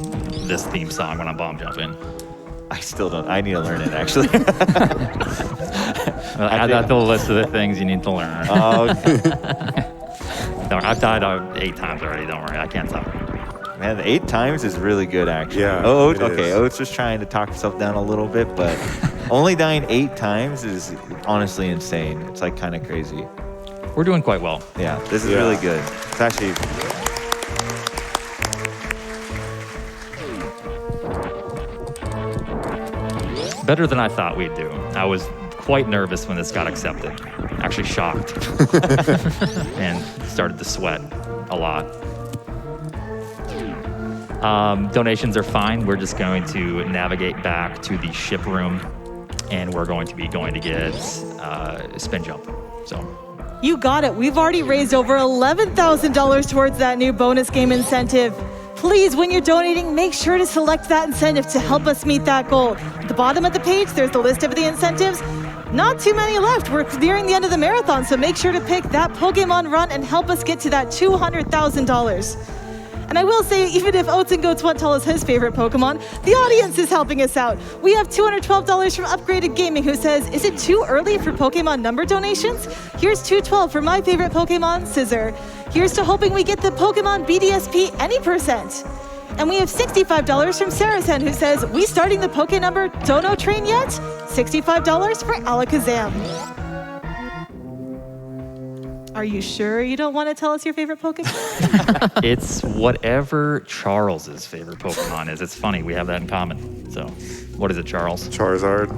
this theme song when I'm bomb jumping. I still don't. I need to learn it actually. Add that to the list of the things you need to learn. Okay. I've died 8 times already. Don't worry, I can't stop. Man, the 8 times is really good actually. Yeah, Oh, it okay. is. Oates was trying to talk himself down a little bit, but only dying 8 times is honestly insane. It's like kind of crazy. We're doing quite well. Yeah, this is Yeah. really good. It's actually. Better than I thought we'd do. I was quite nervous when this got accepted. Actually shocked. And started to sweat a lot. Donations are fine. We're just going to navigate back to the ship room, and we're going to be going to get spin jump. So You got it. We've already raised over $11,000 towards that new bonus game incentive. Please, when you're donating, make sure to select that incentive to help us meet that goal. At the bottom of the page, there's the list of the incentives. Not too many left. We're nearing the end of the marathon, so make sure to pick that Pokemon run and help us get to that $200,000. And I will say, even if Oatsngoats won't tell us his favorite Pokemon, the audience is helping us out. We have $212 from Upgraded Gaming, who says, is it too early for Pokemon number donations? Here's $212 for my favorite Pokemon, Scissor. Here's to hoping we get the Pokemon BDSP any percent. And we have $65 from Sarasen, who says, we starting the Poke number Dono train yet? $65 for Alakazam. Are you sure you don't want to tell us your favorite Pokemon? it's whatever Charles's favorite Pokemon is. It's funny, we have that in common. So, what is it, Charles? Charizard.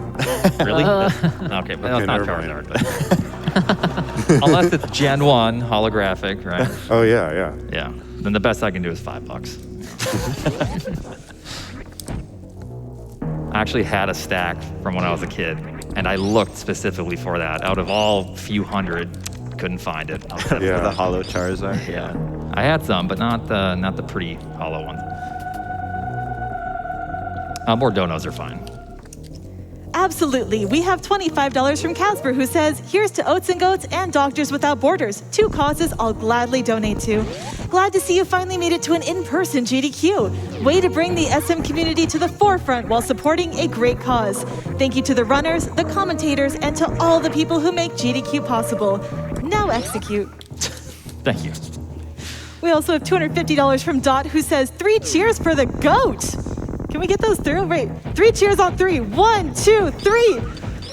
Really? Okay, but Okay, that's not never mind. Charizard. But unless it's Gen 1 holographic, right? Oh yeah, yeah. Yeah. Then the best I can do is $5. I actually had a stack from when I was a kid, and I looked specifically for that. Out of all few hundred, couldn't find it. Yeah. The hollow Charizard. Yeah. I had some, but not the pretty hollow ones. More donos are fine. Absolutely. We have $25 from Casper, who says, here's to Oatsngoats and Doctors Without Borders, 2 causes I'll gladly donate to. Glad to see you finally made it to an in-person GDQ. Way to bring the SM community to the forefront while supporting a great cause. Thank you to the runners, the commentators, and to all the people who make GDQ possible. Now execute. Thank you. We also have $250 from Dot, who says, 3 cheers for the GOAT. Can we get those through? Wait, 3 cheers on 3. 1, 2, 3.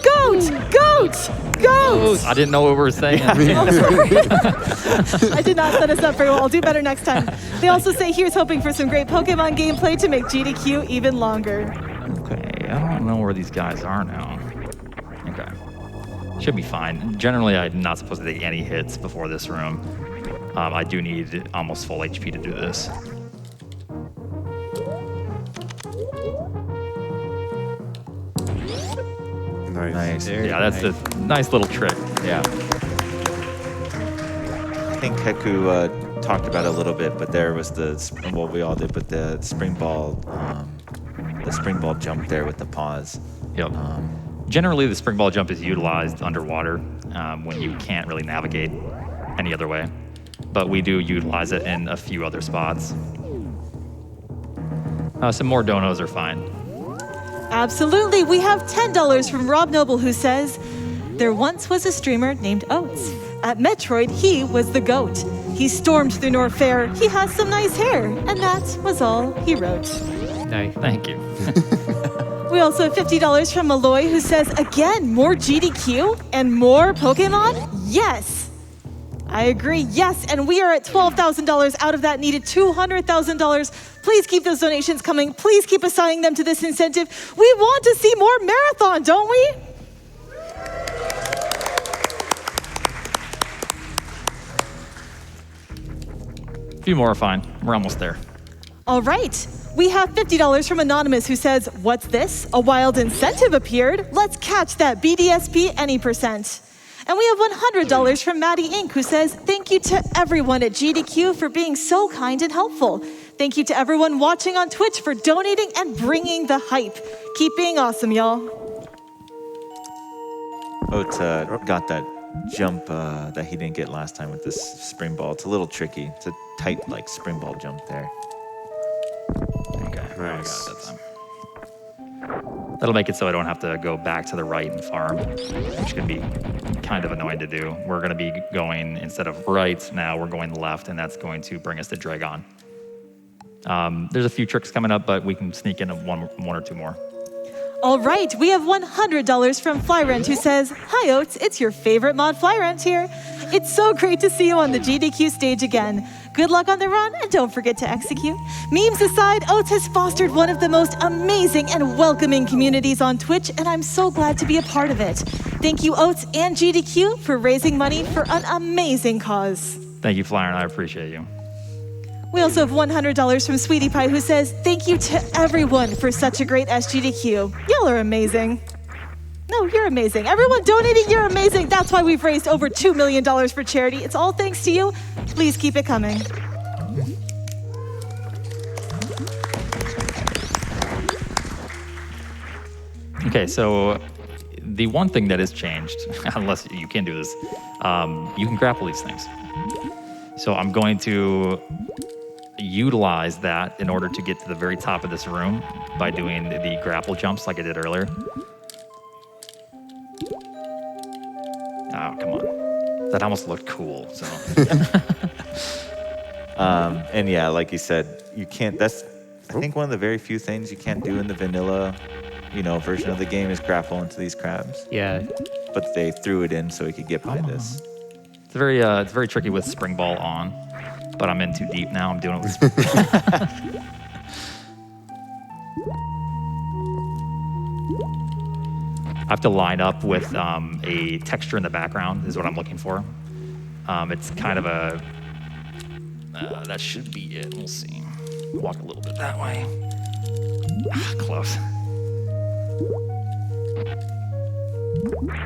Goat! Goat! Goat! I didn't know what we were saying. Oh, sorry. I did not set us up very well. I'll do better next time. They also say, here's hoping for some great Pokemon gameplay to make GDQ even longer. Okay, I don't know where these guys are now. Okay. Should be fine. Generally, I'm not supposed to take any hits before this room. I do need almost full HP to do this. Nice. Yeah, that's a nice little trick. Yeah. I think Keku talked about it a little bit, but there was well, we all did, but the spring ball jump there with the pause. Yep. Generally, the spring ball jump is utilized underwater when you can't really navigate any other way, but we do utilize it in a few other spots. Some more donos are fine. Absolutely. We have $10 from Rob Noble, who says, there once was a streamer named Oats. At Metroid, he was the GOAT. He stormed through North Fair. He has some nice hair. And that was all he wrote. Nice. Thank you. We also have $50 from Malloy, who says, again, more GDQ and more Pokemon? Yes. I agree, yes, and we are at $12,000 out of that needed $200,000. Please keep those donations coming. Please keep assigning them to this incentive. We want to see more marathon, don't we? A few more are fine. We're almost there. All right. We have $50 from Anonymous, who says, what's this? A wild incentive appeared. Let's catch that BDSP any percent. And we have $100 from Maddie Inc., who says, thank you to everyone at GDQ for being so kind and helpful. Thank you to everyone watching on Twitch for donating and bringing the hype. Keep being awesome, y'all. Oat got that jump that he didn't get last time with this spring ball. It's a little tricky. It's a tight, like, spring ball jump there. Okay. Nice. I got it that time. That'll make it so I don't have to go back to the right and farm, which can be kind of annoying to do. We're going to be going, instead of right now, we're going left, and that's going to bring us to Dragon. There's a few tricks coming up, but we can sneak in one or two more. All right, we have $100 from Flyrent, who says, hi Oats, it's your favorite mod Flyrent here. It's so great to see you on the GDQ stage again. Good luck on the run, and don't forget to execute. Memes aside, Oats has fostered one of the most amazing and welcoming communities on Twitch, and I'm so glad to be a part of it. Thank you, Oats and GDQ, for raising money for an amazing cause. Thank you, Flyer, and I appreciate you. We also have $100 from Sweetie Pie, who says, thank you to everyone for such a great SGDQ. Y'all are amazing. No, you're amazing. Everyone donating, you're amazing. That's why we've raised over $2 million for charity. It's all thanks to you. Please keep it coming. Okay, so the one thing that has changed, unless you can do this, you can grapple these things. So I'm going to utilize that in order to get to the very top of this room by doing the grapple jumps like I did earlier. Oh, come on. That almost looked cool, so. And yeah, like you said, you can't, that's, I think one of the very few things you can't do in the vanilla, version of the game is grapple into these crabs. Yeah. But they threw it in so we could get by this. It's very tricky with spring ball on, but I'm in too deep now. I'm doing it with I have to line up with a texture in the background is what I'm looking for. It's kind of a, that should be it. We'll see. Walk a little bit that way.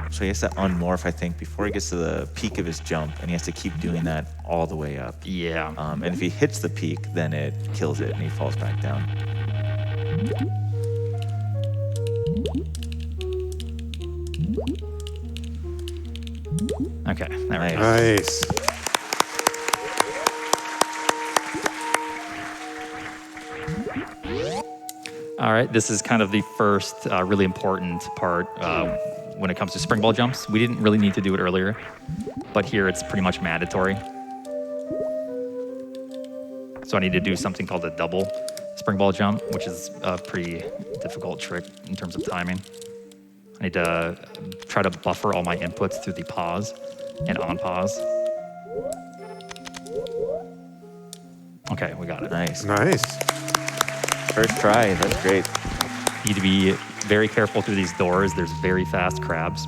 So he has to unmorph, I think, before he gets to the peak of his jump, and he has to keep doing that all the way up. Yeah. And if he hits the peak, then it kills it, and he falls back down. Okay, there we go. Nice. All right, this is kind of the first really important part when it comes to spring ball jumps. We didn't really need to do it earlier, but here it's pretty much mandatory. So I need to do something called a double spring ball jump, which is a pretty difficult trick in terms of timing. I need to try to buffer all my inputs through the pause and on pause. Okay, we got it. Nice. Nice. First try. That's great. You need to be very careful through these doors. There's very fast crabs.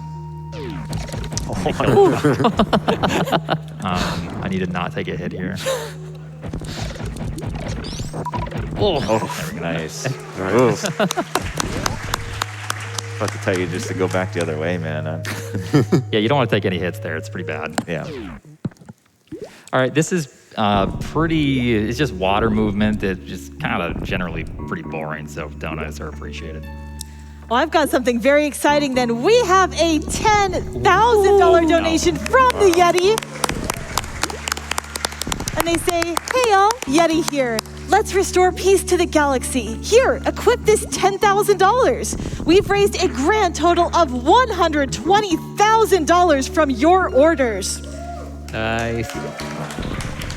I need to not take a hit here. Oh, there we go. Nice. Nice. About to tell you just to go back the other way, man. Yeah, you don't want to take any hits there. It's pretty bad. Yeah. All right, this is it's just water movement. It's just kind of generally pretty boring, so donuts are appreciated. Well, I've got something very exciting then. We have a $10,000 donation from the Yeti. And they say, hey y'all, Yeti here. Let's restore peace to the galaxy. Here, equip this $10,000. We've raised a grand total of $120,000 from your orders. Nice.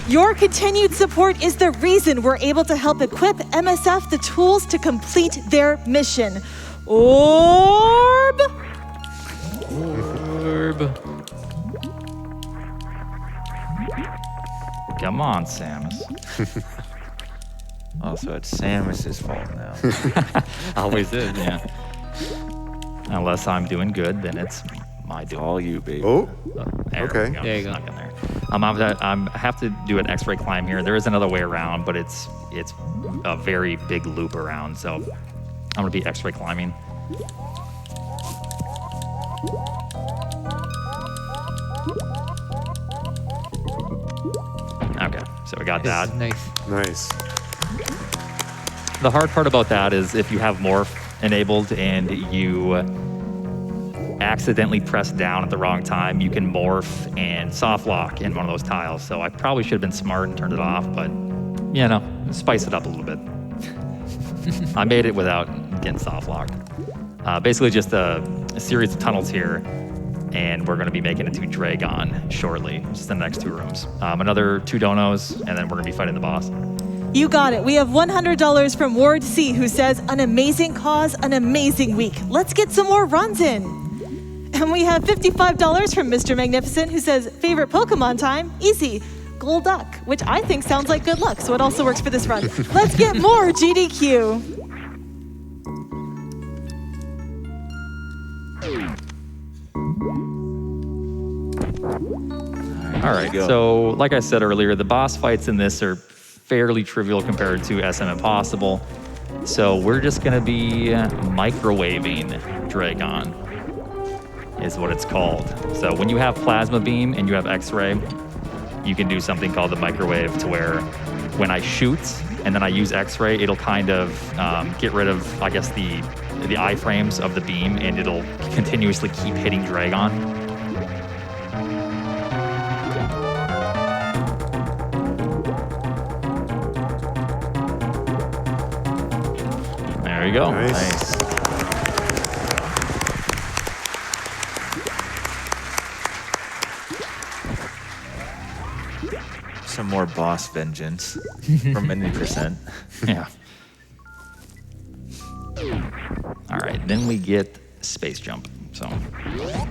Your continued support is the reason we're able to help equip MSF the tools to complete their mission. Orb! Come on, Samus. Oh, so it's Samus's fault now. Always is, yeah. Unless I'm doing good, then it's my doing. All you, baby. Oh, There okay. we go. There you go. Snuck in there. I have to do an X-ray climb here. There is another way around, but it's a very big loop around, so I'm gonna be X-ray climbing. Okay, so we got that. Nice. nice. The hard part about that is if you have morph enabled and you accidentally press down at the wrong time, you can morph and soft lock in one of those tiles. So I probably should have been smart and turned it off, but you know, spice it up a little bit. I made it without getting soft locked. Basically just a series of tunnels here, and we're gonna be making it to Dragon shortly, just in the next 2 rooms. Another 2 donos, and then we're gonna be fighting the boss. You got it. We have $100 from Ward C, who says, an amazing cause, an amazing week. Let's get some more runs in. And we have $55 from Mr. Magnificent, who says, favorite Pokemon time? Easy. Golduck, which I think sounds like good luck, so it also works for this run. Let's get more GDQ. All right, go. so like I said earlier, the boss fights in this are fairly trivial compared to SM Impossible. So we're just gonna be microwaving Dragon, is what it's called. So when you have Plasma Beam and you have X-Ray, you can do something called the microwave, to where when I shoot and then I use X-Ray, it'll kind of get rid of, I guess, the iframes of the beam, and it'll continuously keep hitting Dragon. There you go. Nice. Some more boss vengeance from Many%. Yeah. All right, then we get Space Jump. So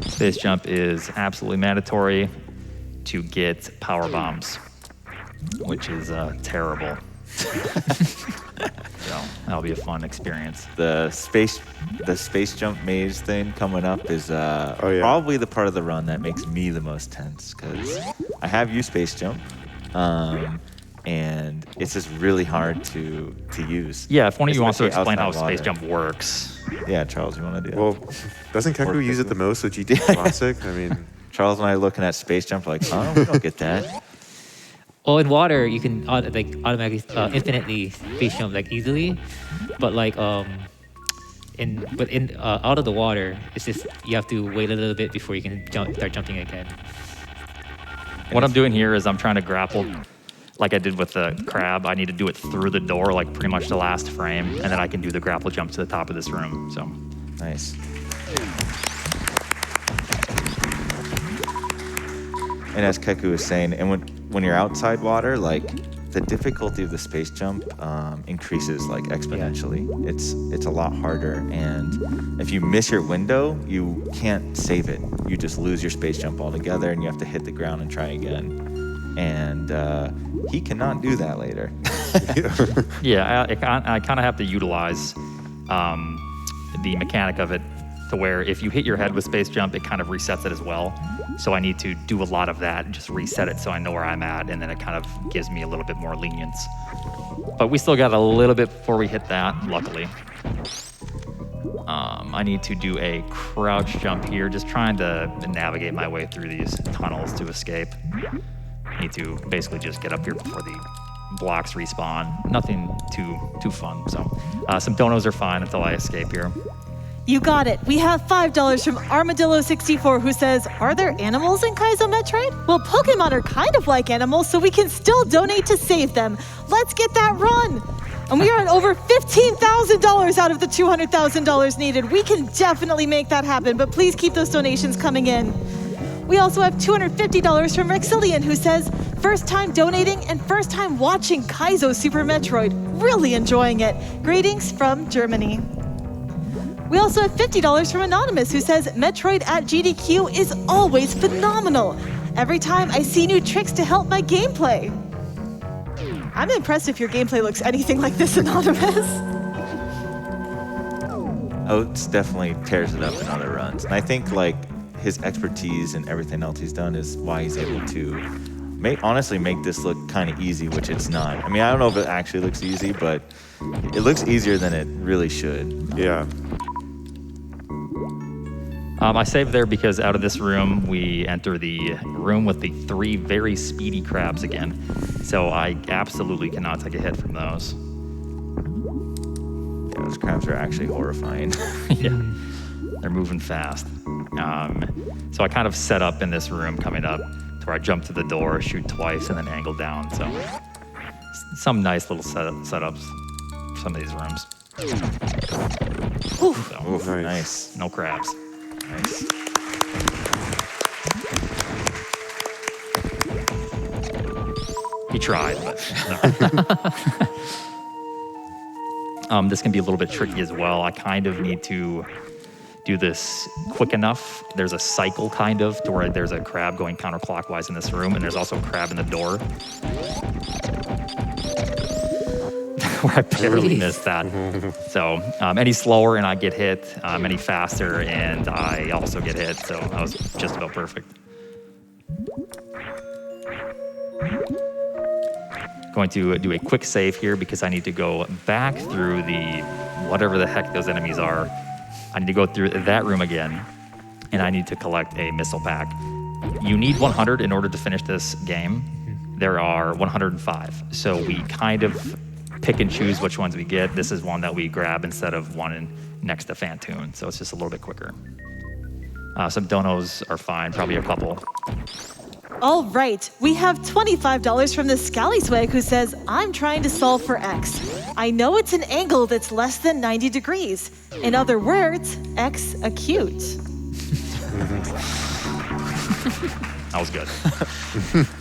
Space Jump is absolutely mandatory to get power bombs, which is terrible. So that'll be a fun experience. The space jump maze thing coming up is yeah. probably the part of the run that makes me the most tense, because I have used space jump, and it's just really hard to use. Yeah, if one of you wants to especially explain how outside Space water. Jump works, Yeah, Charles, you want to do that? Well, doesn't Keku use it the most with GTA Classic? I mean, Charles and I are looking at space jump like, oh, we don't get that. Well, in water, you can automatically, infinitely space jump like easily, but like out of the water, it's just you have to wait a little bit before you can start jumping again. What I'm doing here is I'm trying to grapple like I did with the crab. I need to do it through the door, like pretty much the last frame, and then I can do the grapple jump to the top of this room. So Nice. And as Keku was saying, and when you're outside water, like the difficulty of the space jump increases like exponentially. It's a lot harder, and if you miss your window, you can't save it. You just lose your space jump altogether, and you have to hit the ground and try again. And he cannot do that later. yeah, I kind of have to utilize the mechanic of it to where if you hit your head with space jump, it kind of resets it as well. So I need to do a lot of that and just reset it so I know where I'm at, and then it kind of gives me a little bit more lenience. But we still got a little bit before we hit that, luckily. I need to do a crouch jump here, just trying to navigate my way through these tunnels to escape. I need to basically just get up here before the blocks respawn. Nothing too fun. So some donos are fine until I escape here. You got it. We have $5 from Armadillo64 who says, are there animals in Kaizo Metroid? Well, Pokemon are kind of like animals, so we can still donate to save them. Let's get that run. And we are at over $15,000 out of the $200,000 needed. We can definitely make that happen, but please keep those donations coming in. We also have $250 from Rexillian who says, first time donating and first time watching Kaizo Super Metroid. Really enjoying it. Greetings from Germany. We also have $50 from Anonymous who says, Metroid at GDQ is always phenomenal. Every time I see new tricks to help my gameplay. I'm impressed if your gameplay looks anything like this, Anonymous. Oats definitely tears it up in other runs. And I think like his expertise and everything else he's done is why he's able to honestly make this look kind of easy, which it's not. I mean, I don't know if it actually looks easy, but it looks easier than it really should. yeah. I saved there because out of this room, we enter the room with the 3 very speedy crabs again. So I absolutely cannot take a hit from those. Yeah, those crabs are actually horrifying. Yeah, they're moving fast. So I kind of set up in this room coming up to where I jump to the door, shoot twice, and then angle down. So some nice little setups for some of these rooms. So, Oof, nice. no crabs. Nice. He tried, but no. This can be a little bit tricky as well. I kind of need to do this quick enough. There's a cycle kind of to where there's a crab going counterclockwise in this room, and there's also a crab in the door. Where I barely missed that. So any slower and I get hit, any faster and I also get hit. So that was just about perfect. Going to do a quick save here because I need to go back through the whatever the heck those enemies are. I need to go through that room again, and I need to collect a missile pack. You need 100 in order to finish this game. There are 105, so we kind of pick and choose which ones we get. This is one that we grab instead of one next to Fantoon, so it's just a little bit quicker. Some donos are fine, probably a couple. All right, we have $25 from the Scally Swag who says, I'm trying to solve for X. I know it's an angle that's less than 90 degrees. In other words, X acute. That was good.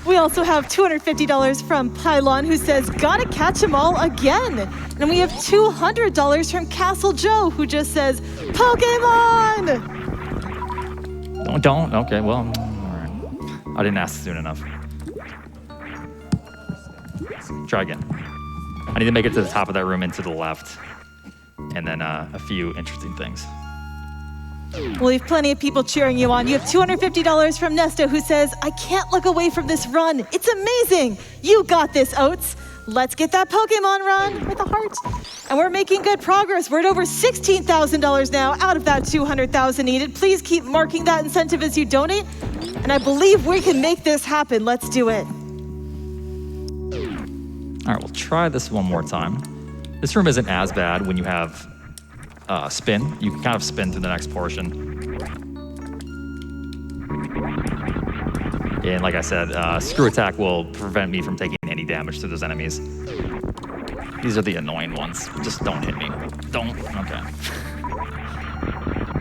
We also have $250 from Pylon who says, gotta catch 'em all again. And we have $200 from Castle Joe who just says, Pokemon! Don't. Okay, well, all right. I didn't ask soon enough. Try again. I need to make it to the top of that room and to the left. And then a few interesting things. Well, we have plenty of people cheering you on. You have $250 from Nesta who says, I can't look away from this run. It's amazing. You got this, Oats. Let's get that Pokemon run with a heart. And we're making good progress. We're at over $16,000 now out of that $200,000 needed. Please keep marking that incentive as you donate. And I believe we can make this happen. Let's do it. All right, we'll try this one more time. This room isn't as bad when you have spin. You can kind of spin to the next portion. And like I said, Screw Attack will prevent me from taking any damage to those enemies. These are the annoying ones. Just don't hit me. Don't. Okay.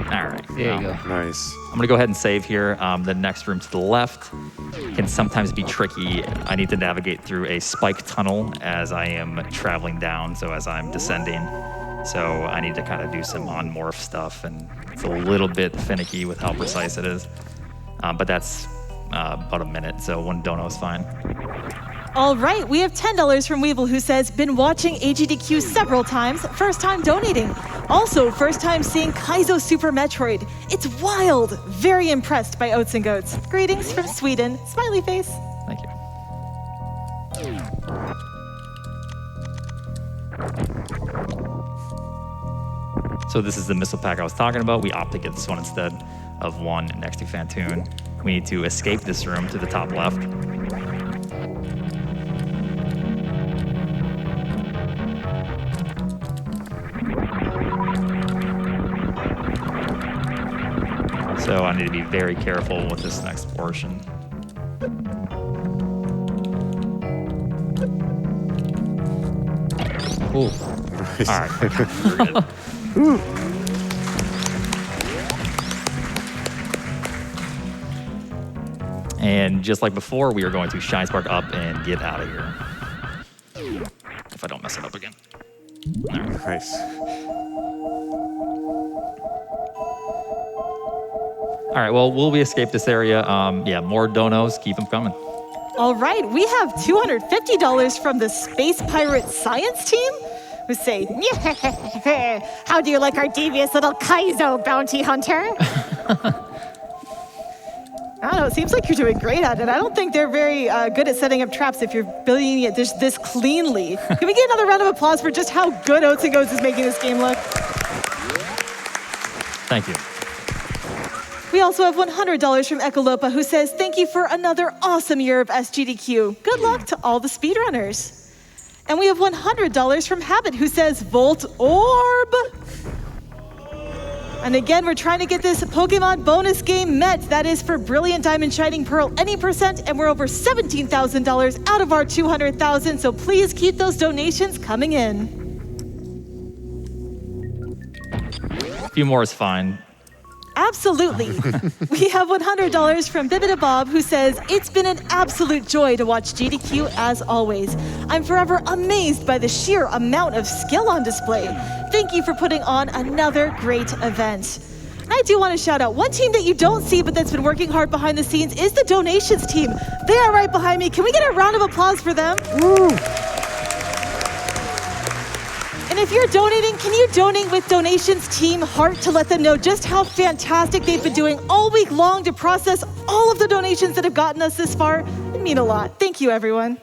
All right. There you go. Nice. I'm gonna go ahead and save here. The next room to the left can sometimes be tricky. I need to navigate through a spike tunnel as I am traveling down, so as I'm descending. So I need to kind of do some on-morph stuff, and it's a little bit finicky with how precise it is. But that's about a minute, so one dono is fine. All right, we have $10 from Weevil, who says, been watching AGDQ several times, first time donating. Also, first time seeing Kaizo Super Metroid. It's wild. Very impressed by Oatsngoats. Greetings from Sweden. Smiley face. Thank you. So this is the missile pack I was talking about. We opt to get this one instead of one next to Fantoon. We need to escape this room to the top left. So I need to be very careful with this next portion. Cool. Nice. All right. We're good. And just like before, we are going to Shine Spark up and get out of here. If I don't mess it up again. All right. Nice. All right, well, will we escape this area? Yeah, more donos, keep them coming. All right, we have $250 from the Space Pirate Science team, who say, how do you like our devious little Kaizo bounty hunter? I don't know, it seems like you're doing great at it. I don't think they're very good at setting up traps if you're building it this cleanly. Can we get another round of applause for just how good Oatsngoats is making this game look? Thank you. We also have $100 from Ecolopa, who says, thank you for another awesome year of SGDQ. Good luck to all the speedrunners. And we have $100 from Habit, who says, Volt Orb. And again, we're trying to get this Pokemon bonus game met. That is for Brilliant Diamond Shining Pearl, any percent, and we're over $17,000 out of our $200,000, so please keep those donations coming in. A few more is fine. Absolutely. We have $100 from Bibida Bob, who says, it's been an absolute joy to watch GDQ as always. I'm forever amazed by the sheer amount of skill on display. Thank you for putting on another great event. And I do want to shout out one team that you don't see, but that's been working hard behind the scenes is the donations team. They are right behind me. Can we get a round of applause for them? Woo. And if you're donating, can you donate with Donations Team Heart to let them know just how fantastic they've been doing all week long to process all of the donations that have gotten us this far? It'd mean a lot. Thank you, everyone.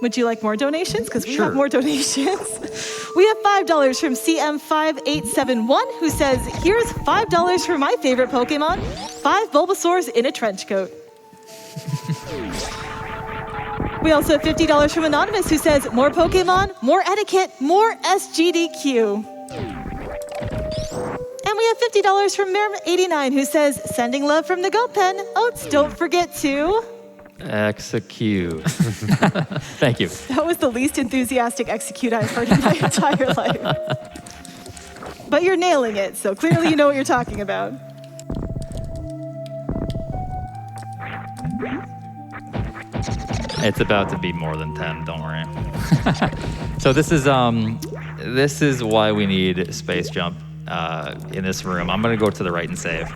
Would you like more donations? Because we have more donations. We have $5 from CM5871, who says, here's $5 for my favorite Pokemon, 5 Bulbasaurs in a trench coat. We also have $50 from Anonymous, who says, more Pokemon, more etiquette, more SGDQ. And we have $50 from Mirm89, who says, sending love from the Goat Pen. Oats, don't forget to... execute. Thank you. That was the least enthusiastic execute I've heard in my entire life. But you're nailing it, so clearly you know what you're talking about. It's about to be more than 10, don't worry. So this is why we need space jump in this room. I'm gonna go to the right and save.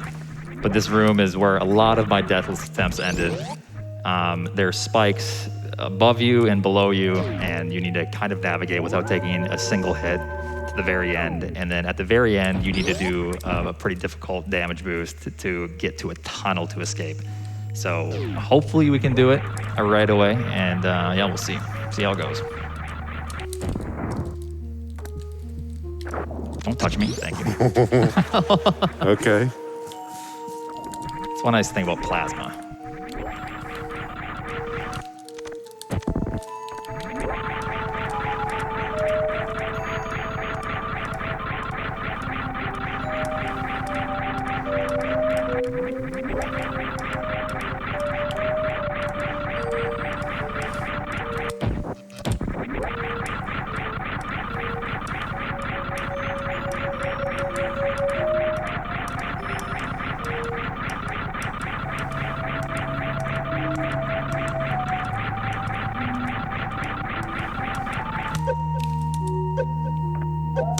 But this room is where a lot of my deathless attempts ended. There's spikes above you and below you, and you need to kind of navigate without taking a single hit to to the very end, and then at the very end, you need to do a pretty difficult damage boost to get to a tunnel to escape. So hopefully we can do it right away, and yeah, we'll see how it goes. Don't touch me, thank you. Okay. It's one nice thing about plasma.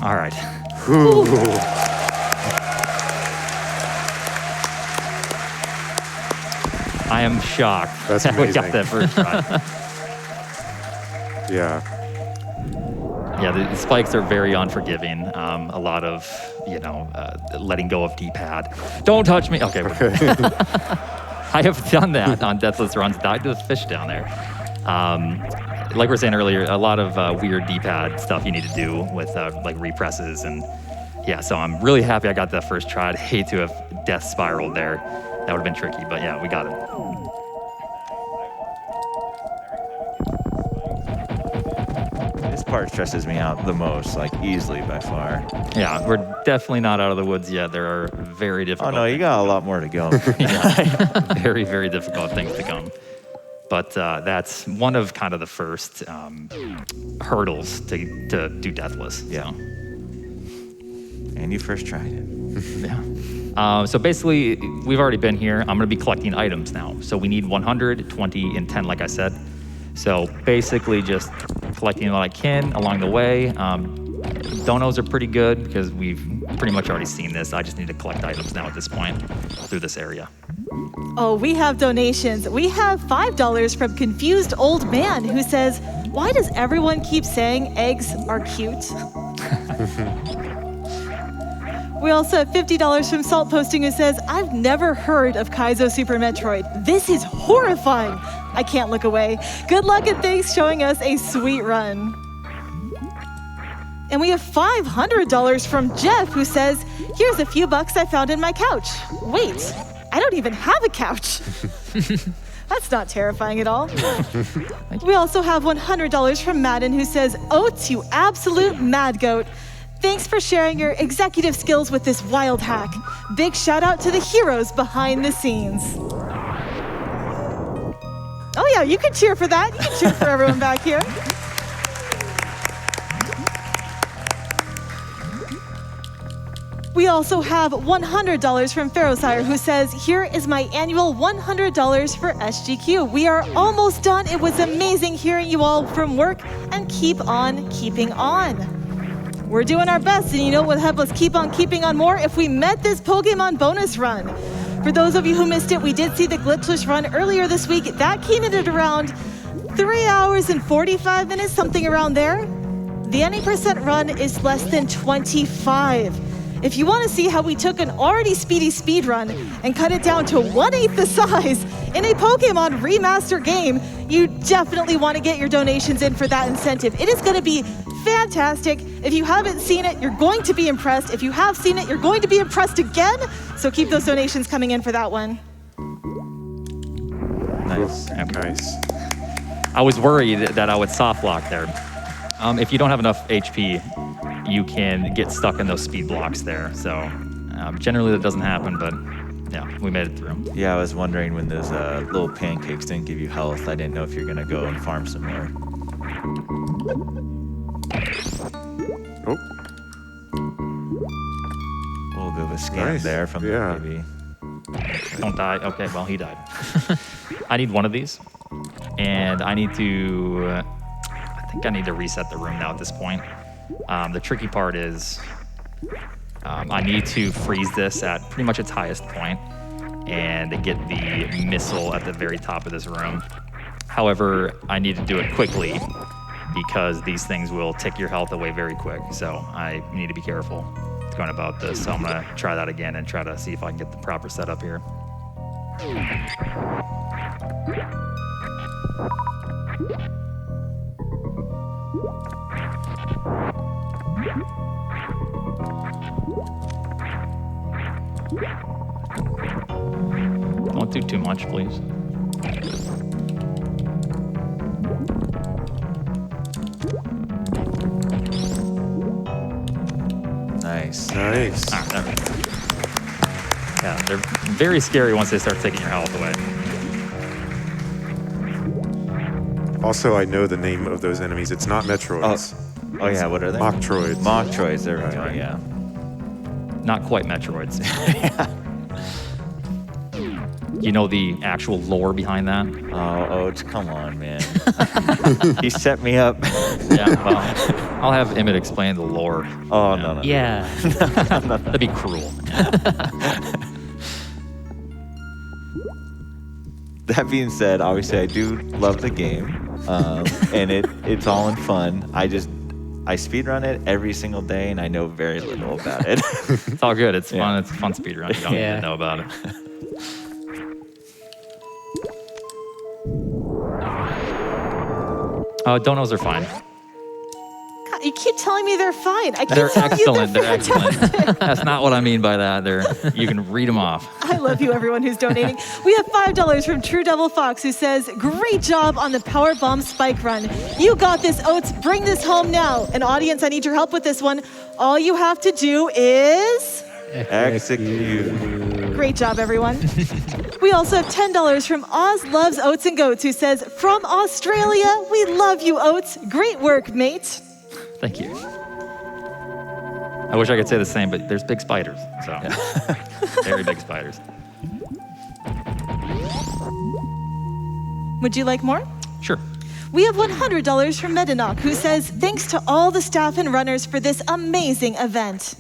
All right. Ooh. I am shocked That's that we got amazing. that first try. Yeah. Yeah, the spikes are very unforgiving. A lot of, letting go of D-pad. Don't touch me. Okay. I have done that on Deathless runs. Died to the fish down there. Like we were saying earlier, a lot of weird D-pad stuff you need to do with like represses, and yeah. So I'm really happy I got that first try. I'd hate to have death spiraled there. That would have been tricky, but yeah, we got it. This part stresses me out the most, like easily by far. Yeah, we're definitely not out of the woods yet. There are very Oh difficult. no, you got a lot more to go. Very, very difficult things to come. But that's one of kind of the first hurdles to do Deathless. Yeah. And you first tried it. Yeah. So basically, we've already been here. I'm going to be collecting items now. So we need 100, 20, and 10, like I said. So basically just collecting what I can along the way. Donos are pretty good because we've pretty much already seen this. I just need to collect items now at this point through this area. Oh, we have donations. We have $5 from Confused Old Man who says, "Why does everyone keep saying eggs are cute?" We also have $50 from Salt Posting who says, "I've never heard of Kaizo Super Metroid. This is horrifying. I can't look away. Good luck and thanks showing us a sweet run." And we have $500 from Jeff who says, "Here's a few bucks I found in my couch." Wait, I don't even have a couch. That's not terrifying at all. We also have $100 from Madden who says, "Oats, you absolute mad goat. Thanks for sharing your executive skills with this wild hack. Big shout out to the heroes behind the scenes." Oh yeah, you can cheer for that. You can cheer for everyone back here. We also have $100 from Pharaohsire who says, "Here is my annual $100 for SGQ. We are almost done. It was amazing hearing you all from work, and keep on keeping on." We're doing our best, and you know what would help us keep on keeping on more? If we met this Pokemon bonus run. For those of you who missed it, we did see the glitchless run earlier this week. That came in at around 3 hours and 45 minutes, something around there. The 90% run is less than 25. If you want to see how we took an already speedy speed run and cut it down to 1/8 the size in a Pokemon remaster game, you definitely want to get your donations in for that incentive. It is going to be fantastic. If you haven't seen it, you're going to be impressed. If you have seen it, you're going to be impressed again. So keep those donations coming in for that one. Nice. Nice. I was worried that I would soft lock there. If you don't have enough HP, you can get stuck in those speed blocks there. So generally that doesn't happen, but yeah, we made it through. Yeah, I was wondering when those little pancakes didn't give you health. I didn't know if you're gonna go and farm some more. Oh, A little bit of a scam Nice. there from Yeah. the baby. Don't die. Okay, well, he died. I need one of these. And I need to, I think I need to reset the room now at this point. The tricky part is I need to freeze this at pretty much its highest point and get the missile at the very top of this room. However, I need to do it quickly because these things will tick your health away very quick. So I need to be careful going about this. So I'm gonna try that again and try to see if I can get the proper setup here. Don't do too much, please. Nice. Nice. Ah, there we go. Yeah, they're very scary once they start taking your health away. Also, I know the name of those enemies. It's not Metroids. Oh yeah, what are they? Mocktroids. Mocktroids, there we go, yeah. Not quite Metroids. You know the actual lore behind that? Oh, come on, man. He set me up. Yeah, well, I'll have Emmett explain the lore. Oh, no. Yeah. That'd be cruel. That being said, obviously I do love the game, and it's all in fun. I speedrun it every single day, and I know very little about it. It's all good. It's fun. It's a fun speedrun. You don't need Yeah. to know about it. Donos are fine. God, you keep telling me they're fine. I keep They're telling excellent. you They're excellent. That's not what I mean by that. You can read them off. I love you, everyone who's donating. We have $5 from True Devil Fox, who says, "Great job on the Power Bomb Spike Run. You got this, Oats. Bring this home now." And audience, I need your help with this one. All you have to do is... Execute. Great job, everyone. We also have $10 from Oz Loves Oatsngoats, who says, "From Australia, we love you, Oats. Great work, mate." Thank you. I wish I could say the same, but there's big spiders. So, very big spiders. Would you like more? Sure. We have $100 from Medinok, who says, "Thanks to all the staff and runners for this amazing event."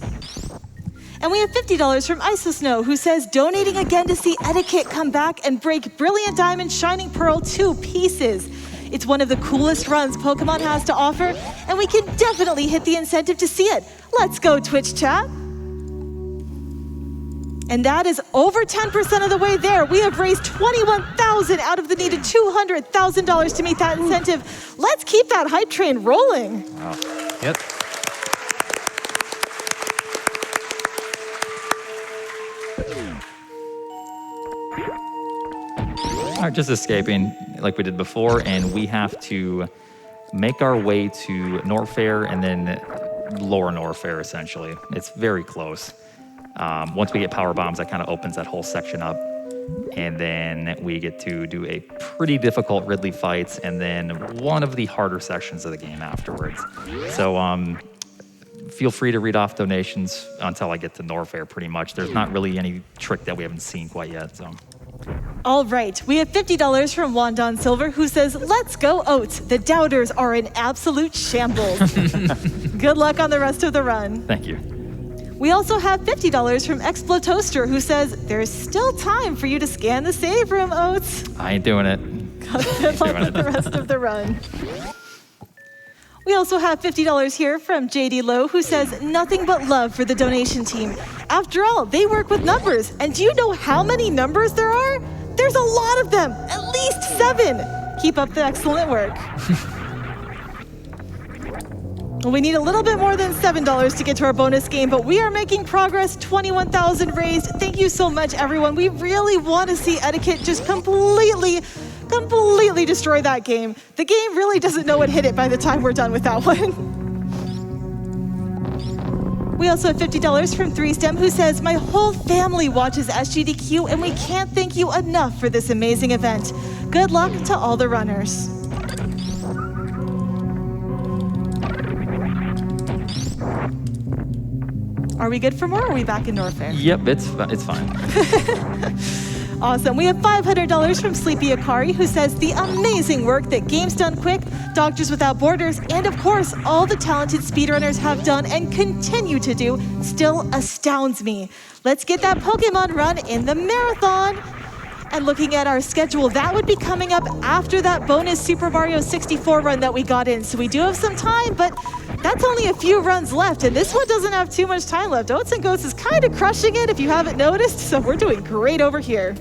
And we have $50 from Isosnow, who says, "Donating again to see Etiquette come back and break Brilliant Diamond Shining Pearl 2 pieces. It's one of the coolest runs Pokemon has to offer, and we can definitely hit the incentive to see it. Let's go, Twitch chat." And that is over 10% of the way there. We have raised $21,000 out of the needed $200,000 to meet that incentive. Let's keep that hype train rolling. Wow. Yep. All right, just escaping like we did before, and we have to make our way to Norfair and then lower Norfair, essentially. It's very close. Once we get power bombs, that kind of opens that whole section up. And then we get to do a pretty difficult Ridley fights and then one of the harder sections of the game afterwards. So feel free to read off donations until I get to Norfair, pretty much. There's not really any trick that we haven't seen quite yet, so... All right, we have $50 from Wandon Silver, who says, "Let's go, Oats. The doubters are in absolute shambles." Good luck on the rest of the run. Thank you. We also have $50 from Explotoaster, who says, "There's still time for you to scan the save room, Oats." I ain't doing it. Good luck with the rest of the run. We also have $50 here from JD Lowe, who says, "Nothing but love for the donation team. After all, they work with numbers. And do you know how many numbers there are? There's a lot of them, at least 7. Keep up the excellent work." Well, we need a little bit more than $7 to get to our bonus game, but we are making progress. 21,000 raised. Thank you so much, everyone. We really want to see Etiquette just completely destroy that game. The game really doesn't know what hit it by the time we're done with that one. We also have $50 from 3STEM, who says, "My whole family watches SGDQ, and we can't thank you enough for this amazing event. Good luck to all the runners." Are we good for more, or are we back in Norfair? Yep, it's fine. Awesome. We have $500 from Sleepy Akari, who says, "The amazing work that Games Done Quick, Doctors Without Borders, and of course, all the talented speedrunners have done and continue to do still astounds me. Let's get that Pokemon run in the marathon." And looking at our schedule, that would be coming up after that bonus Super Mario 64 run that we got in. So we do have some time, but that's only a few runs left, and this one doesn't have too much time left. Oatsngoats is kind of crushing it if you haven't noticed, so we're doing great over here.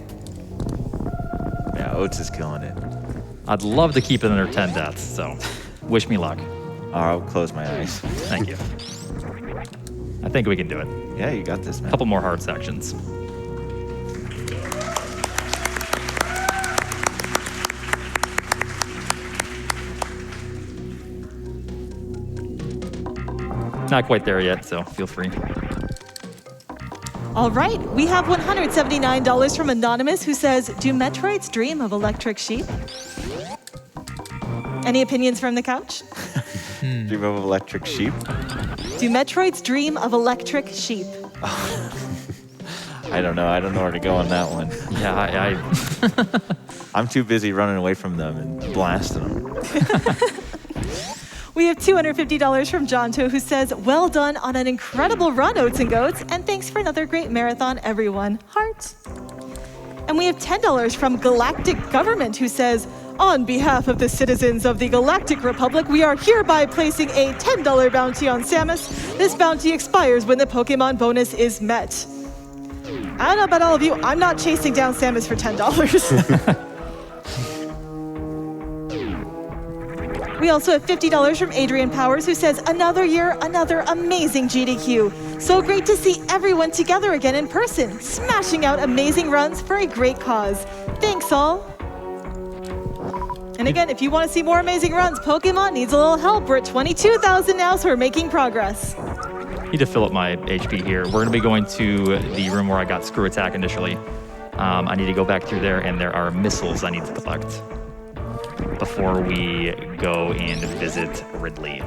Yeah, Oats is killing it. I'd love to keep it under 10 deaths, so wish me luck. I'll close my eyes. Thank you. I think we can do it. Yeah, you got this, A man. couple more hard sections. Not quite there yet, so feel free. All right, we have $179 from Anonymous who says, do Metroids dream of electric sheep? Any opinions from the couch? Dream of electric sheep? Do Metroids dream of electric sheep? I don't know. I don't know where to go on that one. Yeah, I'm too busy running away from them and blasting them. We have $250 from Jonto who says, well done on an incredible run, Oatsngoats, and thanks for another great marathon, everyone. Heart. And we have $10 from Galactic Government who says, on behalf of the citizens of the Galactic Republic, we are hereby placing a $10 bounty on Samus. This bounty expires when the Pokemon bonus is met. I don't know about all of you, I'm not chasing down Samus for $10. We also have $50 from Adrian Powers who says, another year, another amazing GDQ. So great to see everyone together again in person, smashing out amazing runs for a great cause. Thanks all. And again, if you want to see more amazing runs, Pokemon needs a little help. We're at 22,000 now, so we're making progress. need to fill up my HP here. We're going to be going to the room where I got Screw Attack initially. I need to go back through there, and there are missiles I need to collect before we go and visit Ridley.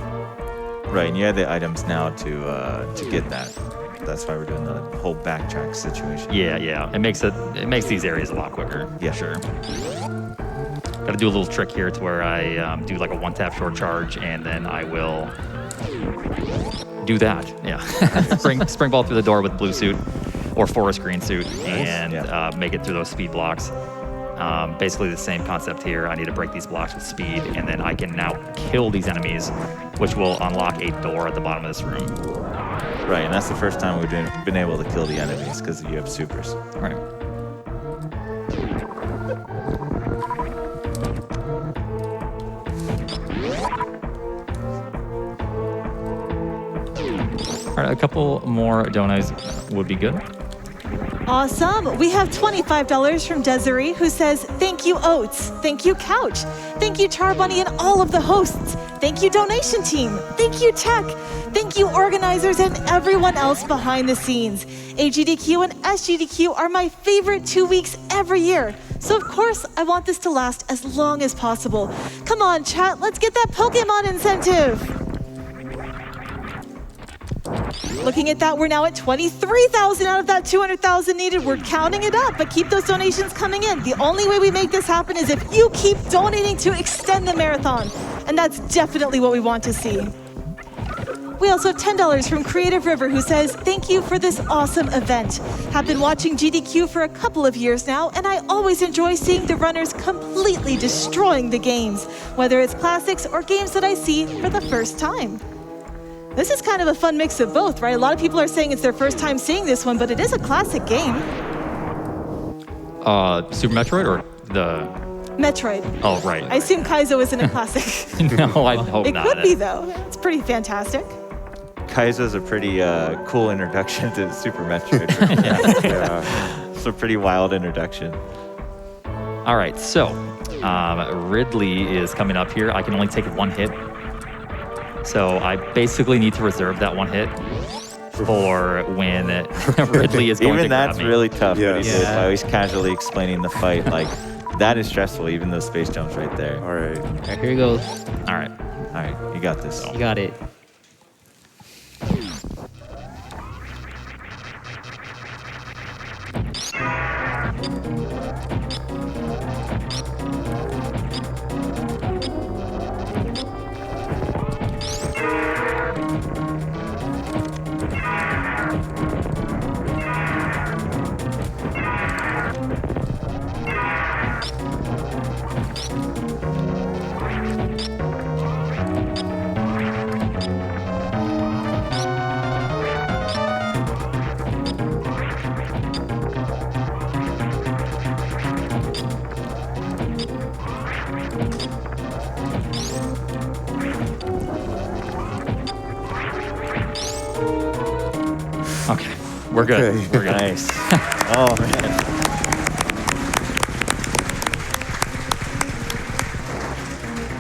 Right, and you have the items now to get that. That's why we're doing the whole backtrack situation. Yeah. It makes these areas a lot quicker. Yeah. Sure. Got to do a little trick here to where I do like a one-tap short charge, and then I will do that. Yeah. spring ball through the door with blue suit or forest green suit, and make it through those speed blocks. Basically the same concept here. I need to break these blocks with speed, and then I can now kill these enemies, which will unlock a door at the bottom of this room. Right, and that's the first time we've been able to kill the enemies because you have supers. All right. All right, a couple more donuts would be good. Awesome. We have $25 from Desiree, who says, thank you, Oats. Thank you, Couch. Thank you, Charbunny, and all of the hosts. Thank you, donation team. Thank you, Tech. Thank you, organizers, and everyone else behind the scenes. AGDQ and SGDQ are my favorite 2 weeks every year. So, of course, I want this to last as long as possible. Come on, chat. Let's get that Pokemon incentive. Looking at that, we're now at 23,000 out of that 200,000 needed. We're counting it up, but keep those donations coming in. The only way we make this happen is if you keep donating to extend the marathon, and that's definitely what we want to see. We also have $10 from Creative River, who says, thank you for this awesome event. Have been watching GDQ for a couple of years now, and I always enjoy seeing the runners completely destroying the games, whether it's classics or games that I see for the first time. This is kind of a fun mix of both, right? A lot of people are saying it's their first time seeing this one, but it is a classic game. Super Metroid or the... Metroid. Oh, right. I assume Kaizo isn't a classic. No, I hope It not. could be, though. It's pretty fantastic. Kaizo's a pretty cool introduction to Super Metroid. Yeah. It's a pretty wild introduction. All right, so Ridley is coming up here. I can only take one hit. So I basically need to reserve that one hit for when Ridley is going Even to that's grab me. really tough. Yeah. What he did by always casually explaining the fight. Like, that is stressful, even those space jumps right there. All right. All right, here we go. All right. All right, you got this. You got it. Okay, we're good. Okay. We're good. Nice. Oh, man.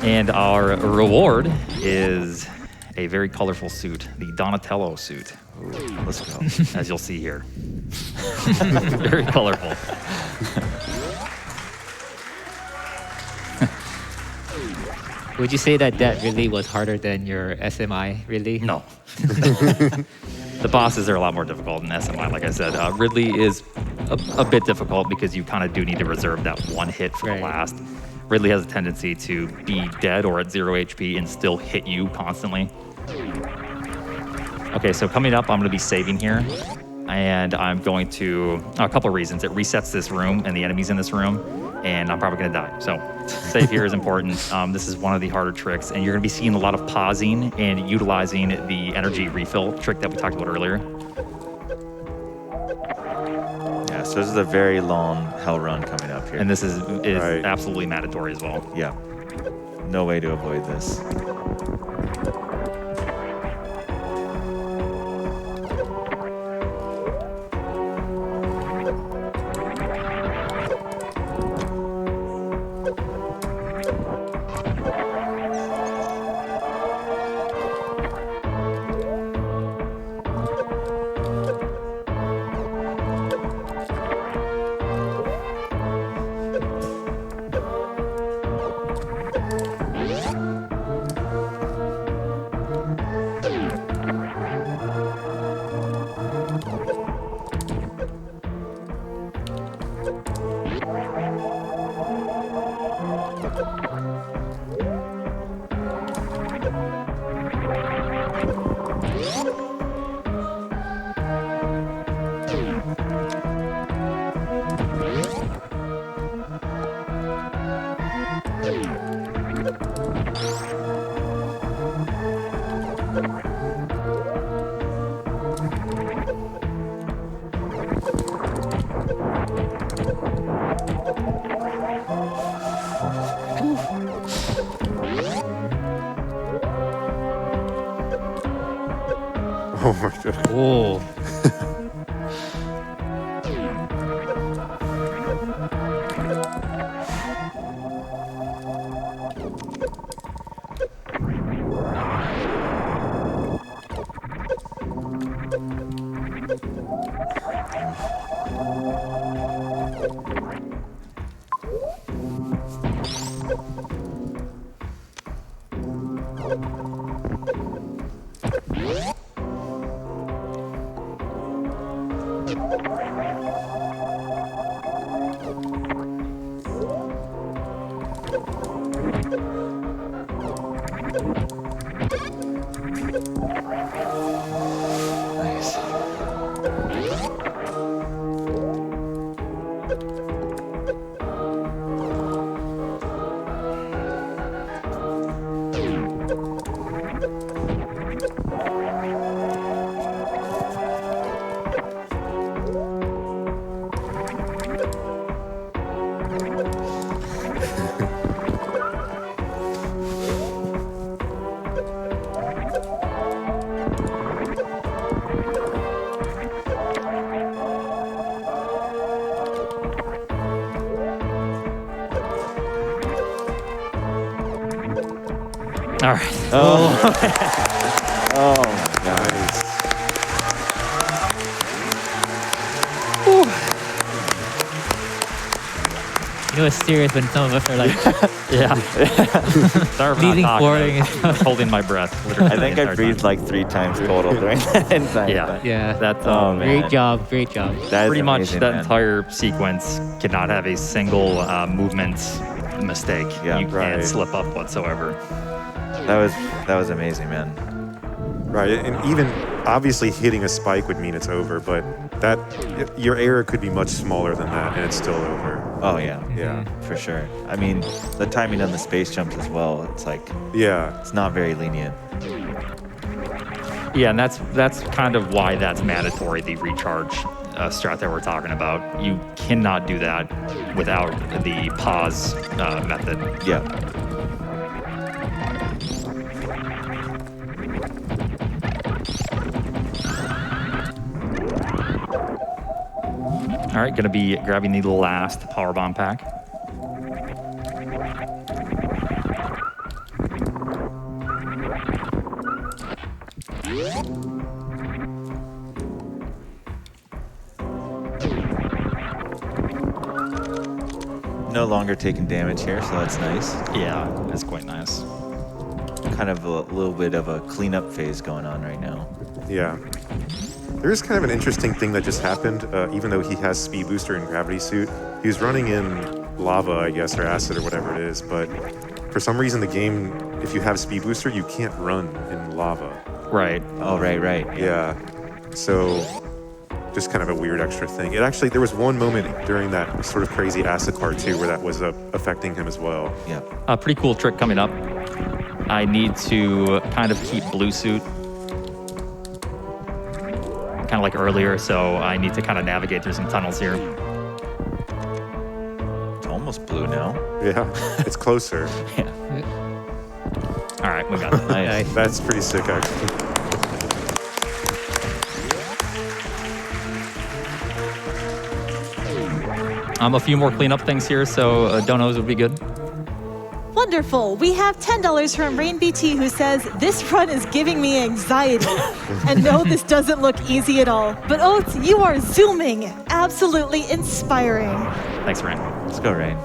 And our reward is a very colorful suit, the Donatello suit, Let's go. as you'll see here. Very colorful. Would you say that really was harder than your SMI, really? No. The bosses are a lot more difficult than SMI, like I said. Ridley is a bit difficult because you kind of do need to reserve that one hit for Right. the last. Ridley has a tendency to be dead or at 0 HP and still hit you constantly. Okay, so coming up, I'm going to be saving here. And I'm going to, a couple of reasons. It resets this room and the enemies in this room, and I'm probably going to die. So save here is important. This is one of the harder tricks, and you're going to be seeing a lot of pausing and utilizing the energy refill trick that we talked about earlier. Yeah, so this is a very long hell run coming up here. And this is Right. absolutely mandatory as well. Yeah. No way to avoid this. Oh my god. Oh. Nice. All right. Oh. Oh my god. Nice. You know, it's serious when some of us are like Yeah. Sorry for leaning not forward. talking. I was holding my breath. Literally I think the I entire breathed time. like 3 times total during that entire Yeah. time. Yeah. That's Oh, man. Great job. Great job. That is pretty much amazing, that man. entire sequence cannot have a single movement mistake. Yeah, you can't right. slip up whatsoever. That was amazing, man. Right, and even obviously hitting a spike would mean it's over, but that your error could be much smaller than that, and it's still over. Oh yeah. Yeah, For sure. I mean, the timing on the space jumps as well. It's like yeah, it's not very lenient. Yeah, and that's kind of why that's mandatory, the recharge strat that we're talking about. You cannot do that without the pause method. Yeah. All right, gonna be grabbing the last power bomb pack. No longer taking damage here, so that's nice. Yeah, that's quite nice. Kind of a little bit of a cleanup phase going on right now. Yeah. There is kind of an interesting thing that just happened. Even though he has speed booster and gravity suit, he was running in lava, I guess, or acid or whatever it is. But for some reason, the game, if you have speed booster, you can't run in lava. Right. Oh, right. Yeah. So just kind of a weird extra thing. It actually, there was one moment during that sort of crazy acid part too where that was affecting him as well. Yeah. A pretty cool trick coming up. I need to kind of keep blue suit kind of like earlier, so I need to kind of navigate through some tunnels here. It's almost blue now. Yeah, it's closer. Yeah. All right, we got it. Nice. That's pretty sick, actually. A few more cleanup things here, so donos would be good. Wonderful. We have $10 from Rain BT who says, this run is giving me anxiety. And no, this doesn't look easy at all. But Oats, you are zooming. Absolutely inspiring. Thanks, Rand. Let's go, Rain.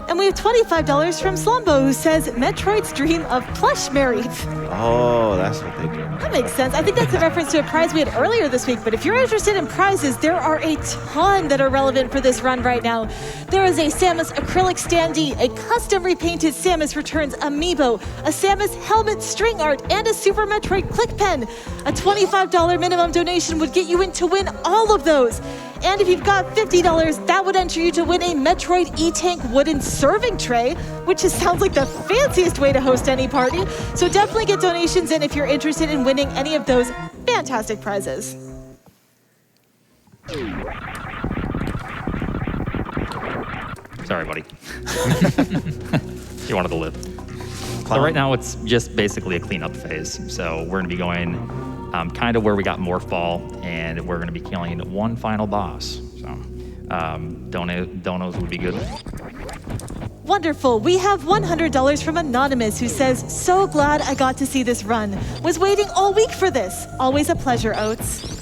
And we have $25 from Slumbo who says, Metroid's dream of plush married. Oh, that's what they do. That makes sense. I think that's a reference to a prize we had earlier this week, but if you're interested in prizes, there are a ton that are relevant for this run right now. There is a Samus acrylic standee, a custom repainted Samus Returns amiibo, a Samus helmet string art, and a Super Metroid click pen. A $25 minimum donation would get you in to win all of those. And if you've got $50, that would enter you to win a Metroid E-Tank wooden serving tray, which just sounds like the fanciest way to host any party. So definitely get donations in if you're interested in winning any of those fantastic prizes. Sorry, buddy. You wanted to live. So right now it's just basically a cleanup phase. So we're going to be going kind of where we got Morphball, and we're going to be killing one final boss. So donos would be good. Wonderful. We have $100 from Anonymous who says, so glad I got to see this run. Was waiting all week for this. Always a pleasure, Oats.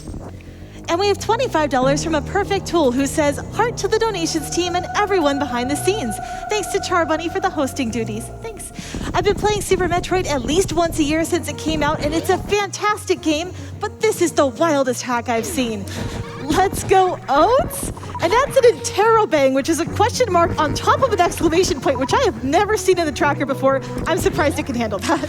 And we have $25 from a Perfect Tool who says, heart to the donations team and everyone behind the scenes. Thanks to Charbunny for the hosting duties. Thanks. I've been playing Super Metroid at least once a year since it came out, and it's a fantastic game, but this is the wildest hack I've seen. Let's go, Oats? And that's an interrobang, which is a question mark on top of an exclamation point, which I have never seen in the tracker before. I'm surprised it can handle that.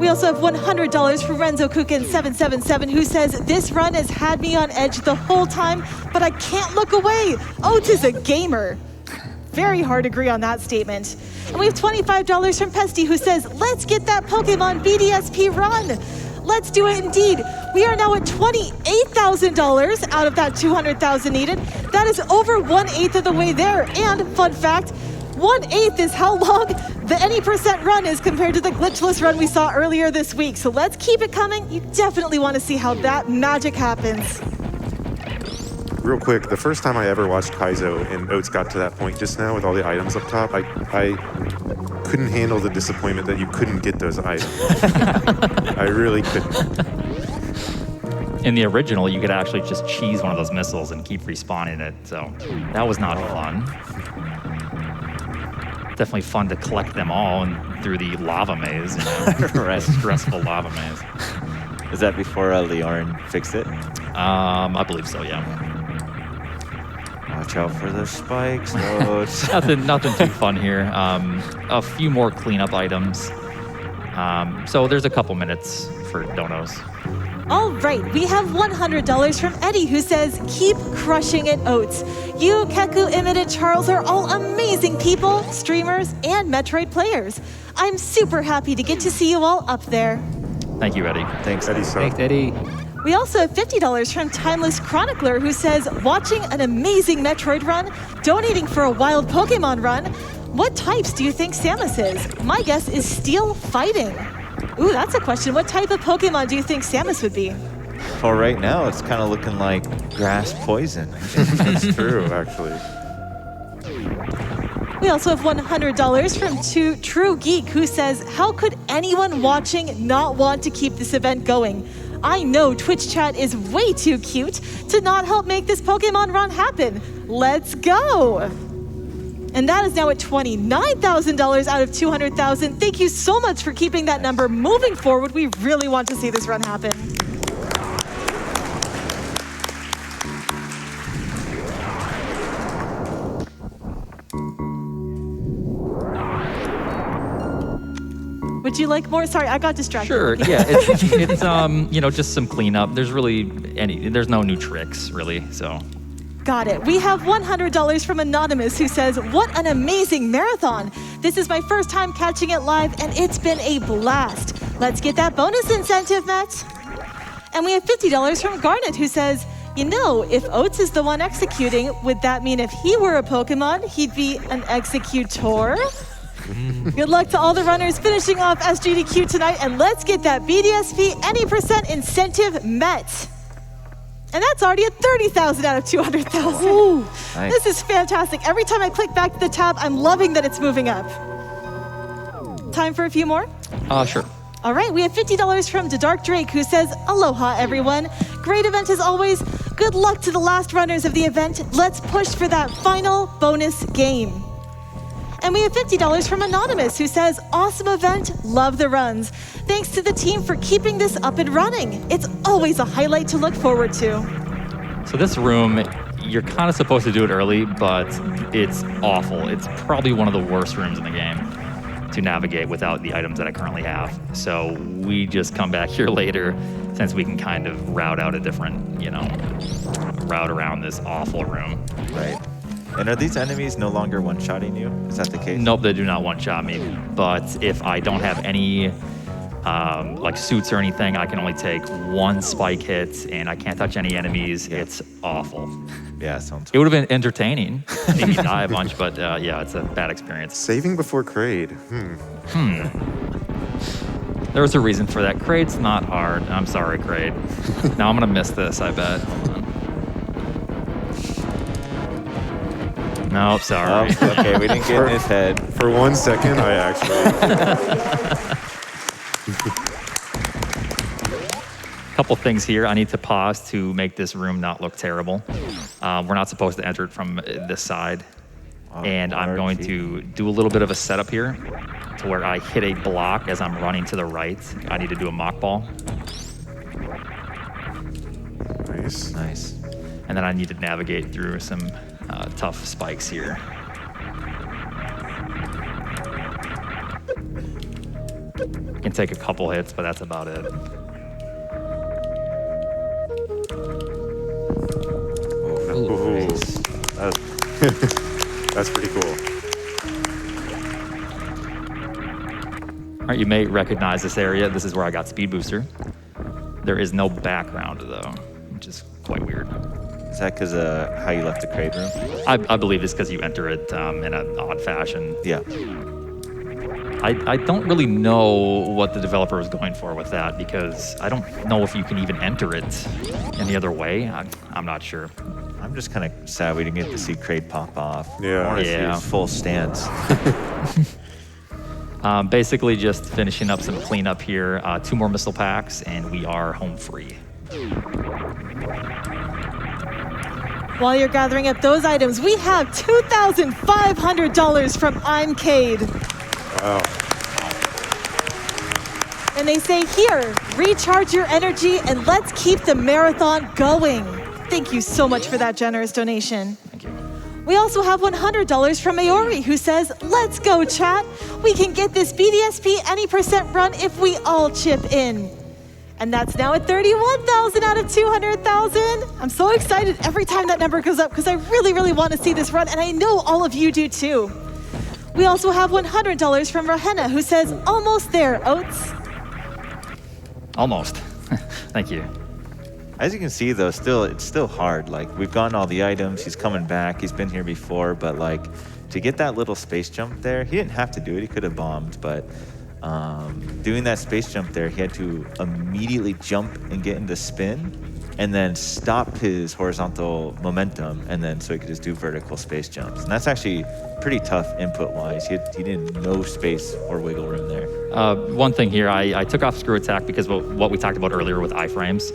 We also have $100 from Renzo Kukin777 who says, this run has had me on edge the whole time, but I can't look away. Oats is a gamer. Very hard to agree on that statement. And we have $25 from Pesty who says, let's get that Pokemon BDSP run. Let's do it indeed. We are now at $28,000 out of that $200,000 needed. That is over 1/8 of the way there. And fun fact, 1/8 is how long the any percent run is compared to the glitchless run we saw earlier this week. So let's keep it coming. You definitely want to see how that magic happens. Real quick, the first time I ever watched Kaizo and Oats got to that point just now with all the items up top, I couldn't handle the disappointment that you couldn't get those items. I really couldn't. In the original, you could actually just cheese one of those missiles and keep respawning it, so that was not fun. Definitely fun to collect them all and through the lava maze, you know? Right. Stressful lava maze. Is that before Leorn fixed it? I believe so, yeah. Watch out for the spikes, Oats. Nothing too fun here. A few more cleanup items. So there's a couple minutes for donos. All right, we have $100 from Eddie who says, keep crushing it, Oats. You, Keku, imyt, Charles are all amazing people, streamers, and Metroid players. I'm super happy to get to see you all up there. Thank you, Eddie. Thanks, Eddie. Thanks, Eddie. We also have $50 from Timeless Chronicler who says, watching an amazing Metroid run, donating for a wild Pokemon run. What types do you think Samus is? My guess is Steel Fighting. Ooh, that's a question. What type of Pokemon do you think Samus would be? Well, right now it's kind of looking like grass poison. That's true, actually. We also have $100 from True Geek, who says, how could anyone watching not want to keep this event going? I know Twitch chat is way too cute to not help make this Pokemon run happen. Let's go. And that is now at $29,000 out of $200,000. Thank you so much for keeping that number moving forward. We really want to see this run happen. Would you like more? Sorry, I got distracted. Sure. Yeah. It's just some cleanup. There's no new tricks really. So. Got it. We have $100 from Anonymous, who says, what an amazing marathon. This is my first time catching it live, and it's been a blast. Let's get that bonus incentive, Matt. And we have $50 from Garnet, who says, if Oats is the one executing, would that mean if he were a Pokemon, he'd be an executor? Good luck to all the runners finishing off SGDQ tonight, and let's get that BDSP any % incentive met. And that's already at $30,000 out of $200,000. Nice. This is fantastic. Every time I click back to the tab, I'm loving that it's moving up. Time for a few more? Sure. All right, we have $50 from The Dark Drake, who says, aloha, everyone. Great event as always. Good luck to the last runners of the event. Let's push for that final bonus game. And we have $50 from Anonymous, who says, awesome event, love the runs. Thanks to the team for keeping this up and running. It's always a highlight to look forward to. So this room, you're kind of supposed to do it early, but it's awful. It's probably one of the worst rooms in the game to navigate without the items that I currently have. So we just come back here later since we can kind of route out a different, route around this awful room. Right. And are these enemies no longer one-shotting you? Is that the case? Nope, they do not one-shot me. But if I don't have any suits or anything, I can only take one spike hit, and I can't touch any enemies. Yeah. It's awful. Yeah, sounds. It would have been entertaining. Maybe die a bunch, but it's a bad experience. Saving before Kraid. There was a reason for that. Kraid's not hard. I'm sorry, Kraid. Now I'm gonna miss this, I bet. Hold on. Nope, sorry. Oh, okay, we didn't get in his head. For 1 second, I actually... Couple things here. I need to pause to make this room not look terrible. We're not supposed to enter it from this side. And I'm going to do a little bit of a setup here to where I hit a block as I'm running to the right. I need to do a mock ball. Nice. Nice. And then I need to navigate through some tough spikes here. I can take a couple hits, but that's about it. Ooh. Nice. That's pretty cool. All right, you may recognize this area. This is where I got Speed Booster. There is no background, though, which is quite weird. Is that because of how you left the Kraid room? I believe it's because you enter it in an odd fashion. Yeah. I don't really know what the developer was going for with that, because I don't know if you can even enter it any other way. I'm not sure. I'm just kind of sad we didn't get to see Kraid pop off. Yeah. I want to see Yeah. his full stance. Basically just finishing up some cleanup here. 2 more missile packs, and we are home free. While you're gathering up those items, we have $2,500 from imyt. Wow. And they say, here, recharge your energy and let's keep the marathon going. Thank you so much for that generous donation. Thank you. We also have $100 from Maori, who says, let's go, chat. We can get this BDSP any % run if we all chip in. And that's now at 31,000 out of 200,000. I'm so excited every time that number goes up because I really, really want to see this run, and I know all of you do too. We also have $100 from Rahenna, who says, almost there, Oats. Almost. Thank you. As you can see, though, it's still hard. Like, we've gotten all the items. He's coming back. He's been here before. But, like, to get that little space jump there, he didn't have to do it. He could have bombed. But Doing that space jump there, he had to immediately jump and get into spin, and then stop his horizontal momentum, and then so he could just do vertical space jumps. And that's actually pretty tough input-wise. He didn't no space or wiggle room there. One thing here, I took off screw attack because of what we talked about earlier with iframes,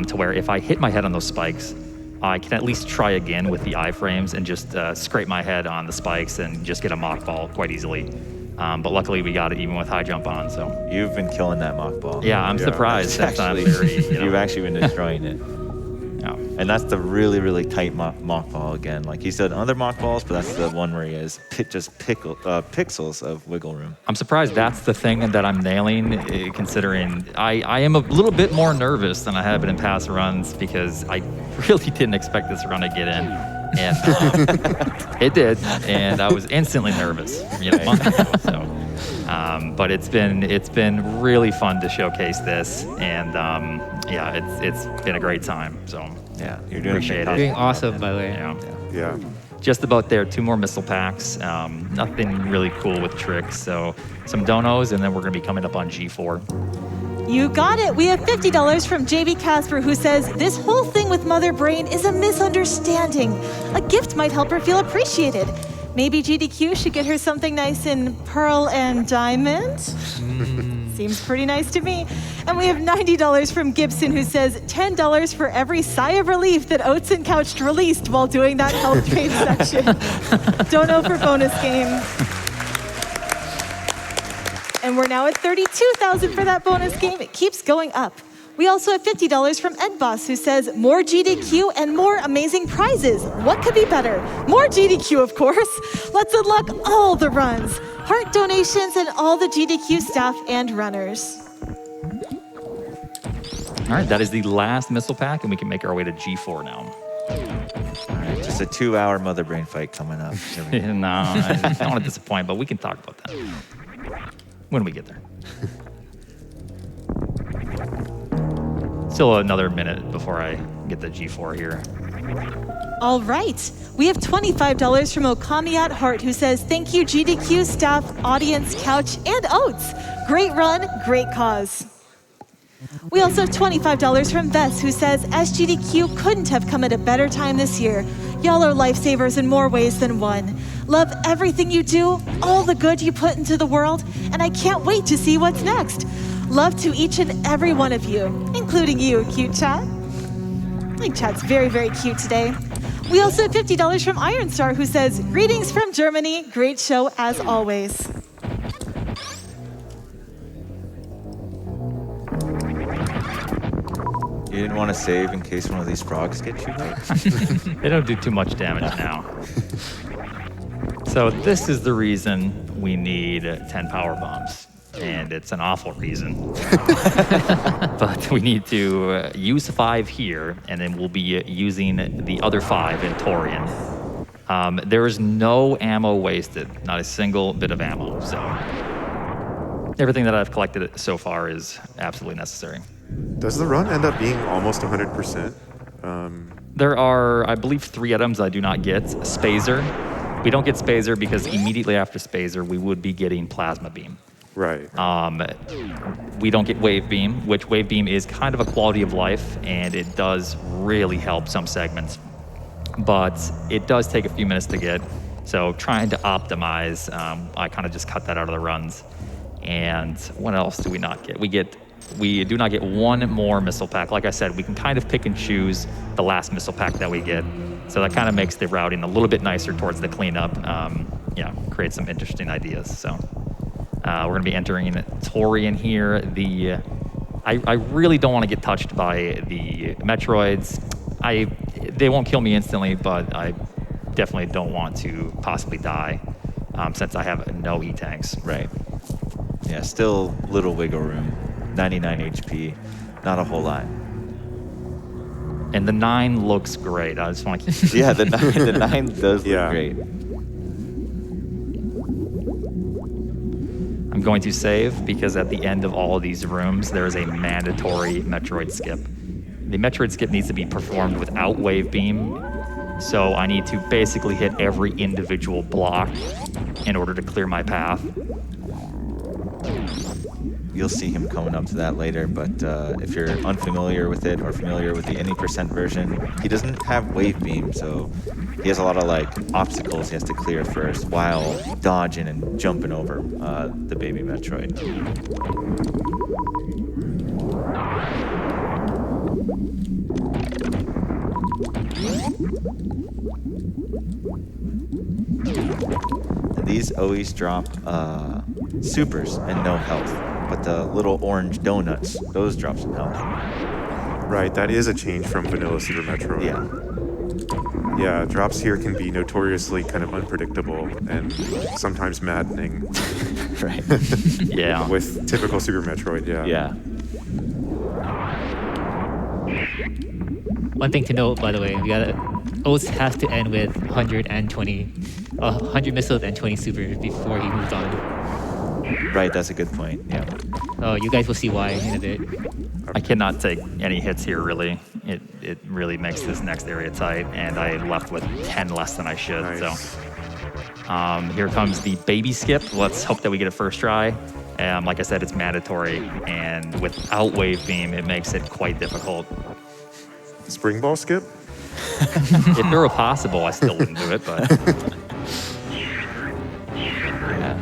to where if I hit my head on those spikes, I can at least try again with the iframes and just scrape my head on the spikes and just get a mock ball quite easily. But luckily we got it even with high jump on, so. You've been killing that mock ball. Yeah, I'm surprised. That's actually, you've actually been destroying it. Yeah. And that's the really, really tight mock ball again. Like he said, other mock balls, but that's the one where he has pixels of wiggle room. I'm surprised that's the thing that I'm nailing, considering I am a little bit more nervous than I have been in past runs because I really didn't expect this run to get in. And it did, and I was instantly nervous, months ago. So, but it's been really fun to showcase this, and yeah, it's been a great time. So yeah, you're doing appreciate You're it. doing awesome, by the way. Yeah. Just about there. 2 more missile packs. Nothing really cool with tricks. So some donos, and then we're gonna be coming up on G4. You got it. We have $50 from JB Casper, who says, this whole thing with Mother Brain is a misunderstanding. A gift might help her feel appreciated. Maybe GDQ should get her something nice in pearl and diamond? Seems pretty nice to me. And we have $90 from Gibson, who says, $10 for every sigh of relief that Oatsngoats released while doing that health trade section. Don't know for bonus game. And we're now at $32,000 for that bonus game. It keeps going up. We also have $50 from Ed Boss, who says, more GDQ and more amazing prizes. What could be better? More GDQ, of course. Let's unlock all the runs, heart donations, and all the GDQ staff and runners. All right, that is the last missile pack, and we can make our way to G4 now. All right, just a 2-hour Mother Brain fight coming up. No, I don't want to disappoint, but we can talk about that when we get there. Still another minute before I get the G4 here. All right. We have $25 from Okami at Heart, who says, thank you, GDQ staff, audience, couch, and Oats. Great run, great cause. We also have $25 from Vess, who says, SGDQ couldn't have come at a better time this year. Y'all are lifesavers in more ways than one. Love everything you do, all the good you put into the world, and I can't wait to see what's next. Love to each and every one of you, including you, cute chat. I think chat's very, very cute today. We also have $50 from Iron Star, who says, greetings from Germany, great show as always. You didn't want to save in case one of these frogs get you hurt? They don't do too much damage now. So this is the reason we need 10 power bombs. And it's an awful reason. But we need to use 5 here, and then we'll be using the other 5 in Torian. There is no ammo wasted, not a single bit of ammo. So everything that I've collected so far is absolutely necessary. Does the run end up being almost 100%? There are, I believe, 3 items I do not get. Spazer. We don't get Spazer because immediately after Spazer, we would be getting Plasma Beam. Right. We don't get Wave Beam, which Wave Beam is kind of a quality of life, and it does really help some segments. But it does take a few minutes to get, so trying to optimize, I kind of just cut that out of the runs. And what else do we not get? We do not get 1 more missile pack. Like I said, we can kind of pick and choose the last missile pack that we get. So that kind of makes the routing a little bit nicer towards the cleanup. Yeah, creates some interesting ideas. So we're gonna be entering Torian here. I really don't want to get touched by the Metroids. They won't kill me instantly, but I definitely don't want to possibly die since I have no E-tanks. Right. Yeah, still little wiggle room. 99 HP, not a whole lot. And the 9 looks great. I just want to keep Yeah, the 9 does Yeah. look great. I'm going to save because at the end of all of these rooms, there is a mandatory Metroid skip. The Metroid skip needs to be performed without Wave Beam, so I need to basically hit every individual block in order to clear my path. You'll see him coming up to that later, but if you're unfamiliar with it or familiar with the any % version, he doesn't have wave beam, so he has a lot of like obstacles he has to clear first while dodging and jumping over the baby Metroid. And these always drop supers and no health. But the little orange donuts, those drop some health. Right, that is a change from vanilla Super Metroid. Yeah, drops here can be notoriously kind of unpredictable and sometimes maddening. Right. Yeah. With typical Super Metroid, yeah. Yeah. One thing to note, by the way, Oats has to end with 100 missiles and 20 supers before he moves on. Right, that's a good point. Yeah. Oh, you guys will see why in a bit. I cannot take any hits here, really. It really makes this next area tight, and I left with 10 less than I should. Nice. So here comes the baby skip. Let's hope that we get a first try. Like I said, it's mandatory, and without wave beam, it makes it quite difficult. Spring ball skip? If it were possible, I still wouldn't do it, but... Yeah.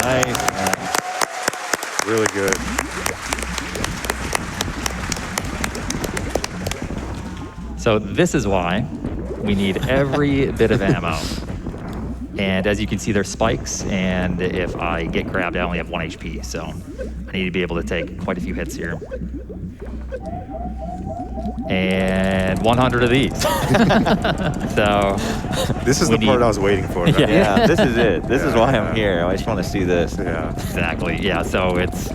Nice. Really good. So this is why we need every bit of ammo. And as you can see, there's spikes, and if I get grabbed, I only have 1 HP, so I need to be able to take quite a few hits here. And 100 of these. So This is the part I was waiting for. Right? Yeah, this is it. This is why Yeah. I'm here. I just want to see this. Yeah. exactly, yeah, so it's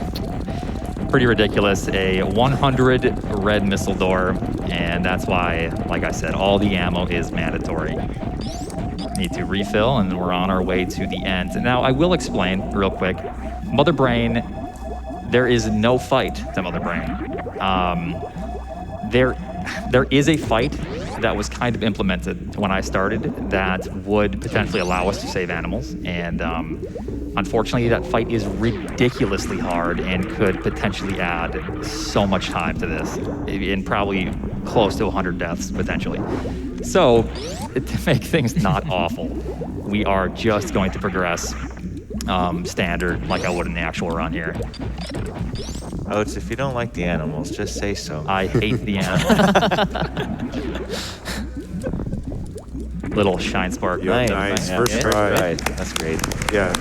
pretty ridiculous. A 100 red missile door, and that's why, like I said, all the ammo is mandatory. Need to refill, and we're on our way to the end. Now, I will explain real quick. Mother Brain, there is no fight to Mother Brain. There is a fight that was kind of implemented when I started that would potentially allow us to save animals, and unfortunately, that fight is ridiculously hard and could potentially add so much time to this, and probably close to 100 deaths potentially. So, to make things not awful, we are just going to progress standard like I would in the actual run here. Oats, if you don't like the animals, just say so. I hate the animals. Little shine spark. Yeah, nice. Yeah, First try. That's great. Yeah.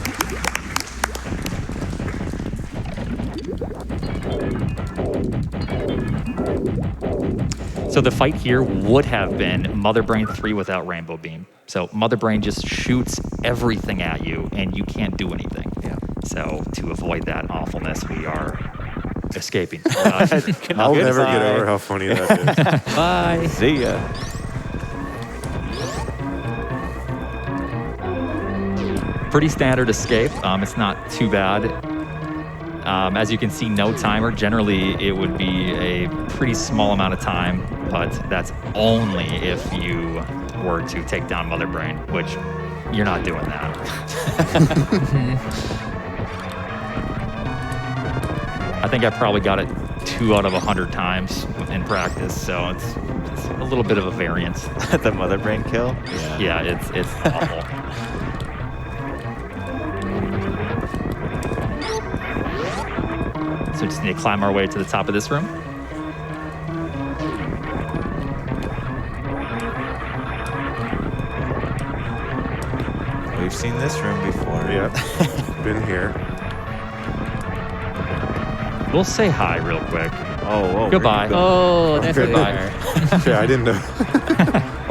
So the fight here would have been Mother Brain 3 without Rainbow Beam. So Mother Brain just shoots everything at you, and you can't do anything. Yeah. So to avoid that awfulness, we are escaping. I'll never get over how funny that is. Bye. See ya. Pretty standard escape. It's not too bad. As you can see, no timer. Generally, it would be a pretty small amount of time, but that's only if you were to take down Mother Brain, which you're not doing that. I think I probably got it 2 out of 100 times in practice, so it's a little bit of a variance. The Mother Brain kill? Yeah, it's awful. So we just need to climb our way to the top of this room. We've seen this room before. Yep. Been here. We'll say hi real quick. Oh, Goodbye. Oh, that's Goodbye. Yeah, I didn't know.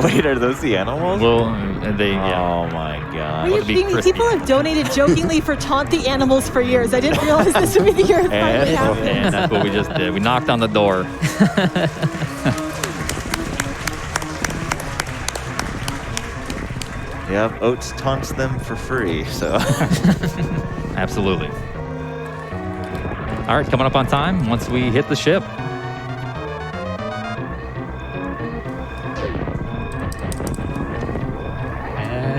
Wait, are those the animals? Well, they, yeah. Oh my god. Are you to be kidding me? crispy. People have donated jokingly for Taunt the Animals for years. I didn't realize this would be the year it finally happened. And that's what we just did. We knocked on the door. Yep, Oats taunts them for free, so. Absolutely. All right, coming up on time once we hit the ship.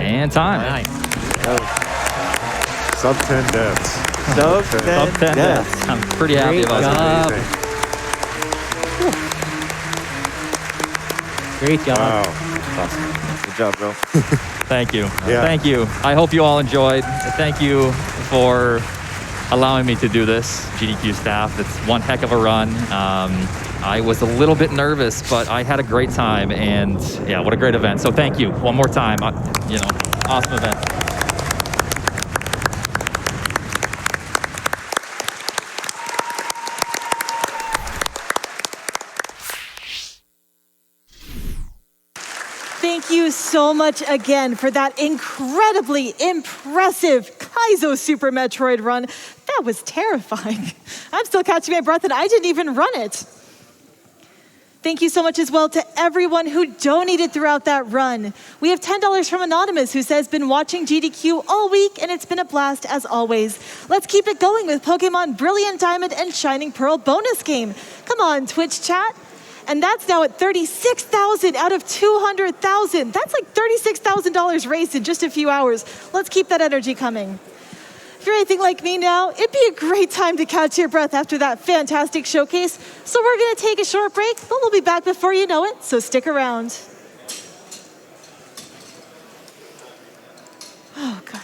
And time. Nice. Sub 10 deaths. Sub Up 10 deaths. I'm pretty happy Great about that. job. Amazing. Great job. Wow. Awesome. Good job, bro. Thank you. Yeah. Thank you. I hope you all enjoyed. Thank you for allowing me to do this, GDQ staff. It's one heck of a run. I was a little bit nervous, but I had a great time, and yeah, what a great event. So thank you one more time. Awesome event. Thank you so much again for that incredibly impressive Kaizo Super Metroid run. That was terrifying. I'm still catching my breath and I didn't even run it. Thank you so much as well to everyone who donated throughout that run. We have $10 from Anonymous who says, been watching GDQ all week and it's been a blast as always. Let's keep it going with Pokemon Brilliant Diamond and Shining Pearl bonus game. Come on, Twitch chat. And that's now at 36,000 out of 200,000. That's like $36,000 raised in just a few hours. Let's keep that energy coming. If you're anything like me now, it'd be a great time to catch your breath after that fantastic showcase. So we're gonna take a short break, but we'll be back before you know it, so stick around. Oh, gosh.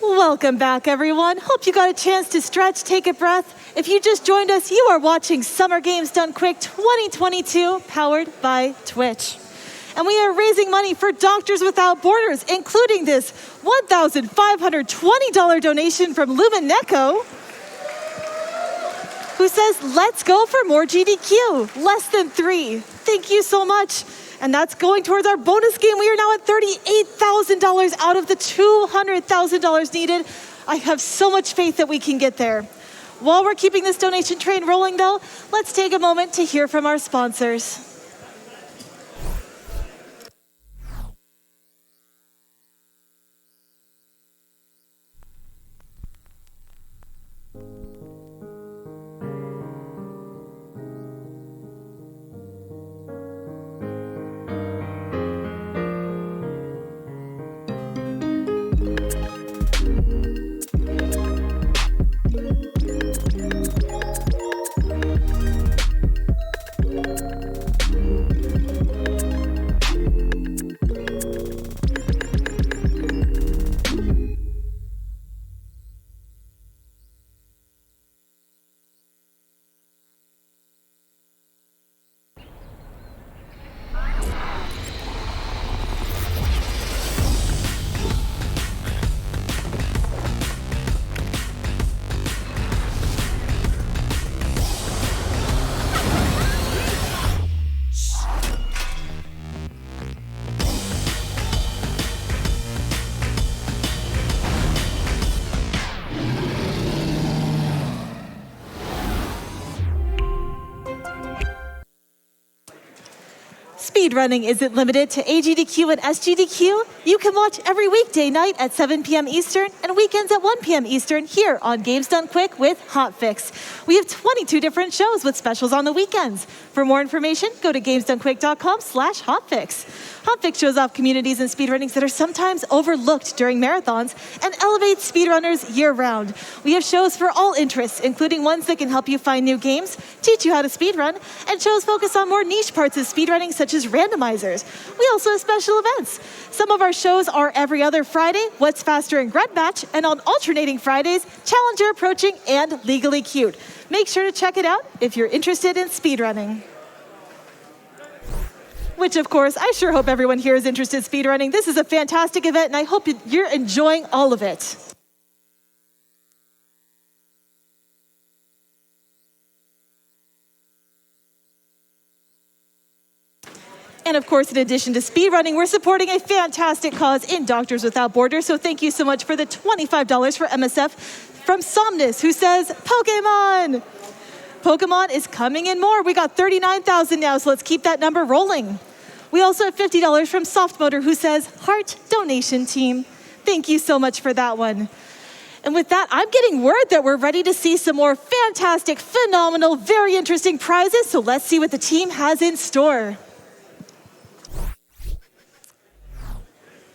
Welcome back, everyone. Hope you got a chance to stretch, take a breath. If you just joined us, you are watching Summer Games Done Quick 2022, powered by Twitch. And we are raising money for Doctors Without Borders, including this $1,520 donation from Lumineko, who says, let's go for more GDQ, less than 3. Thank you so much. And that's going towards our bonus game. We are now at $38,000 out of the $200,000 needed. I have so much faith that we can get there. While we're keeping this donation train rolling though, let's take a moment to hear from our sponsors. Speedrunning isn't limited to AGDQ and SGDQ. You can watch every weekday night at 7 p.m. Eastern and weekends at 1 p.m. Eastern here on Games Done Quick with Hotfix. We have 22 different shows with specials on the weekends. For more information, go to gamesdonequick.com/hotfix. Hotfix shows off communities and speedrunnings that are sometimes overlooked during marathons and elevates speedrunners year-round. We have shows for all interests, including ones that can help you find new games, teach you how to speedrun, and shows focus on more niche parts of speedrunning, such as randomizers. We also have special events. Some of our shows are every other Friday, What's Faster and Grud Match, and on alternating Fridays, Challenger Approaching and Legally Cute. Make sure to check it out if you're interested in speedrunning. Which, of course, I sure hope everyone here is interested in speedrunning. This is a fantastic event, and I hope you're enjoying all of it. And of course, in addition to speedrunning, we're supporting a fantastic cause in Doctors Without Borders. So thank you so much for the $25 for MSF from Somnus, who says, Pokemon! Pokemon is coming in more. We got 39,000 now, so let's keep that number rolling. We also have $50 from Soft Motor, who says, Heart Donation Team. Thank you so much for that one. And with that, I'm getting word that we're ready to see some more fantastic, phenomenal, very interesting prizes. So let's see what the team has in store.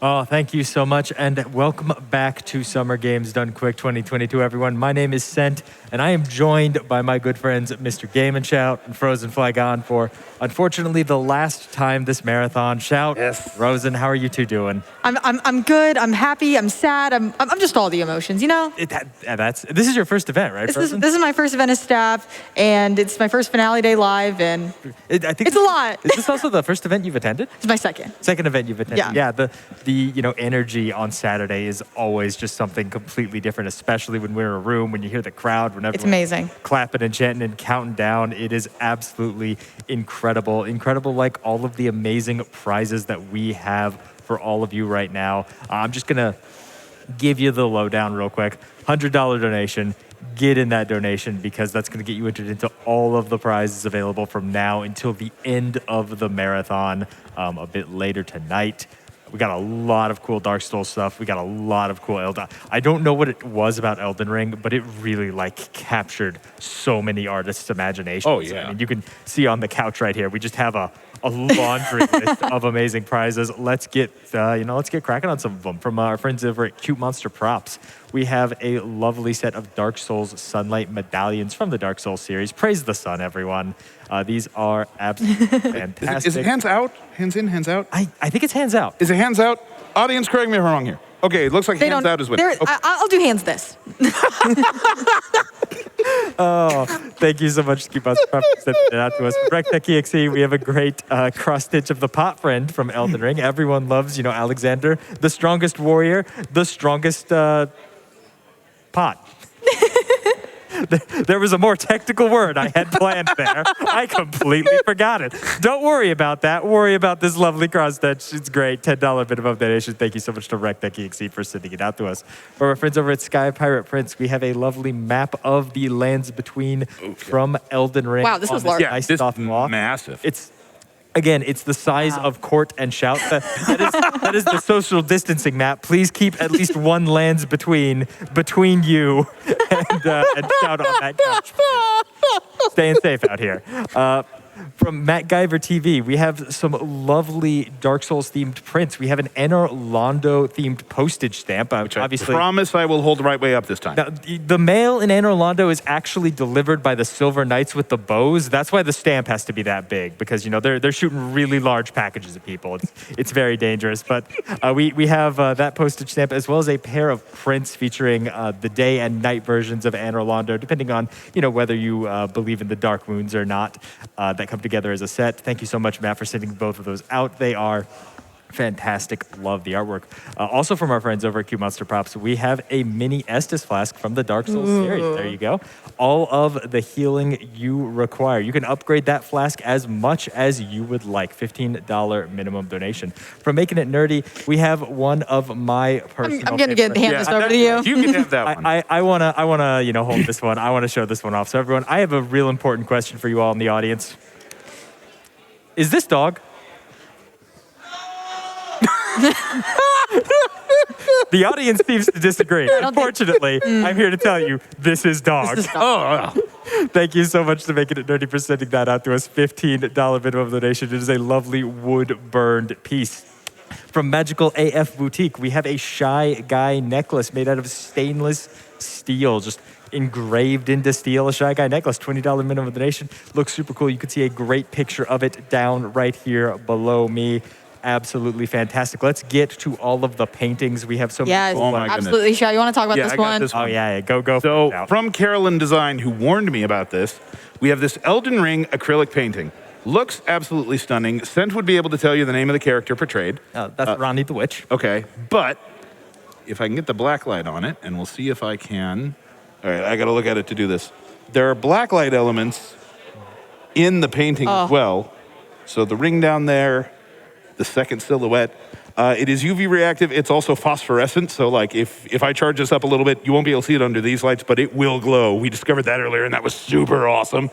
Oh, thank you so much, and welcome back to Summer Games Done Quick 2022, everyone. My name is Sent, and I am joined by my good friends, Mr. Game and Shout and Frozen Flygon for, unfortunately, the last time this marathon. Shout, yes. Rosen, how are you two doing? I'm good. I'm happy. I'm sad. I'm just all the emotions, you know. This is your first event, right, Frozen? This is my first event as staff, and it's my first finale day live, and I think it's a lot. Is this also the first event you've attended? It's my second. Second event you've attended. Yeah. The energy on Saturday is always just something completely different, especially when we're in a room, when you hear the crowd, when It's everyone's amazing. clapping and chanting and counting down. It is absolutely incredible. Incredible, like all of the amazing prizes that we have for all of you right now. I'm just going to give you the lowdown real quick. $100 donation. Get in that donation because that's going to get you entered into all of the prizes available from now until the end of the marathon a bit later tonight. We got a lot of cool Dark Souls stuff. We got a lot of cool Elden. I don't know what it was about Elden Ring, but it really captured so many artists' imaginations. Oh, yeah. I mean, you can see on the couch right here, we just have a laundry list of amazing prizes. Let's get cracking on some of them. From our friends over at Cute Monster Props, we have a lovely set of Dark Souls Sunlight medallions from the Dark Souls series. Praise the sun, everyone. These are absolutely fantastic. Is it hands out? Hands in, hands out? I think it's hands out. Is it hands out? Audience, correct me if I'm wrong here. Okay, it looks like hands out is what. Okay. I'll do hands this. Oh, thank you so much to keep us sending it out to us. From RecTech we have a great cross-stitch of the pot friend from Elden Ring. Everyone loves, Alexander, the strongest warrior, the strongest pot. There was a more technical word I had planned there. I completely forgot it. Don't worry about that. Worry about this lovely cross-stitch. It's great. $10 minimum donation. Thank you so much to RecTech for sending it out to us. For our friends over at Sky Pirate Prince, we have a lovely map of the lands between from Elden Ring. Wow, this was large. Yeah, this is massive. It's the size of Court and Shout. That is the social distancing map. Please keep at least one lands between you and Shout on that couch. Staying safe out here. From MacGyver TV, we have some lovely Dark Souls themed prints. We have an Anor Londo themed postage stamp. Which obviously, I promise I will hold the right way up this time. Now, the mail in Anor Londo is actually delivered by the Silver Knights with the bows. That's why the stamp has to be that big because they're shooting really large packages at people. It's very dangerous. But we have that postage stamp as well as a pair of prints featuring the day and night versions of Anor Londo, depending on whether you believe in the Dark Moons or not. That come together as a set. Thank you so much, Matt, for sending both of those out. They are fantastic. Love the artwork. Also from our friends over at Cute Monster Props, we have a mini Estus flask from the Dark Souls series. There you go. All of the healing you require. You can upgrade that flask as much as you would like. $15 minimum donation. From Making It Nerdy, we have one of my personal I'm going to hand this over to you. You can have that one. I wanna hold this one. I want to show this one off. So everyone, I have a real important question for you all in the audience. Is this dog? The audience seems to disagree. Unfortunately, I'm here to tell you, this is dog. Thank you so much to Making It Nerdy for sending that out to us. $15 minimum donation. It is a lovely wood-burned piece. From Magical AF Boutique, we have a Shy Guy necklace made out of stainless steel, just engraved into steel. A Shy Guy necklace, $20 minimum donation. Looks super cool. You can see a great picture of it down right here below me. Absolutely fantastic. Let's get to all of the paintings. We have so Yes, Oh my goodness. absolutely. Shy, you want to talk about Yeah, this I got one? this Oh, yeah, go. So for it now. from Carolyn Design, who warned me about this, we have this Elden Ring acrylic painting. Looks absolutely stunning. Sent would be able to tell you the name of the character portrayed. That's Ronnie the Witch. Okay, but if I can get the black light on it, and we'll see if I can. All right, I got to look at it to do this. There are black light elements in the painting as well. So the ring down there, the second silhouette. It is UV reactive. It's also phosphorescent. So like if I charge this up a little bit, you won't be able to see it under these lights, but it will glow. We discovered that earlier, and that was super awesome.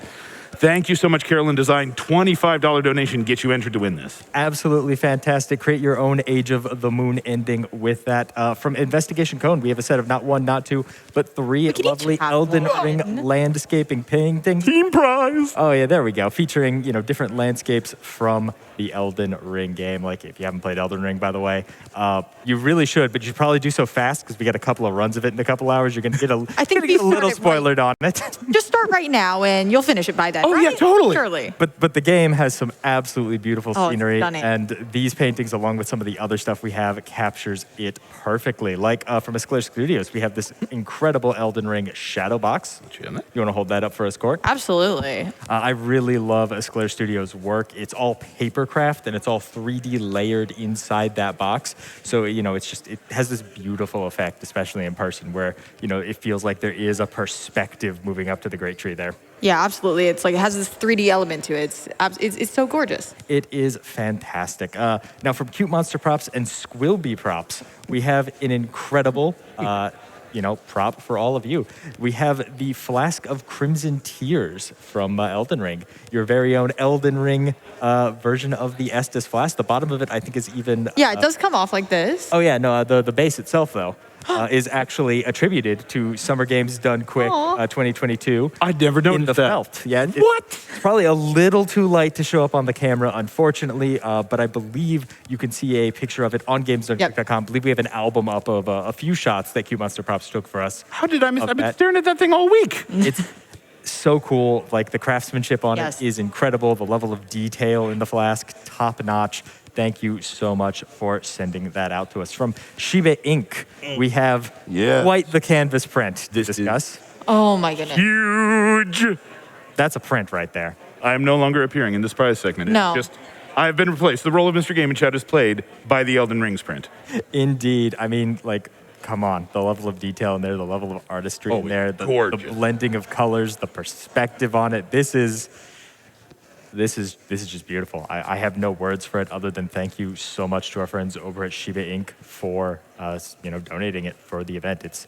Thank you so much, Carolyn Design. $25 donation gets you entered to win this. Absolutely fantastic. Create your own Age of the Moon ending with that. From Investigation Cone, we have a set of not one, not two, but three can each lovely have Elden one. Ring landscaping paintings. Team prize. Oh yeah, there we go. Featuring, different landscapes from the Elden Ring game. Like if you haven't played Elden Ring, by the way, you really should, but you should probably do so fast because we got a couple of runs of it in a couple hours. You're gonna get a, I think gonna get a we little started spoilered on it. Just start right now, and you'll finish it by then. Oh, right? yeah, totally. Surely. But the game has some absolutely beautiful Oh, it's scenery, stunning. and these paintings, along with some of the other stuff we have, captures it perfectly. Like from Esclair Studios, we have this incredible Elden Ring shadow box. You want to hold that up for us, Court? Absolutely. I really love Esclair Studios' work. It's all papercraft and it's all 3D layered inside that box. So, it has this beautiful effect, especially in person, where, it feels like there is a perspective moving up to the great tree there. Yeah, absolutely. It's like it has this 3D element to it. It's so gorgeous. It is fantastic. Now, from Cute Monster Props and Squilby Props, we have an incredible, prop for all of you. We have the Flask of Crimson Tears from Elden Ring, your very own Elden Ring version of the Estus Flask. The bottom of it, I think, is even... Yeah, it does come off like this. Oh, yeah, no, the base itself, though, is actually attributed to Summer Games Done Quick 2022. I'd never in the noticed that. felt. Yeah, What? It's probably a little too light to show up on the camera, unfortunately, but I believe you can see a picture of it on gamesdonequick.com. I believe we have an album up of a few shots that Cute Monster Props took for us. How did I miss? Of I've been that. staring at that thing all week. It's so cool. Like the craftsmanship on Yes. it is incredible. The level of detail in the flask, top notch. Thank you so much for sending that out to us. From Shiba Inc., we have Yes. quite the canvas print to discuss. Oh my goodness. Huge. That's a print right there. I am no longer appearing in this prize segment. No. It's just, I've been replaced. The role of Mr. Game and Chat is played by the Elden Rings print. Indeed. I mean, come on. The level of detail in there, the level of artistry in there, the gorgeous. blending of colors, the perspective on it. This is just beautiful. I have no words for it other than thank you so much to our friends over at Shiba Inc. for donating it for the event. It's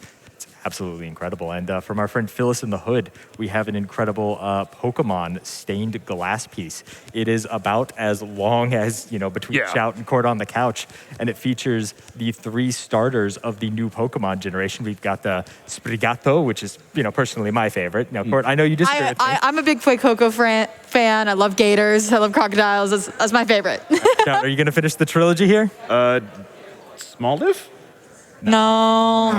absolutely incredible. And from our friend Phyllis in the Hood, we have an incredible Pokemon stained glass piece. It is about as long as, between Yeah. Shout and Court on the Couch. And it features the 3 starters of the new Pokemon generation. We've got the Sprigato, which is, personally my favorite. Now, Court, I know you disagree with me. I'm a big Fuecoco fan. I love gators. I love crocodiles. That's my favorite. Shout, are you going to finish the trilogy here? Small diff? No.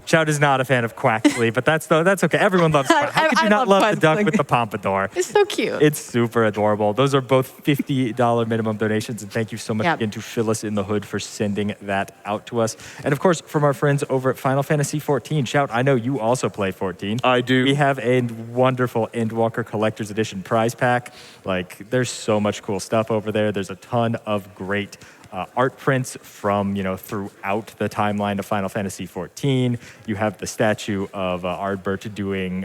Shout is not a fan of Quaxley, but that's okay. Everyone loves Quaxley. How could you not love the duck with the pompadour? It's so cute. It's super adorable. Those are both $50 minimum donations, and thank you so much Yep. again to Phyllis in the Hood for sending that out to us. And of course, from our friends over at Final Fantasy XIV, Shout, I know you also play 14. I do. We have a wonderful Endwalker Collector's Edition prize pack. There's so much cool stuff over there. There's a ton of great art prints from, throughout the timeline of Final Fantasy XIV. You have the statue of Ardbert doing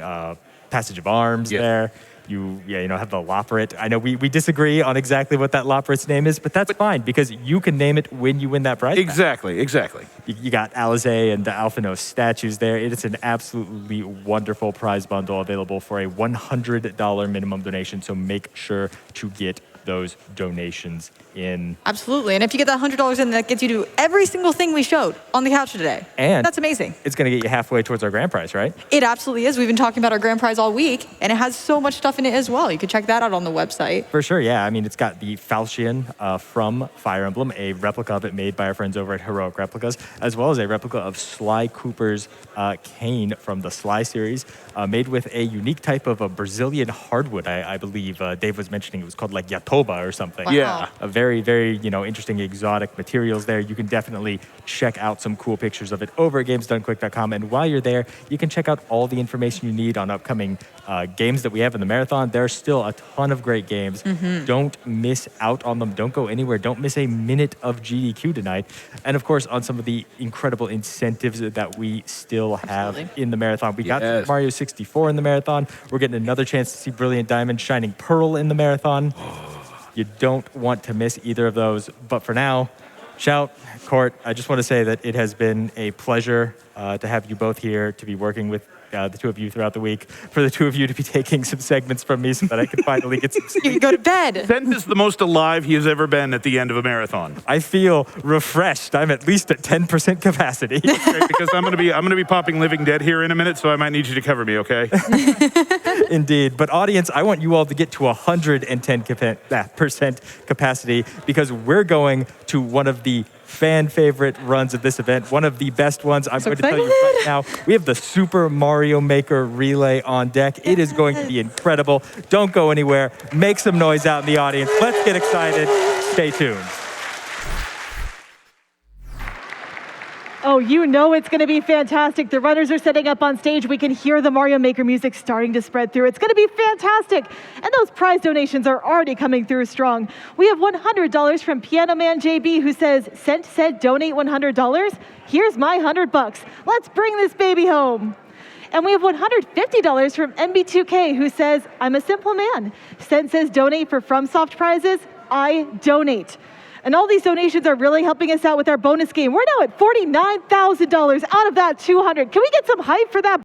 Passage of Arms there. You have the Loporrit. I know we disagree on exactly what that Loporrit's name is, but that's fine because you can name it when you win that prize. Exactly. You got Alize and the Alphanos statues there. It is an absolutely wonderful prize bundle available for a $100 minimum donation, so make sure to get those donations in. Absolutely. And if you get that $100 in, that gets you to every single thing we showed on the couch today. And that's amazing. It's going to get you halfway towards our grand prize, right? It absolutely is. We've been talking about our grand prize all week, and it has so much stuff in it as well. You can check that out on the website. For sure, yeah. I mean, it's got the falchion from Fire Emblem, a replica of it made by our friends over at Heroic Replicas, as well as a replica of Sly Cooper's cane from the Sly series, made with a unique type of a Brazilian hardwood, I believe. Dave was mentioning it was called like yatoba or something. Wow. Yeah. A very, very, interesting exotic materials there. You can definitely check out some cool pictures of it over at gamesdonequick.com. And while you're there, you can check out all the information you need on upcoming games that we have in the marathon. There are still a ton of great games. Don't miss out on them. Don't go anywhere. Don't miss a minute of GDQ tonight. And of course, on some of the incredible incentives that we still have in the marathon. We got Super Mario 64 in the marathon. We're getting another chance to see Brilliant Diamond, Shining Pearl in the marathon. You don't want to miss either of those. But for now, Shout, Court, I just want to say that it has been a pleasure to have you both here, to be working with the two of you throughout the week, for the two of you to be taking some segments from me so that I can finally get some sleep. You can go to bed. Sent is the most alive he has ever been at the end of a marathon. I feel refreshed. I'm at least at 10% capacity. Okay, because I'm gonna be popping Living Dead here in a minute, so I might need you to cover me, okay? Indeed. But audience, I want you all to get to 110% capacity because we're going to one of the fan favorite runs of this event, one of the best ones. I'm going to tell you right now, we have the Super Mario Maker Relay on deck. It is going to be incredible. Don't go anywhere. Make some noise out in the audience. Let's get excited. Stay tuned. Oh, you know it's going to be fantastic. The runners are setting up on stage. We can hear the Mario Maker music starting to spread through. It's going to be fantastic. And those prize donations are already coming through strong. We have $100 from Piano Man JB who says, Sent said donate $100. Here's my $100. Let's bring this baby home. And we have $150 from MB2K who says, I'm a simple man. Sent says donate for FromSoft prizes. I donate. And all these donations are really helping us out with our bonus game. We're now at $49,000 out of that $200. Can we get some hype for that?